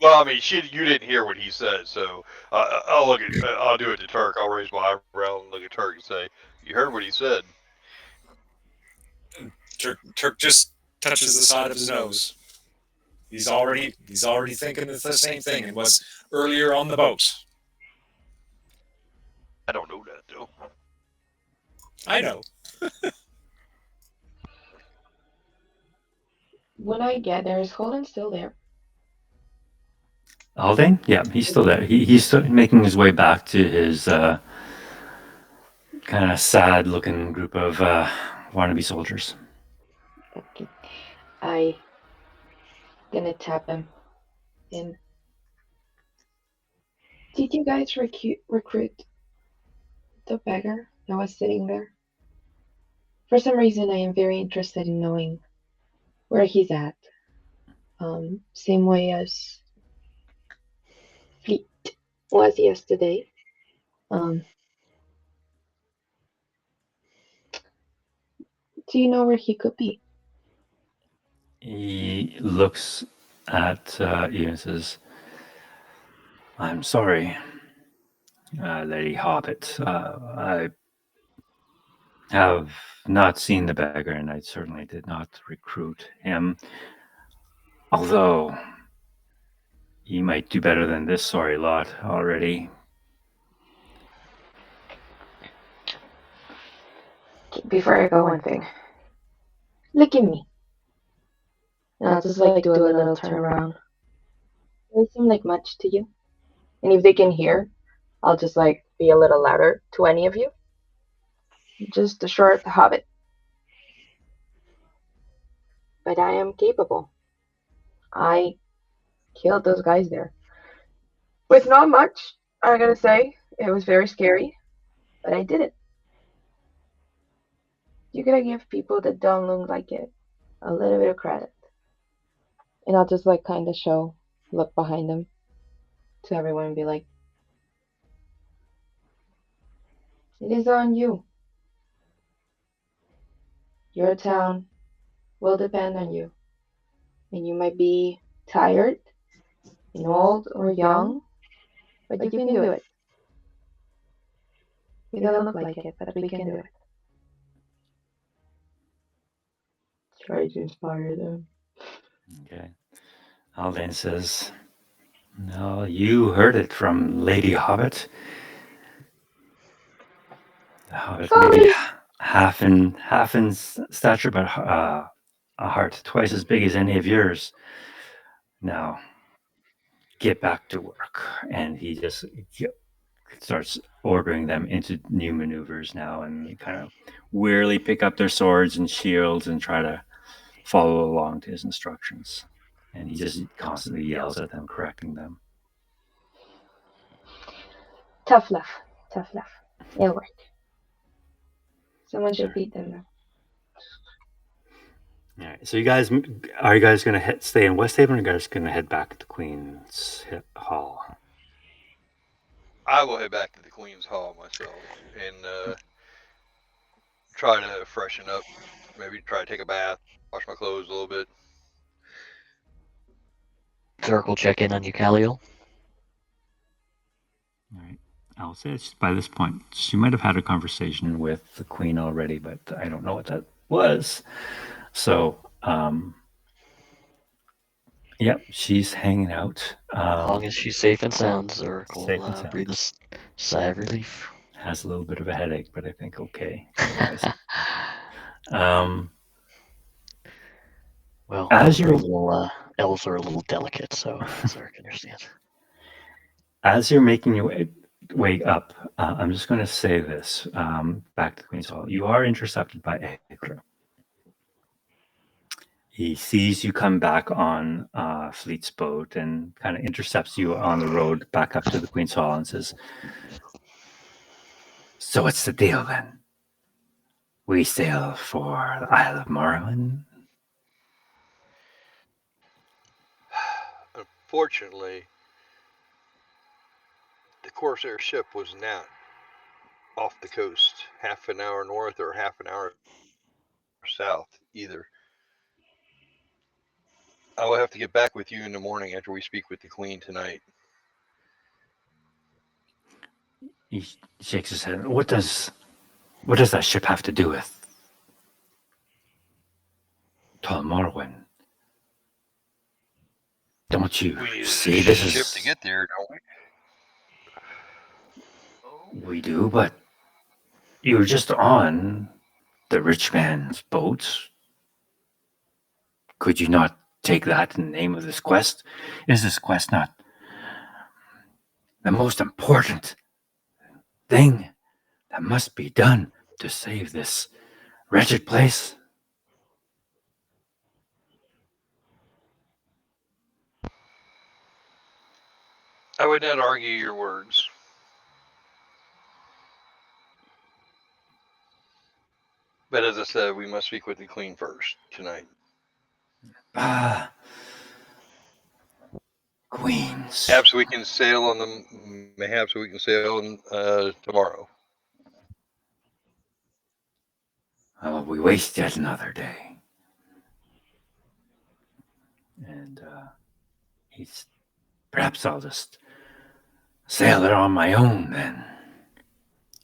Speaker 4: Well, I mean, you didn't hear what he said, so I'll do it to Turk. I'll raise my eyebrow and look at Turk and say, "You heard what he said."
Speaker 2: Turk just touches the side of his nose. He's already thinking the same thing it was earlier on the boat.
Speaker 4: I don't know that though.
Speaker 2: I know.
Speaker 3: When I get there, is Holden still there?
Speaker 1: Haldane? Yeah, he's still there. He's still making his way back to his kind of sad-looking group of wannabe soldiers.
Speaker 3: Okay. I gonna tap him. And did you guys recruit the beggar that was sitting there? For some reason, I am very interested in knowing where he's at. Same way as Fleet was yesterday. Do you know where he could be?
Speaker 1: He looks at you and says, "I'm sorry, Lady Hobbit. I have not seen the beggar, and I certainly did not recruit him. Although he might do better than this sorry lot already."
Speaker 3: Before I go, one thing. Look at me. And I'll just like do a little turnaround. Does it seem like much to you? And if they can hear, I'll just like be a little louder to any of you. Just a short hobbit. But I am capable. I killed those guys there. With not much, I gotta say. It was very scary, but I did it. You gotta give people that don't look like it a little bit of credit. And I'll just like kind of look behind them to everyone and be like, it is on you. Your town will depend on you. And you might be tired and old or young, but you can do it. We don't look like it, but we can do it. Try to inspire them.
Speaker 1: Okay. Haldane says, "No, you heard it from Lady Hobbit. The Hobbit maybe half in stature, but a heart twice as big as any of yours. Now, get back to work." And he just starts ordering them into new maneuvers now, and they kind of wearily pick up their swords and shields and try to follow along to his instructions. And he just constantly yells at them, correcting them.
Speaker 3: Tough love. It'll work. Someone should beat them though.
Speaker 1: All right. So are you guys going to stay in West Haven, or are you guys going to head back to Queen's Hall?
Speaker 4: I will head back to the Queen's Hall myself and try to freshen up. Maybe try to take a bath, wash my clothes a little bit.
Speaker 5: Circle check in on you, Khalil.
Speaker 1: All right. I'll say it's by this point, she might have had a conversation with the Queen already, but I don't know what that was. So, Yep, she's hanging out.
Speaker 5: As long as she's safe and sound, Zurich will
Speaker 1: Safe and
Speaker 5: breathe a
Speaker 1: sound.
Speaker 5: sigh of relief.
Speaker 1: Has a little bit of a headache, but I think okay otherwise. Um,
Speaker 5: Well,
Speaker 1: as
Speaker 5: elves are a
Speaker 1: you're
Speaker 5: little delicate, so Zurich understands.
Speaker 1: as you're making your way up, I'm just going to say this back to Queen's Hall. You are intercepted by Eriador. He sees you come back on Fleet's boat and kind of intercepts you on the road back up to the Queen's Hall and says, "So what's the deal then? We sail for the Isle of Morrowind?"
Speaker 4: Unfortunately, the Corsair ship was not off the coast, half an hour north or half an hour south either. I will have to get back with you in the morning after we speak with the Queen tonight.
Speaker 1: He shakes his head. What does that ship have to do with Tall Morrowind? Don't you
Speaker 4: We need
Speaker 1: see
Speaker 4: a
Speaker 1: this
Speaker 4: ship to
Speaker 1: is
Speaker 4: get there, don't we?
Speaker 1: we do, but you were just on the rich man's boat. Could you not take that in the name of this quest? Is this quest not the most important thing that must be done to save this wretched place?
Speaker 4: I would not argue your words. But as I said, we must speak with the Queen first tonight.
Speaker 1: Ah, queens.
Speaker 4: Perhaps we can sail on the. Perhaps we can sail tomorrow.
Speaker 1: We waste yet another day. And he's perhaps I'll just sail it on my own then.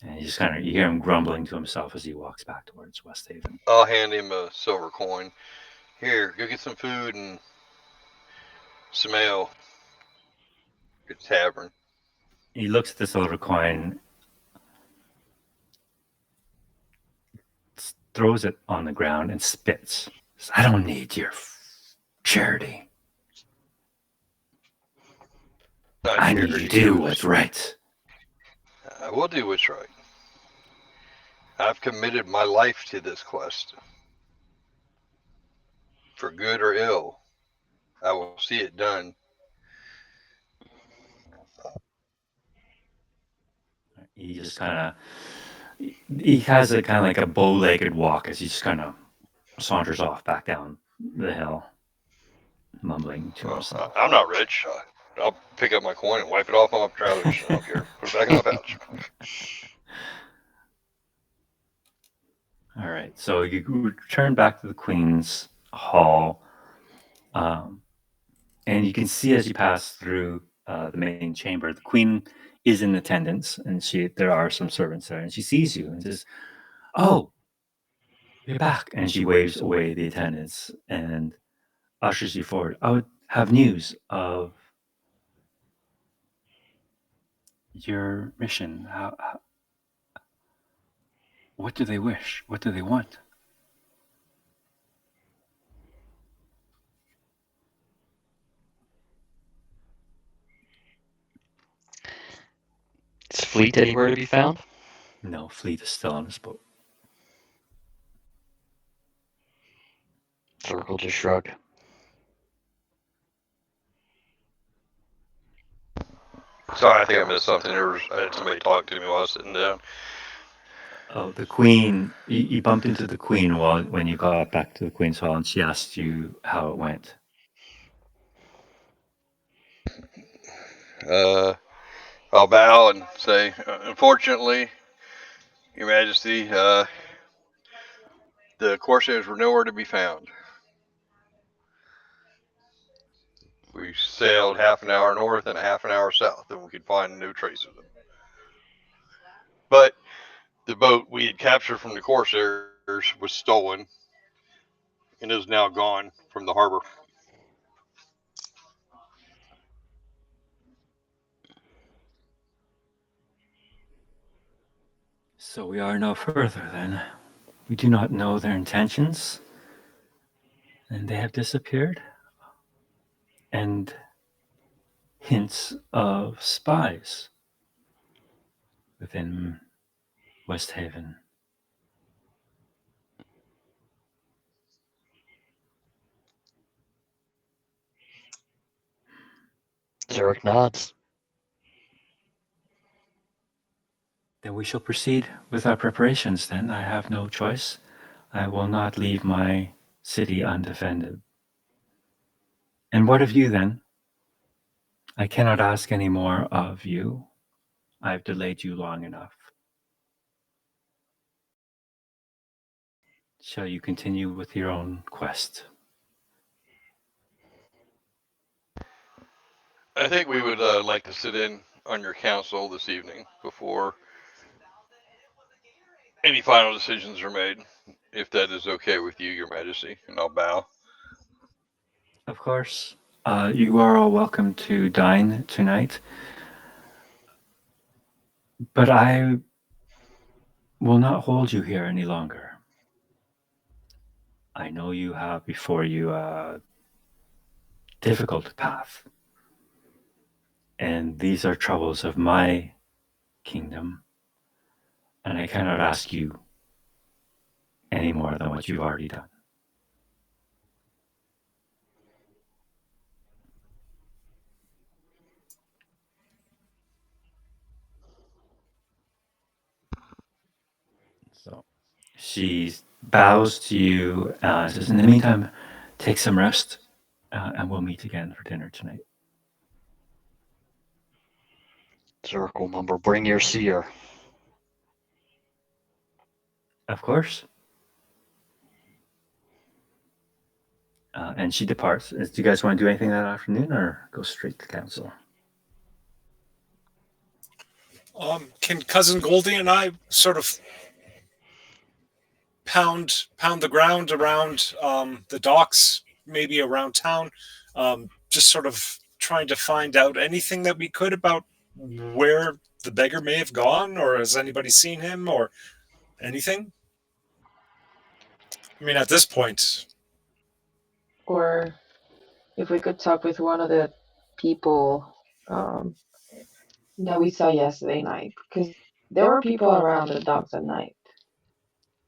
Speaker 1: And he just kind of you hear him grumbling to himself as he walks back towards West Haven.
Speaker 4: I'll hand him a silver coin. Here, go get some food and some ale. Good tavern.
Speaker 1: He looks at the silver coin, throws it on the ground, and spits. Says, I don't need your charity. I need you to do what's right.
Speaker 4: I will do what's right. I've committed my life to this quest. For good or ill, I will see it done.
Speaker 1: He just kind of he has a kind of like a bow-legged walk as he just kind of saunters off back down the hill, mumbling to himself.
Speaker 4: I'm not rich. I'll pick up my coin and wipe it off my trousers. I don't care. Put it back in my pouch.
Speaker 1: All right, so you return back to the Queen's Hall, and you can see as you pass through the main chamber, the Queen is in attendance, and there are some servants there, and she sees you and says, "Oh, you're back," and she waves away the attendants and ushers you forward. I would have news of your mission. What do they wish? What do they want?
Speaker 5: Is Fleet anywhere to be found?
Speaker 1: No, Fleet is still on his boat.
Speaker 5: Zurich will just shrug.
Speaker 4: Sorry, I think I missed something. I had somebody talk to me while I was sitting down.
Speaker 1: Oh, the Queen. You bumped into the Queen when you got back to the Queen's Hall, and she asked you how it went.
Speaker 4: I'll bow and say, unfortunately, Your Majesty, the Corsairs were nowhere to be found. We sailed half an hour north and a half an hour south, and we could find no trace of them. But the boat we had captured from the Corsairs was stolen and is now gone from the harbor.
Speaker 1: So we are no further then. We do not know their intentions, and they have disappeared. And hints of spies within West Haven.
Speaker 5: Zurich nods.
Speaker 1: Then we shall proceed with our preparations then. I have no choice. I will not leave my city undefended. And what of you then? I cannot ask any more of you. I've delayed you long enough. Shall you continue with your own quest?
Speaker 4: I think we would like to sit in on your council this evening before any final decisions are made, if that is okay with you, Your Majesty, and I'll bow.
Speaker 1: Of course. You are all welcome to dine tonight. But I will not hold you here any longer. I know you have before you a difficult path. And these are troubles of my kingdom. And I cannot ask you any more than what you've already done. So she bows to you and says, in the meantime, take some rest and we'll meet again for dinner tonight.
Speaker 5: Zurich will mumble, bring your seer.
Speaker 1: Of course. And she departs. Do you guys want to do anything that afternoon or go straight to council?
Speaker 2: Can Cousin Goldie and I sort of pound the ground around the docks, maybe around town, just sort of trying to find out anything that we could about where the beggar may have gone, or has anybody seen him, or anything? I mean, at this point.
Speaker 3: Or if we could talk with one of the people that we saw yesterday night, because there were people around the docks at night.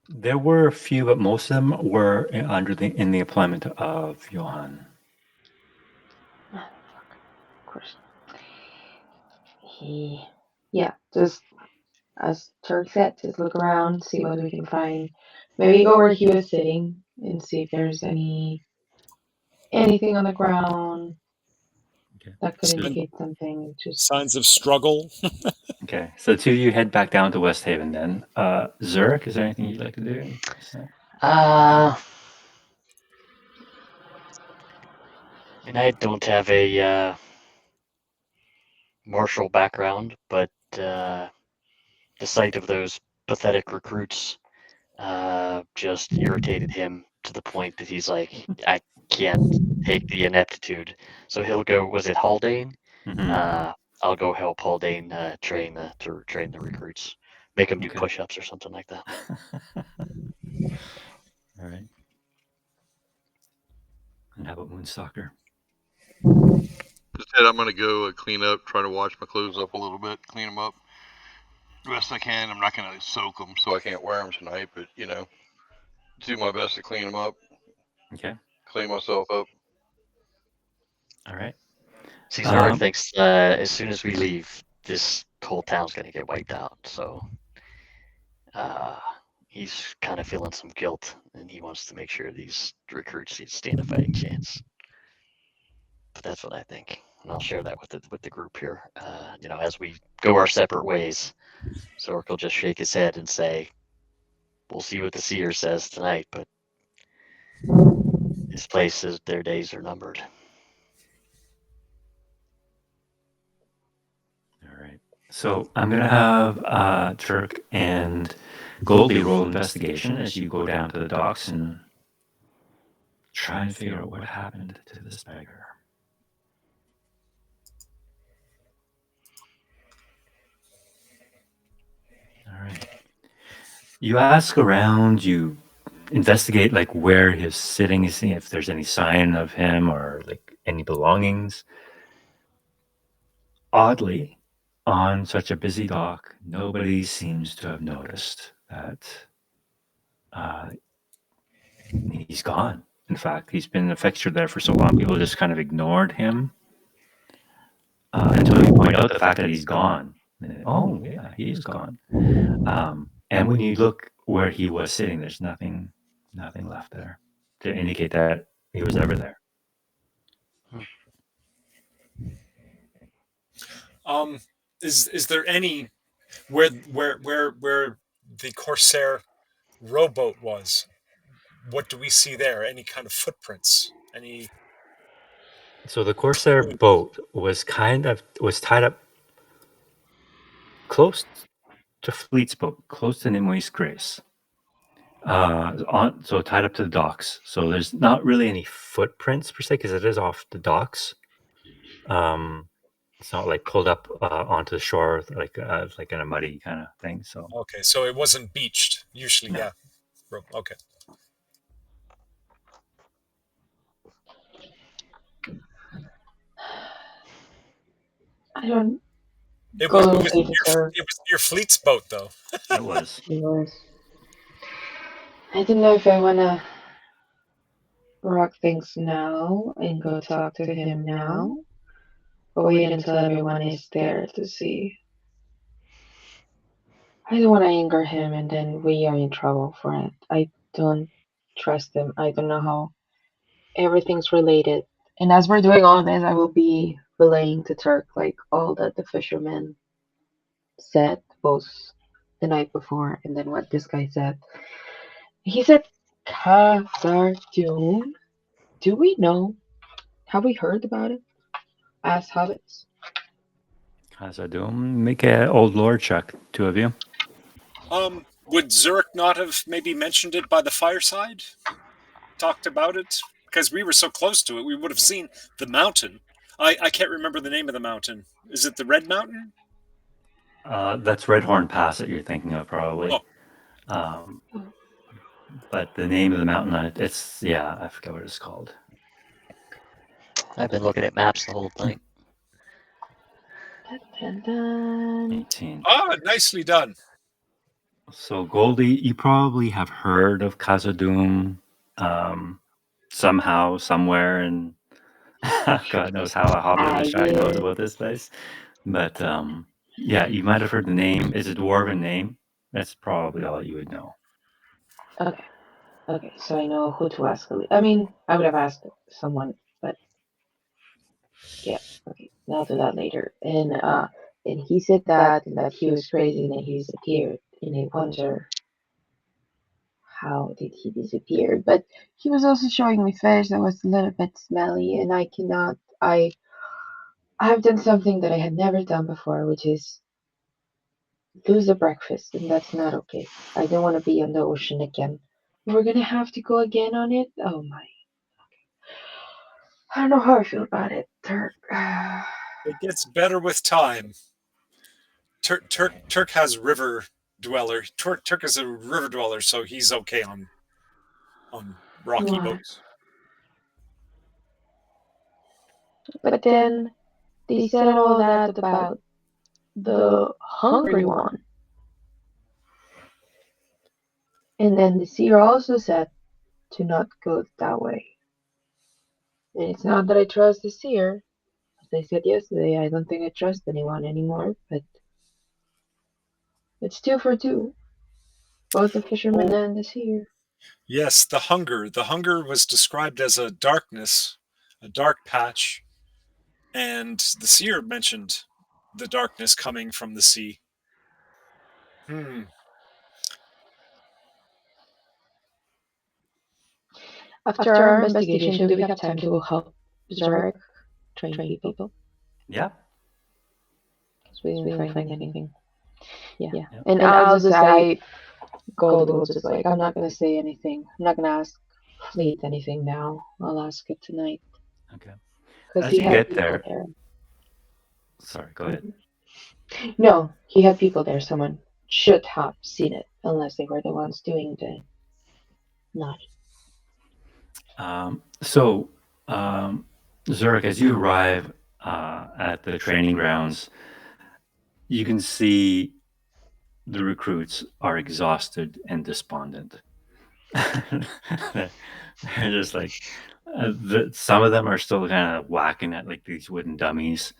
Speaker 1: There were a few, but most of them were in the employment of Johann.
Speaker 3: Of course. Yeah, just as Turk said, just look around, see what we can find. Maybe go where he was sitting and see if there's anything on the ground that could indicate something. Just
Speaker 2: Signs of struggle.
Speaker 1: Okay, so the two of you head back down to West Haven then. Zurich, is there anything you'd like to do?
Speaker 5: And I don't have a martial background, but the sight of those pathetic recruits just irritated him to the point that he's like, I can't take the ineptitude. So he'll go. Was it Haldane?
Speaker 1: Mm-hmm.
Speaker 5: I'll go help Haldane train the recruits, make them do
Speaker 1: Okay.
Speaker 5: push-ups or something like that.
Speaker 1: All right. And how about Moonstalker?
Speaker 4: Instead, I'm going to go clean up, try to wash my clothes up a little bit, clean them up the best I can. I'm not going to soak them, so I can't wear them tonight, but, do my best to clean them up.
Speaker 1: Okay.
Speaker 4: Clean myself up.
Speaker 1: All right.
Speaker 5: See, Zurich thinks as soon as we leave, this whole town's going to get wiped out. So he's kind of feeling some guilt, and he wants to make sure these recruits stand a fighting chance. But that's what I think, and I'll share that with the group here. As we go our separate ways, Zurich will just shake his head and say, "We'll see what the seer says tonight, but this place is their days are numbered."
Speaker 1: All right. So I'm going to have Turk and Goldie roll investigation as you go down to the docks and try and figure out what happened to this beggar. All right. You ask around, you investigate like where he's sitting, you see if there's any sign of him or like any belongings. Oddly, on such a busy dock, nobody seems to have noticed that uh, he's gone. In fact, he's been a fixture there for so long, people just kind of ignored him until you point out the fact that he's gone. Oh, yeah, he is gone. And when you look where he was sitting, there's nothing left there to indicate that he was ever there.
Speaker 2: Is there any where the Corsair rowboat was? What do we see there? Any kind of footprints? Any?
Speaker 1: So the Corsair boat was tied up close to Fleet's boat, close to Nimoy's Grace. So tied up to the docks. So there's not really any footprints per se because it is off the docks. It's not like pulled up onto the shore like in a muddy kind of thing. So
Speaker 2: Okay, so it wasn't beached. Usually,
Speaker 1: No.
Speaker 2: yeah. Okay.
Speaker 3: I don't.
Speaker 2: It
Speaker 3: Go
Speaker 2: was,
Speaker 3: to
Speaker 2: it was,
Speaker 3: save
Speaker 2: your,
Speaker 3: her.
Speaker 2: it was your fleet's boat, though.
Speaker 1: it was.
Speaker 3: Yours. I don't know if I wanna rock things now and go talk to him now, or wait until everyone is there to see. I don't want to anger him and then we are in trouble for it. I don't trust him. I don't know how everything's related. And as we're doing all this, I will be relaying to Turk like all that the fisherman said both the night before and then what this guy said. He said Khazar-dûm. Do we know? Have we heard about it? As hobbits.
Speaker 1: Khazad-dûm, make an old lore check, two of you.
Speaker 2: Would Zurich not have maybe mentioned it by the fireside? Talked about it? Because we were so close to it, we would have seen the mountain. I can't remember the name of the mountain. Is it the Red Mountain?
Speaker 1: That's Redhorn Pass that you're thinking of, probably. But the name of the mountain, it's I forget what it's called.
Speaker 5: I've been looking at maps the whole thing.
Speaker 3: Dun, dun.
Speaker 1: 18.
Speaker 2: Nicely done.
Speaker 1: So Goldie, you probably have heard of Khazad-dûm somehow, somewhere, and God knows how a hobbit of the Shire knows about this place. But you might have heard the name. It's a dwarven name. That's probably all you would know.
Speaker 3: Okay, so I know who to ask. I mean, I would have asked someone, but yeah, okay, I'll do that later. And he said that he was crazy and that he disappeared, and I wonder how did he disappear. But he was also showing me fish that was a little bit smelly, and I've done something that I had never done before, which is lose a breakfast, and that's not okay. I don't want to be on the ocean again. We're gonna have to go again on it. Oh my. I don't know how I feel about it, Turk.
Speaker 2: It gets better with time. Turk has river dweller. Turk is a river dweller, so he's okay on rocky boats.
Speaker 3: But then they said all that about the hungry one. And then the seer also said to not go that way. And it's not that I trust the seer. As I said yesterday, I don't think I trust anyone anymore, but it's 2 for 2. Both the fisherman and the seer.
Speaker 2: Yes, the hunger. The hunger was described as a darkness, a dark patch, and the seer mentioned the darkness coming from the sea.
Speaker 3: After our investigation, do we have time to help Zarek train people?
Speaker 1: Yeah.
Speaker 3: Because we didn't find anything. Yeah. And I'll just say, Gold will just like, I'm not going to say anything. I'm not going to ask Fleet anything now. I'll ask it tonight.
Speaker 1: Okay.
Speaker 3: Because
Speaker 1: As
Speaker 3: he
Speaker 1: you
Speaker 3: had
Speaker 1: get
Speaker 3: people
Speaker 1: there.
Speaker 3: there.
Speaker 1: Sorry, go ahead.
Speaker 3: No, he had people there. Someone should have seen it unless they were the ones doing the not.
Speaker 1: So, um, Zurich, as you arrive at the training grounds, you can see the recruits are exhausted and despondent. They're just like some of them are still kind of whacking at like these wooden dummies,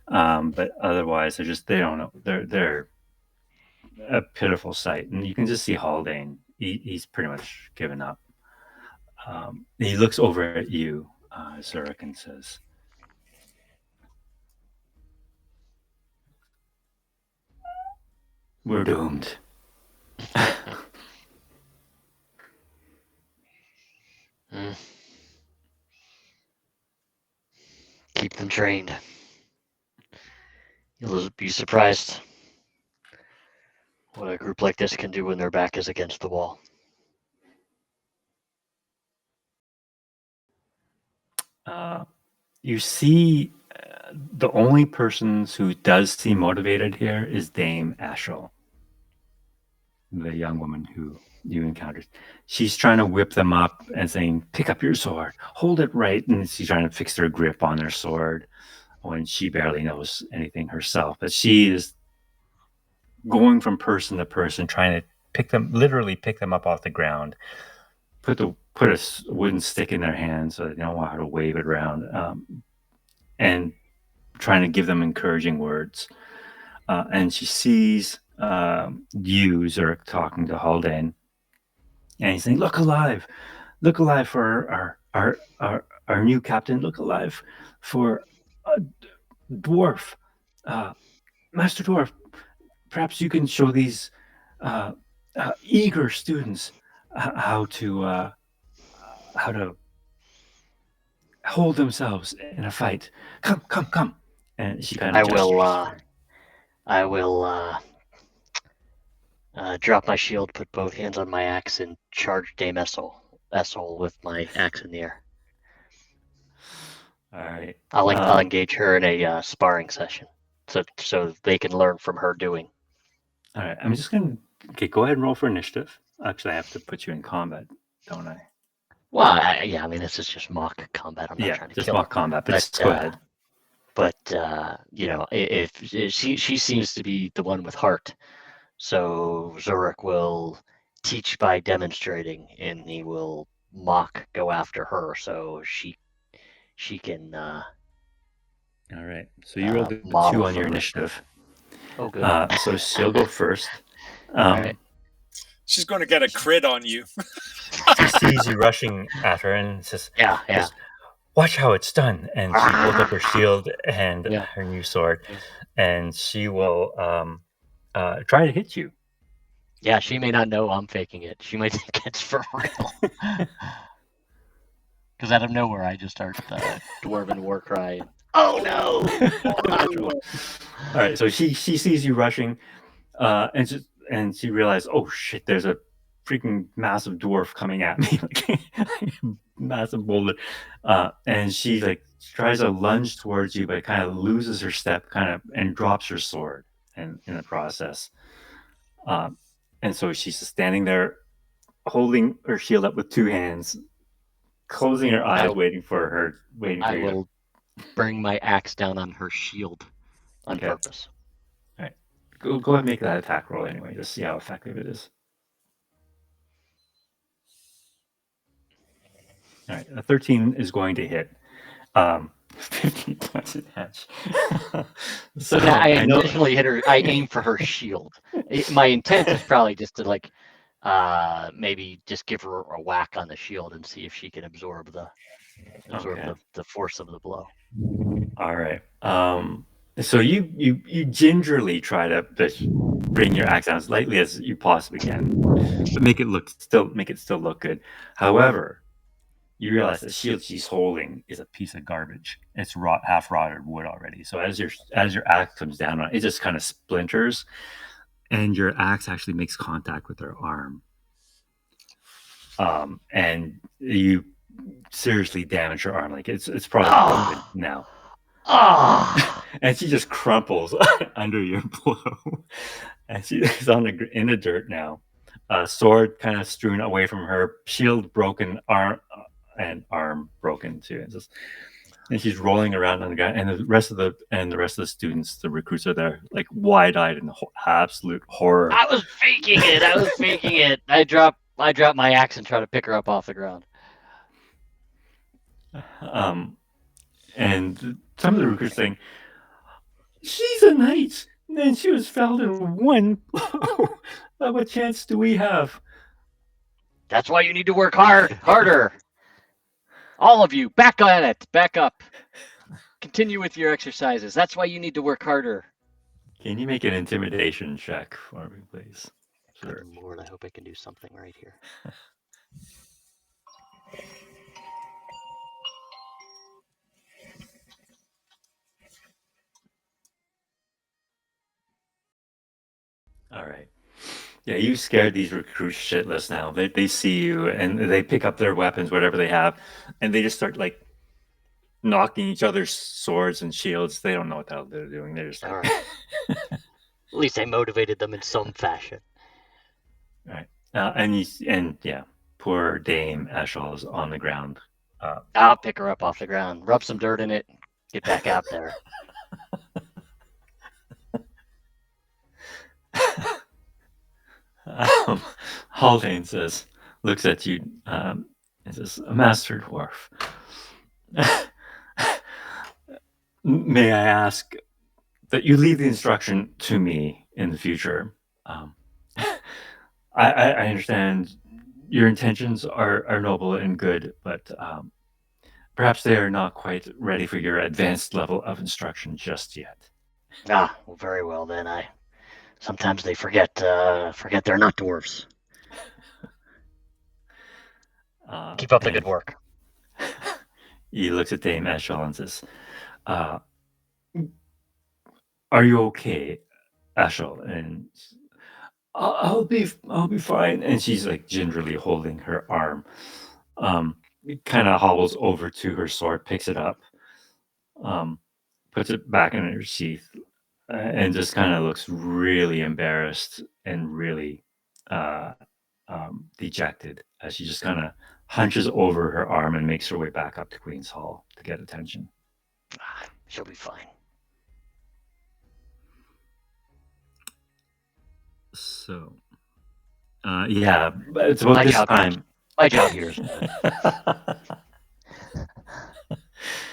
Speaker 1: but otherwise they don't know. They're a pitiful sight, and you can just see Haldane. He's pretty much given up. He looks over at you, Zurich, and says, "We're doomed."
Speaker 5: Keep them trained. You'll be surprised what a group like this can do when their back is against the wall.
Speaker 1: You see, the only person who does seem motivated here is Dame Ashel, the young woman who you encountered. She's trying to whip them up and saying, "Pick up your sword, hold it right," and she's trying to fix their grip on their sword when she barely knows anything herself. But she is going from person to person, trying to literally pick them up off the ground, put a wooden stick in their hands so they don't know how to wave it around, and trying to give them encouraging words. And she sees you, Zurich, talking to Haldane, and he's saying, look alive for our new captain, look alive for Dwarf, Master Dwarf. Perhaps you can show these eager students how to hold themselves in a fight. Come. And she kind of
Speaker 5: I will drop my shield, put both hands on my axe, and charge Dame Essel with my axe in the air.
Speaker 1: All right.
Speaker 5: I'll engage her in a sparring session, so they can learn from her doing.
Speaker 1: All right. I'm just gonna go ahead and roll for initiative. Actually, I have to put you in combat, don't I?
Speaker 5: Well, I mean, this is just mock combat. I'm not trying to
Speaker 1: just
Speaker 5: kill
Speaker 1: mock
Speaker 5: her.
Speaker 1: combat. But just go ahead.
Speaker 5: But if she seems to be the one with heart, so Zurich will teach by demonstrating, and he will go after her, so she can.
Speaker 1: All right. So you rolled a 2 on your initiative.
Speaker 5: Oh, good.
Speaker 1: So she'll go first.
Speaker 5: All right.
Speaker 2: She's going to get a crit on you.
Speaker 1: She sees you rushing at her and says,
Speaker 5: Yeah.
Speaker 1: Watch how it's done. And she holds up her shield and her new sword, and she will try to hit you.
Speaker 5: Yeah, she may not know I'm faking it. She might think it's for real. Because out of nowhere, I just start dwarven war cry. Oh no!
Speaker 1: All right, so she sees you rushing, and she realizes, oh shit, there's a freaking massive dwarf coming at me, like massive boulder, and she tries to lunge towards you, but kind of loses her step, and drops her sword, and in the process, and so she's just standing there, holding her shield up with 2 hands, closing her eyes, waiting for you. I
Speaker 5: will bring my axe down on her shield on purpose.
Speaker 1: All right. Go ahead and make that attack roll anyway, just see how effective it is. All right, a 13 is going to hit. 15 points of damage.
Speaker 5: So now I initially hit her. I aim for her shield. My intent is probably just to maybe just give her a whack on the shield and see if she can absorb the force of the blow.
Speaker 1: All right. So you gingerly try to bring your axe down as lightly as you possibly can, but make it still look good. However, you realize the shield she's holding is a piece of garbage. It's half rotted wood already. So as your axe comes down on it, just kind of splinters, and your axe actually makes contact with her arm. And you seriously damage her arm. Like it's probably broken now.
Speaker 5: Ah!
Speaker 1: And she just crumples under your blow. And she's in the dirt now. Sword kind of strewn away from her, shield broken, arm broken too. And she's rolling around on the ground. And the rest of the students, the recruits, are there, like wide eyed in absolute horror.
Speaker 5: I was faking it. I drop my axe and try to pick her up off the ground.
Speaker 1: And some of the recruits saying, "She's a knight, and she was felled in one blow. What chance do we have?"
Speaker 5: That's why you need to work harder. All of you, back on it, back up. Continue with your exercises. That's why you need to work harder.
Speaker 1: Can you make an intimidation check for me, please?
Speaker 5: Good Lord, I hope I can do something right here.
Speaker 1: All right. Yeah, you scared these recruits shitless now. They see you and they pick up their weapons, whatever they have, and they just start like knocking each other's swords and shields. They don't know what the hell they're doing. They're just like,
Speaker 5: all right. At least I motivated them in some fashion.
Speaker 1: All right. And poor Dame Eshel is on the ground.
Speaker 5: I'll pick her up off the ground, rub some dirt in it, get back out there.
Speaker 1: Haldane looks at you, and says, "Master Dwarf, may I ask that you leave the instruction to me in the future? I understand your intentions are noble and good, but perhaps they are not quite ready for your advanced level of instruction just yet."
Speaker 5: Ah, well, very well then. Sometimes they forget they're not dwarves. Keep up the good work.
Speaker 1: He looks at Dame Eshel and says, "Are you okay, Eshel?" And I'll be fine. And she's like gingerly holding her arm. Kind of hobbles over to her sword, picks it up, puts it back in her sheath, and just kind of looks really embarrassed and really dejected as she just kind of hunches over her arm and makes her way back up to Queen's Hall to get attention.
Speaker 5: She'll be fine.
Speaker 1: So, it's about this time.
Speaker 5: My job here is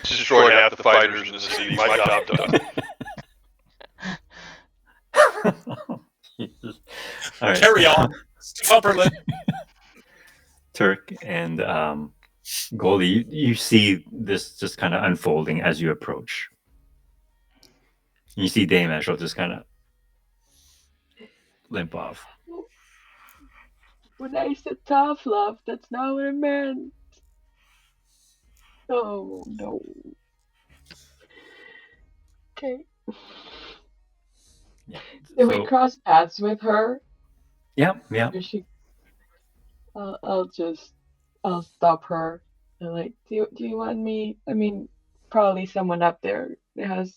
Speaker 4: destroy half the fighters in the city. My job done.
Speaker 1: All right.
Speaker 2: Carry on, Upperland.
Speaker 1: Turk and Goldie, you see this just kind of unfolding as you approach. You see Dame Eshel just kind of limp off.
Speaker 3: When I said tough love, that's not what I meant. Oh no. Okay.
Speaker 1: Yeah.
Speaker 3: Did we cross paths with her?
Speaker 1: Yeah.
Speaker 3: I'll stop her. And like, do you want me? I mean, probably someone up there has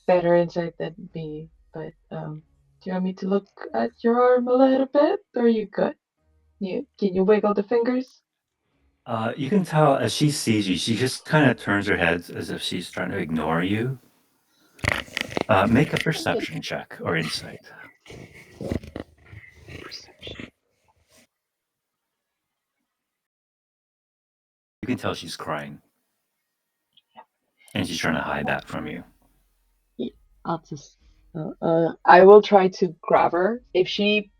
Speaker 3: better insight than me. But do you want me to look at your arm a little bit, or are you good? Can you wiggle the fingers?
Speaker 1: You can tell as she sees you, she just kind of turns her head as if she's trying to ignore you. Make a perception check or insight.
Speaker 3: Perception.
Speaker 1: You can tell she's crying. And she's trying to hide that from you.
Speaker 3: Yeah, I'll just. I will try to grab her. If she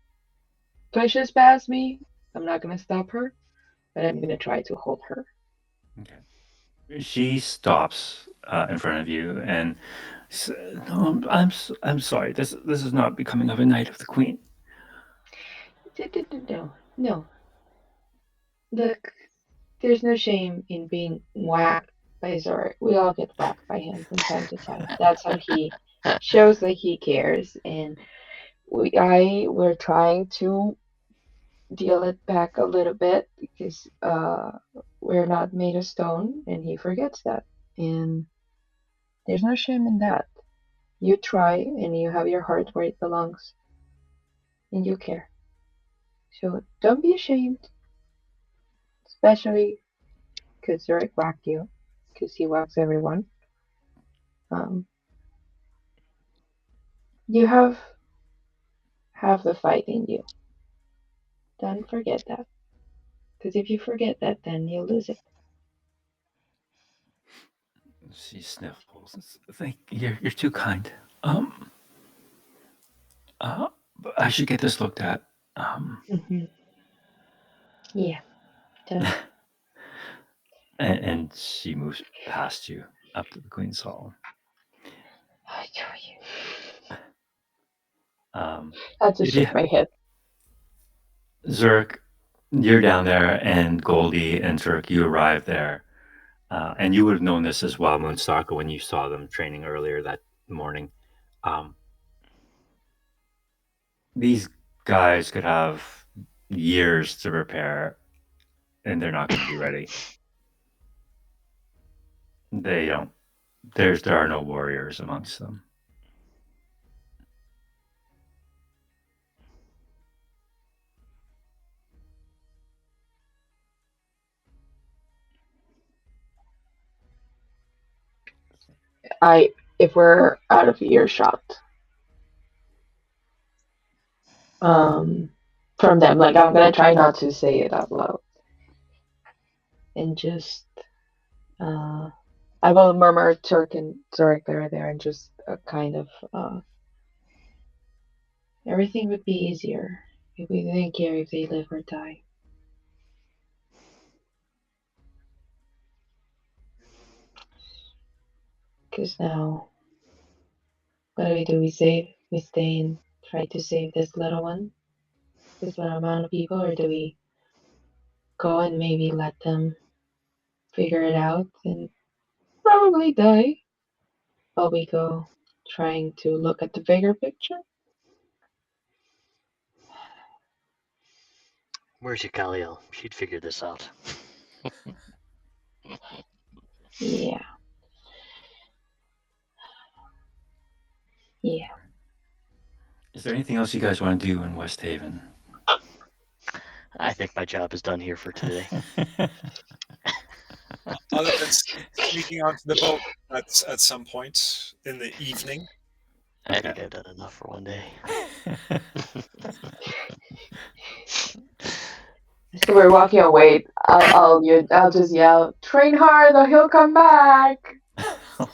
Speaker 3: pushes past me, I'm not gonna stop her, but I'm gonna try to hold her.
Speaker 1: Okay. She stops in front of you and says, "No, I'm sorry. This is not becoming of a knight of the Queen."
Speaker 3: No. Look, there's no shame in being whacked by Zora. We all get whacked by him from time to time. That's how he shows that he cares, and we're trying to deal it back a little bit because we're not made of stone, and he forgets that. And There's no shame in that. You try and you have your heart where it belongs and you care. So don't be ashamed, especially because Zurich whacked you, because he whacks everyone. Um, you have the fight in you. Don't forget that. Because if you forget that, then you'll lose it.
Speaker 1: She sniffles. Thank you're too kind. Um, but I should get this looked at.
Speaker 3: Hmm. Yeah, don't.
Speaker 1: And she moves past you up to the Queen's Hall.
Speaker 3: I tell you.
Speaker 1: Um,
Speaker 3: I just
Speaker 1: if you
Speaker 3: shake my head.
Speaker 1: Zerk, you're down there, and Goldie and Zerk, you arrive there. And you would have known this as well, Moonstalker, when you saw them training earlier that morning. Um, these guys could have years to prepare, and they're not going to be ready. They don't. There are no warriors amongst them.
Speaker 3: If we're out of earshot, um, from them, like I'm gonna try not to say it out loud, and just, uh, I will murmur Turk and Zorik there, and just kind of, everything would be easier if we didn't care if they live or die. Because now, what do? We save, we stay and try to save this little one, this little amount of people, or do we go and maybe let them figure it out and probably die while we go trying to look at the bigger picture?
Speaker 5: Where's Yukaliel? She'd figure this out.
Speaker 3: Yeah. Yeah.
Speaker 1: Is there anything else you guys want to do in West Haven?
Speaker 5: I think my job is done here for today.
Speaker 2: Other than sneaking onto the boat at some point in the evening.
Speaker 5: I think I've done enough for one day.
Speaker 3: So we're walking away. I'll just yell, "Train hard, or he'll come back."
Speaker 1: Oh,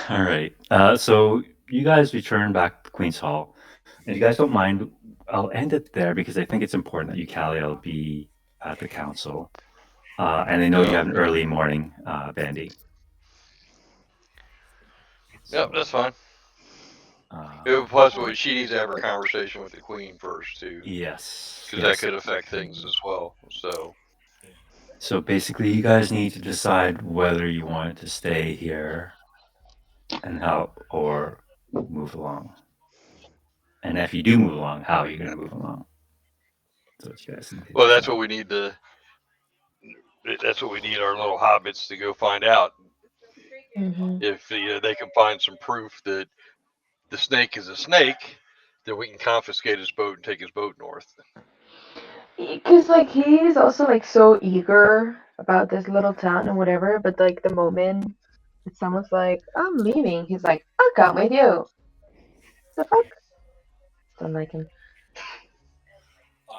Speaker 1: all right. So you guys return back to Queen's Hall. If you guys don't mind, I'll end it there because I think it's important that you, Callie, will be at the council. And I know you have an early morning, Bandy.
Speaker 4: Yep, that's fine.
Speaker 1: Uh,
Speaker 4: Plus, she needs to have a conversation with the Queen first, too.
Speaker 1: yes.
Speaker 4: Because that could affect things as well.
Speaker 1: So basically, you guys need to decide whether you want to stay here and help or move along. And if you do move along, how are you going to move along? That's what you guys need to
Speaker 4: Well, that's
Speaker 1: decide.
Speaker 4: what we need to. That's what we need our little hobbits to go find out.
Speaker 3: Mm-hmm.
Speaker 4: If they can find some proof that the snake is a snake, then we can confiscate his boat and take his boat north.
Speaker 3: Because like he's also like so eager about this little town and whatever, but like the moment someone's like, "I'm leaving," he's like, "I'll come with you." The fuck? Don't like him.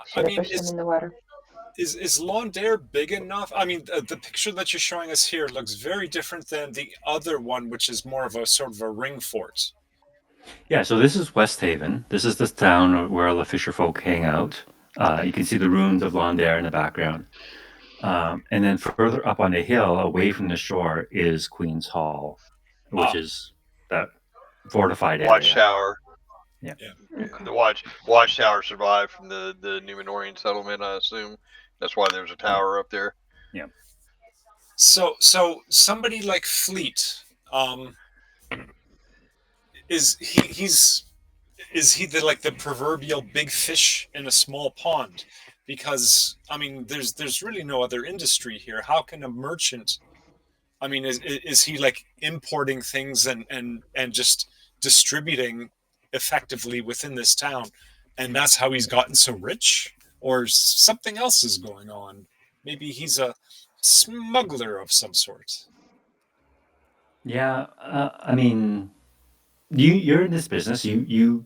Speaker 3: Should
Speaker 2: I
Speaker 3: have
Speaker 2: mean,
Speaker 3: pushed him in the water.
Speaker 2: is Londair big enough? I mean, the picture that you're showing us here looks very different than the other one, which is more of a sort of a ring fort.
Speaker 1: Yeah, so this is West Haven. This is the town where all the fisher folk hang out. You can see the ruins of Londair in the background. And then further up on the hill, away from the shore, is Queen's Hall, which is that fortified area.
Speaker 4: Watchtower.
Speaker 1: Yeah.
Speaker 3: Okay.
Speaker 4: The watchtower survived from the Numenorian settlement, I assume. That's why there's a tower up there.
Speaker 1: Yeah.
Speaker 2: So somebody like Fleet, is he the proverbial big fish in a small pond? because I mean, there's really no other industry here. How can a merchant? I mean, is he like importing things and just distributing effectively within this town, and that's how he's gotten so rich, or something else is going on? Maybe he's a smuggler of some sort.
Speaker 1: Yeah, I mean, you're in this business. You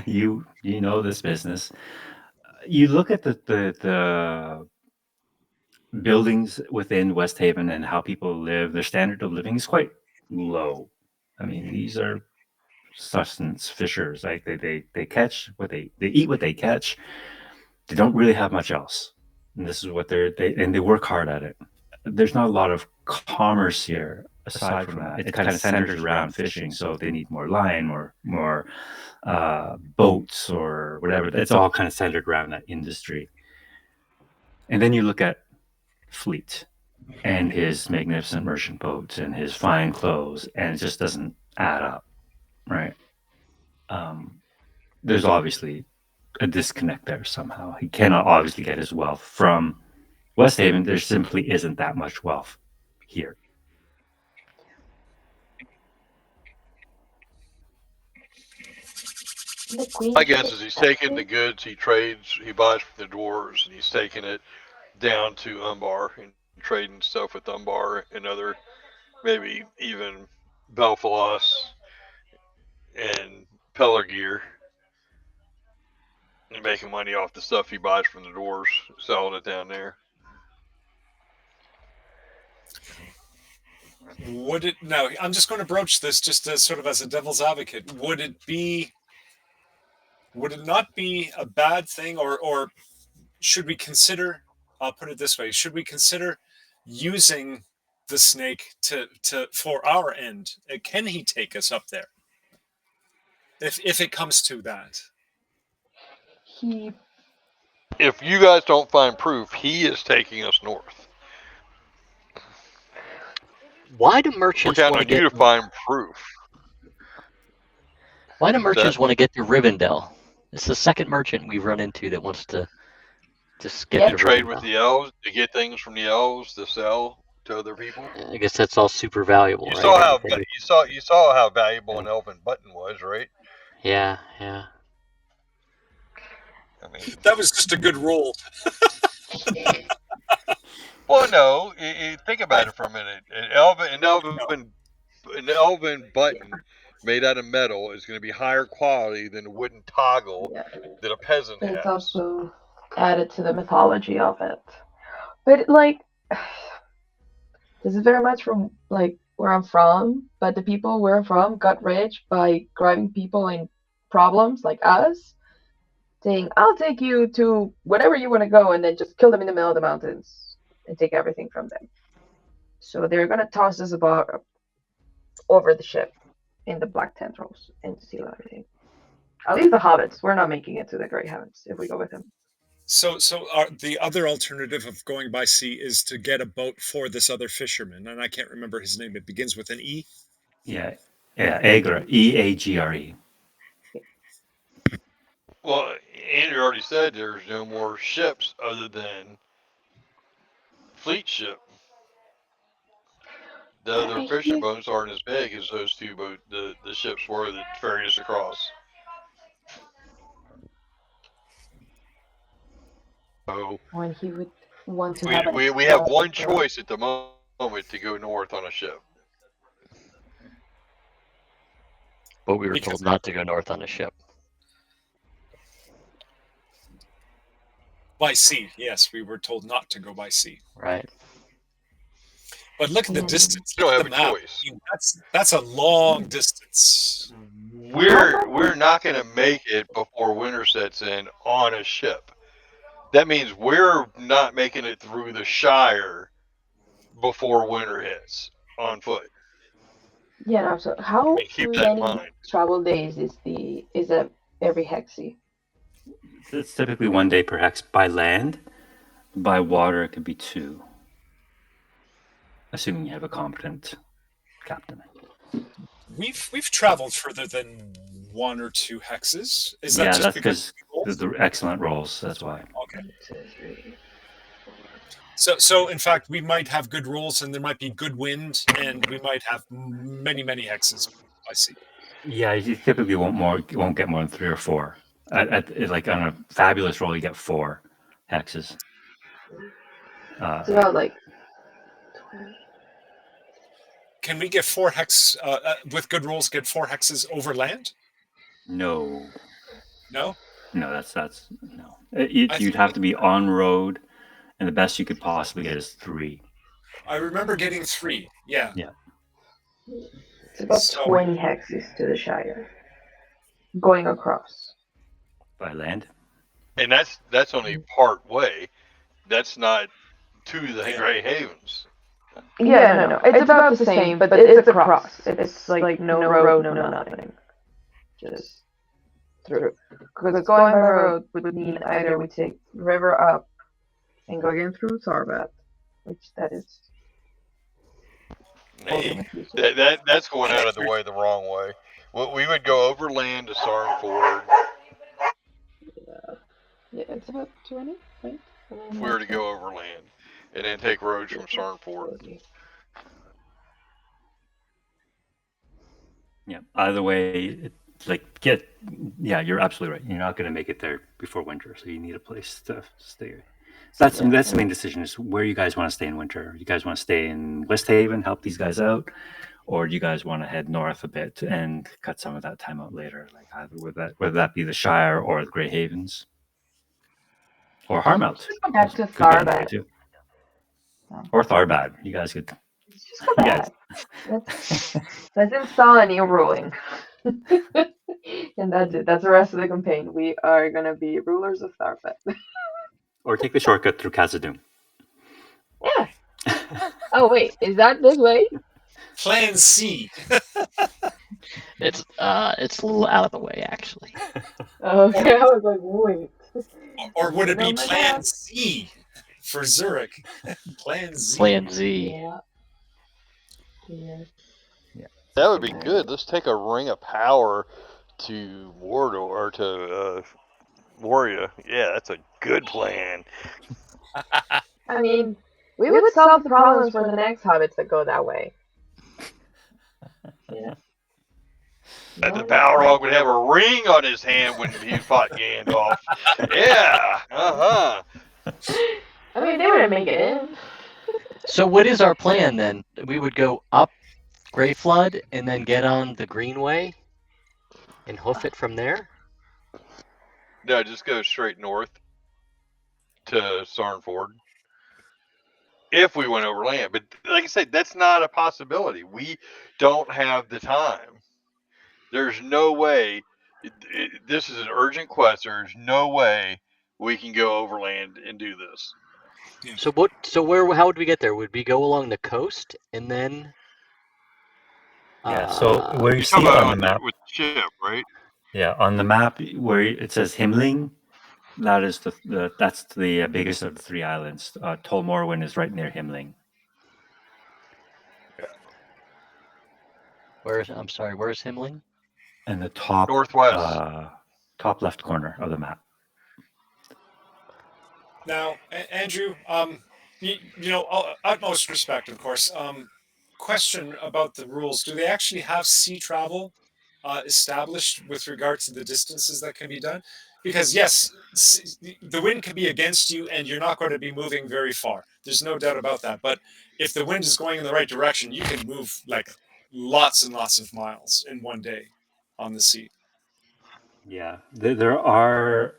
Speaker 1: you know this business. You look at the buildings within West Haven and how people live. Their standard of living is quite low. I mean, these are sustenance fishers. Like they catch what they eat what they catch. They don't really have much else, and this is what they work hard at it. There's not a lot of commerce here aside from that. It kind of centers around fishing, so if they need more line, more boats or whatever, it's all kind of centered around that industry. And then you look at Fleet and his magnificent merchant boats and his fine clothes, and it just doesn't add up, right? There's obviously a disconnect there somehow. He cannot obviously get his wealth from West Haven. There simply isn't that much wealth here.
Speaker 4: My guess is he's taking the goods he trades, he buys from the dwarves, and he's taking it down to Umbar and trading stuff with Umbar and other, maybe even Belfalos and Pelargir, and making money off the stuff he buys from the dwarves, selling it down there.
Speaker 2: Would it now? I'm just going to broach this just as sort of as a devil's advocate. Would it not be a bad thing, or should we consider? I'll put it this way: should we consider using the snake to for our end? Can he take us up there? If it comes to that,
Speaker 3: He
Speaker 4: If you guys don't find proof, he is taking us north.
Speaker 5: Why do
Speaker 4: We're
Speaker 5: merchants
Speaker 4: counting
Speaker 5: want to
Speaker 4: on you
Speaker 5: get?
Speaker 4: to find proof.
Speaker 5: Why do
Speaker 4: What's
Speaker 5: merchants
Speaker 4: that?
Speaker 5: want to get to Rivendell? It's the second merchant we've run into that wants to just get
Speaker 3: Yeah.
Speaker 5: to
Speaker 4: To trade with
Speaker 5: Rivendell.
Speaker 4: the elves, to get things from the elves to sell to other people.
Speaker 5: I guess that's all super valuable,
Speaker 4: You
Speaker 5: right?
Speaker 4: saw how
Speaker 5: Everything.
Speaker 4: you saw how valuable an elven button was, right?
Speaker 5: Yeah, yeah.
Speaker 4: I mean,
Speaker 2: that was just a good roll.
Speaker 4: well, no. Think
Speaker 2: I
Speaker 4: about it for a minute. An elven button made out of metal is going to be higher quality than a wooden toggle
Speaker 3: Yeah,
Speaker 4: that a peasant
Speaker 3: but it's
Speaker 4: has.
Speaker 3: also added to the mythology of it. But like, this is very much from like where I'm from. But the people where I'm from got rich by grabbing people in problems like us, saying, "I'll take you to wherever you want to go," and then just kill them in the middle of the mountains and take everything from them. So they're gonna toss us about over the ship in the black tendrils and steal everything. At least the hobbits. We're not making it to the Great Heavens if we go with him.
Speaker 2: So the other alternative of going by sea is to get a boat for this other fisherman, and I can't remember his name. It begins with an E.
Speaker 1: Yeah, yeah, Agre, Eagre.
Speaker 4: Well, Andrew already said there's no more ships other than fleet ship. The other fishing boats aren't as big as those two the ships were that ferried us across. So
Speaker 3: When he would want to have an
Speaker 4: we have one
Speaker 3: extra.
Speaker 4: choice at the moment to go north on a ship.
Speaker 5: But we were
Speaker 2: Because
Speaker 5: told not to go north on a ship.
Speaker 2: by sea, yes, we were told not to go by sea.
Speaker 5: Right.
Speaker 2: But look at the distance.
Speaker 4: You don't
Speaker 2: Look
Speaker 4: have
Speaker 2: at the
Speaker 4: a
Speaker 2: map.
Speaker 4: choice.
Speaker 2: I mean, that's a long distance.
Speaker 4: We're not going to make it before winter sets in on a ship. That means we're not making it through the Shire before winter hits on foot.
Speaker 3: Yeah. No, so how
Speaker 4: Keep that in
Speaker 3: many
Speaker 4: mind.
Speaker 3: travel days is a every hexy?
Speaker 1: It's typically 1 day per hex by land. By water, it could be 2, assuming you have a competent captain.
Speaker 2: We've traveled further than 1 or 2 hexes. Is that
Speaker 1: Yeah,
Speaker 2: just
Speaker 1: that's
Speaker 2: because
Speaker 1: because the excellent rolls. That's why.
Speaker 2: Okay.
Speaker 3: 1, 2, 3, 4.
Speaker 2: So in fact, we might have good rules, and there might be good wind, and we might have many hexes. I see.
Speaker 1: Yeah, you typically won't get more than 3 or 4. Like on a fabulous roll, you get 4 hexes.
Speaker 3: It's about like 20.
Speaker 2: Can we get 4 hex with good rules? Get 4 hexes over land?
Speaker 1: No,
Speaker 2: No.
Speaker 1: that's no.
Speaker 2: I
Speaker 1: You'd
Speaker 2: think
Speaker 1: have to be on road, and the best you could possibly get is 3.
Speaker 2: I remember getting 3. Yeah.
Speaker 1: Yeah.
Speaker 3: It's about
Speaker 2: So
Speaker 3: 20 hexes to the Shire. Going across.
Speaker 1: By land.
Speaker 4: And that's only part way. That's not to the
Speaker 2: Yeah.
Speaker 4: Grey Havens.
Speaker 3: Yeah, no. It's about the same, but it's across. It's like no road, no nothing. Just through. Because going by road would mean either we take river up and go again through Sarbat, which that is
Speaker 2: Hey.
Speaker 4: That's going out of the way the wrong way. We would go overland to Sarnford
Speaker 3: Yeah, it's about 20, right?
Speaker 4: if we were to go overland, and then take roads from Sarnford.
Speaker 1: Yeah. Either way, you're absolutely right. You're not going to make it there before winter, so you need a place to stay. So that's the main decision: is where you guys want to stay in winter. You guys want to stay in West Haven, help these guys out, or do you guys want to head north a bit and cut some of that time out later? Like either whether that be the Shire or the Grey Havens, or Harmount.
Speaker 3: Go back to
Speaker 1: Could be another way
Speaker 3: Tharbad.
Speaker 1: too.
Speaker 3: Oh.
Speaker 1: Or Tharbad. You guys could.
Speaker 3: Just go back. Let's install a new ruling. And that's it. That's the rest of the campaign. We are gonna be rulers of Tharbad.
Speaker 1: Or take the shortcut through Khazad-dûm.
Speaker 3: Yeah. Oh wait, is that this way?
Speaker 2: Plan C.
Speaker 5: It's a little out of the way actually.
Speaker 3: Okay, I was like, wait.
Speaker 2: Or would it be
Speaker 3: Oh my
Speaker 2: Plan
Speaker 3: God.
Speaker 2: C for Zurich? Plan Z.
Speaker 5: Plan Z.
Speaker 3: Yeah. Yeah.
Speaker 4: That would be good. Let's take a ring of power to Mordor or to Moria. Yeah, that's a good plan.
Speaker 3: I mean, we would solve the problems for the next hobbits that go that way. Yeah.
Speaker 4: And the Balrog would have a ring on his hand when he fought Gandalf. Yeah.
Speaker 3: I mean, they wouldn't make it in.
Speaker 5: So what is our plan then? We would go up Grey Flood and then get on the Greenway and hoof it from there?
Speaker 4: No, just go straight north to Sarnford. If we went overland. But like I said, that's not a possibility. We don't have the time. There's no way. This is an urgent quest. There's no way we can go overland and do this.
Speaker 2: Yeah.
Speaker 5: How would we get there? Would we go along the coast and then
Speaker 1: Yeah. So where you
Speaker 4: You're
Speaker 1: see
Speaker 4: talking about
Speaker 1: on the map,
Speaker 4: with the ship, right?
Speaker 1: yeah, on the map where it says Himling, that is that's the biggest of the 3 islands. Tol Morwen is right near Himling.
Speaker 5: where's Himling?
Speaker 1: And the top
Speaker 4: Northwest.
Speaker 1: top left corner of the map.
Speaker 2: Now, Andrew, utmost respect, of course. Question about the rules: do they actually have sea travel established with regard to the distances that can be done? Because yes, the wind can be against you, and you're not going to be moving very far. There's no doubt about that. But if the wind is going in the right direction, you can move like lots and lots of miles in one day on the sea.
Speaker 1: Yeah, there are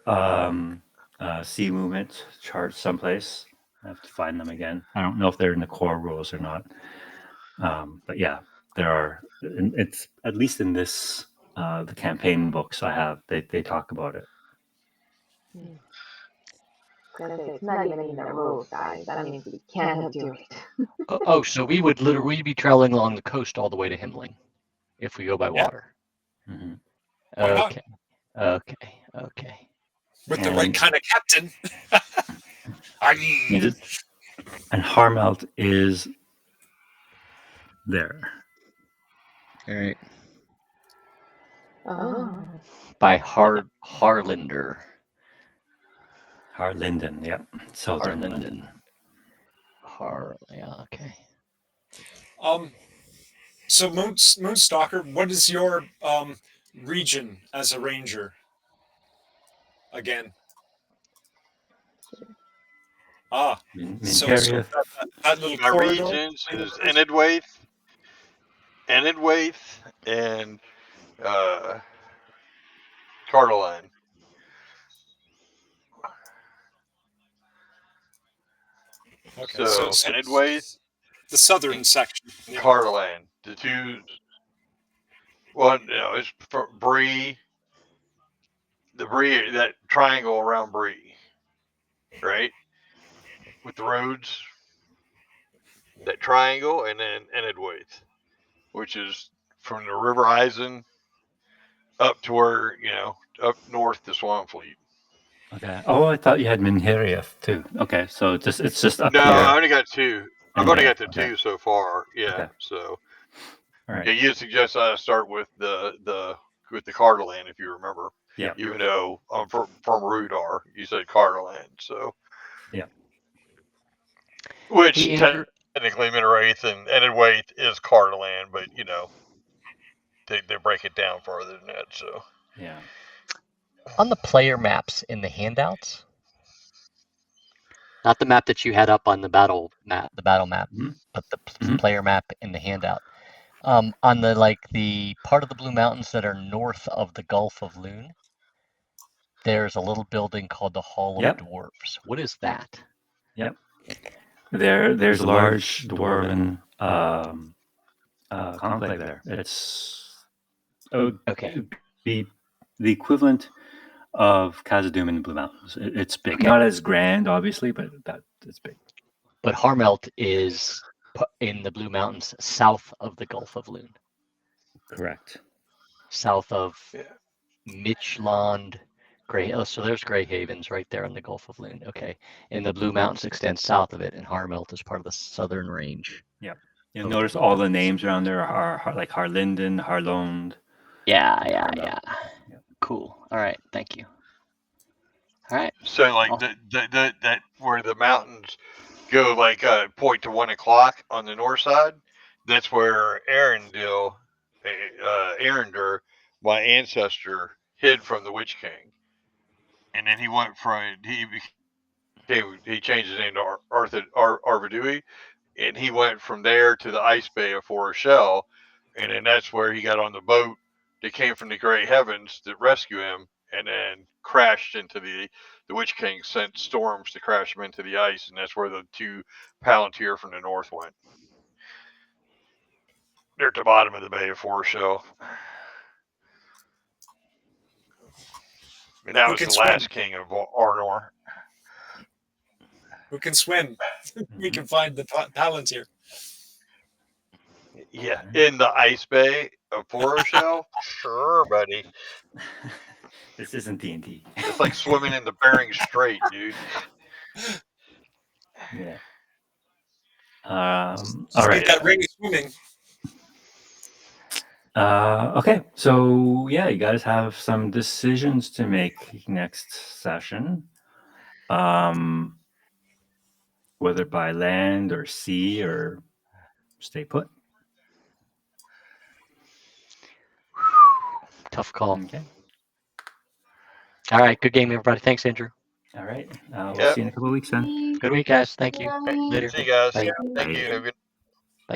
Speaker 1: sea movement charts someplace. I have to find them again. I don't know if they're in the core rules or not. But yeah, there are. It's at least in this the campaign books I have. They talk about it.
Speaker 3: It's not even in the rules, guys. That means we cannot do it.
Speaker 5: So we would literally be traveling along the coast all the way to Himling if we go by water.
Speaker 1: Mm-hmm.
Speaker 2: Why not?
Speaker 5: Okay.
Speaker 2: With the right kind of captain. I mean,
Speaker 1: and Harmelt is there.
Speaker 5: All right.
Speaker 3: Oh.
Speaker 5: By Harlander.
Speaker 1: Harlinden, yeah. Southern
Speaker 5: Harlinden.
Speaker 1: London.
Speaker 5: Yeah, okay.
Speaker 2: So Moonstalker, what is your region as a ranger? Again. So
Speaker 1: Minheriath.
Speaker 2: that little
Speaker 4: My
Speaker 2: corridor.
Speaker 4: regions is Enidwaith, and Cardoline.
Speaker 2: Okay,
Speaker 4: So Enidwaith,
Speaker 2: the southern section. Yeah.
Speaker 4: Cardoline, the two. Well, it's Bree, the Bree, that triangle around Bree, right? With the roads, that triangle, and then Enidwaith, which is from the River Eisen up to where, up north to Swanfleet.
Speaker 1: Okay. Oh, I thought you had Minheriath too. Okay, so it's just up
Speaker 4: No,
Speaker 1: here.
Speaker 4: I only got two. I've only got the
Speaker 1: Okay.
Speaker 4: two so far. Yeah.
Speaker 1: Okay.
Speaker 4: So,
Speaker 1: all right.
Speaker 4: Yeah, you suggest I start with the Cardolan, if you remember.
Speaker 1: Yeah.
Speaker 4: Even though I'm from Rudar, you said Cardolan, so.
Speaker 1: Yeah.
Speaker 4: Which
Speaker 5: Hey, Andrew,
Speaker 4: technically Mineraith and Enidwaith is Cardolan, but they break it down farther than that. So.
Speaker 1: Yeah.
Speaker 5: on the player maps in the handouts, not the map that you had up on the battle map,
Speaker 1: Mhm.
Speaker 5: but the
Speaker 1: Mhm.
Speaker 5: player map in the handout. On the part of the Blue Mountains that are north of the Gulf of Loon, there's a little building called the Hall
Speaker 1: Yep.
Speaker 5: of Dwarves. What is that?
Speaker 1: Yep. There's a large dwarven conclave there. It's
Speaker 5: Okay.
Speaker 1: be the equivalent of Khazad-dûm in the Blue Mountains. It's big,
Speaker 5: Okay.
Speaker 1: not as grand, obviously, but it's big.
Speaker 5: But Harmelt is in the Blue Mountains south of the Gulf of Loon.
Speaker 1: Correct.
Speaker 5: South of
Speaker 4: Yeah.
Speaker 5: Mitchland, so there's Grey Havens right there in the Gulf of Loon. Okay. And the Blue Mountains extend south of it, and Harmelt is part of the southern range.
Speaker 1: Yep. You'll notice all the names around there are like Harlinden, Harlond.
Speaker 5: Yeah. Cool. All right. Thank you. All right.
Speaker 4: So like that where the mountains go point to 1 o'clock on the north side, that's where Arendil, my ancestor, hid from the Witch King, and then he went from he changed his name to Arvidui, and he went from there to the ice bay of Foreshell, and then that's where he got on the boat that came from the Great Heavens to rescue him, and then crashed into the Witch King sent storms to crash him into the ice, and that's where the two Palantir from the north went. They're at the bottom of the bay of Foreshell. And that was the last king of Arnor.
Speaker 2: Who can swim? We can find the Palantir.
Speaker 4: Yeah, in the ice bay of Foreshell? Sure, buddy.
Speaker 1: This isn't D&D.
Speaker 4: It's like swimming in the Bering Strait, dude.
Speaker 1: Yeah.
Speaker 2: All right. Get that ring swimming.
Speaker 1: Okay, so yeah, you guys have some decisions to make next session. Whether by land or sea or stay put.
Speaker 5: Tough call.
Speaker 1: Okay.
Speaker 5: All right. Good game, everybody. Thanks, Andrew.
Speaker 1: All right. We'll see you in a couple of weeks then.
Speaker 5: Good week, guys. Thank you.
Speaker 4: Hey,
Speaker 5: Later.
Speaker 4: see you guys.
Speaker 5: Bye.
Speaker 4: Thank you.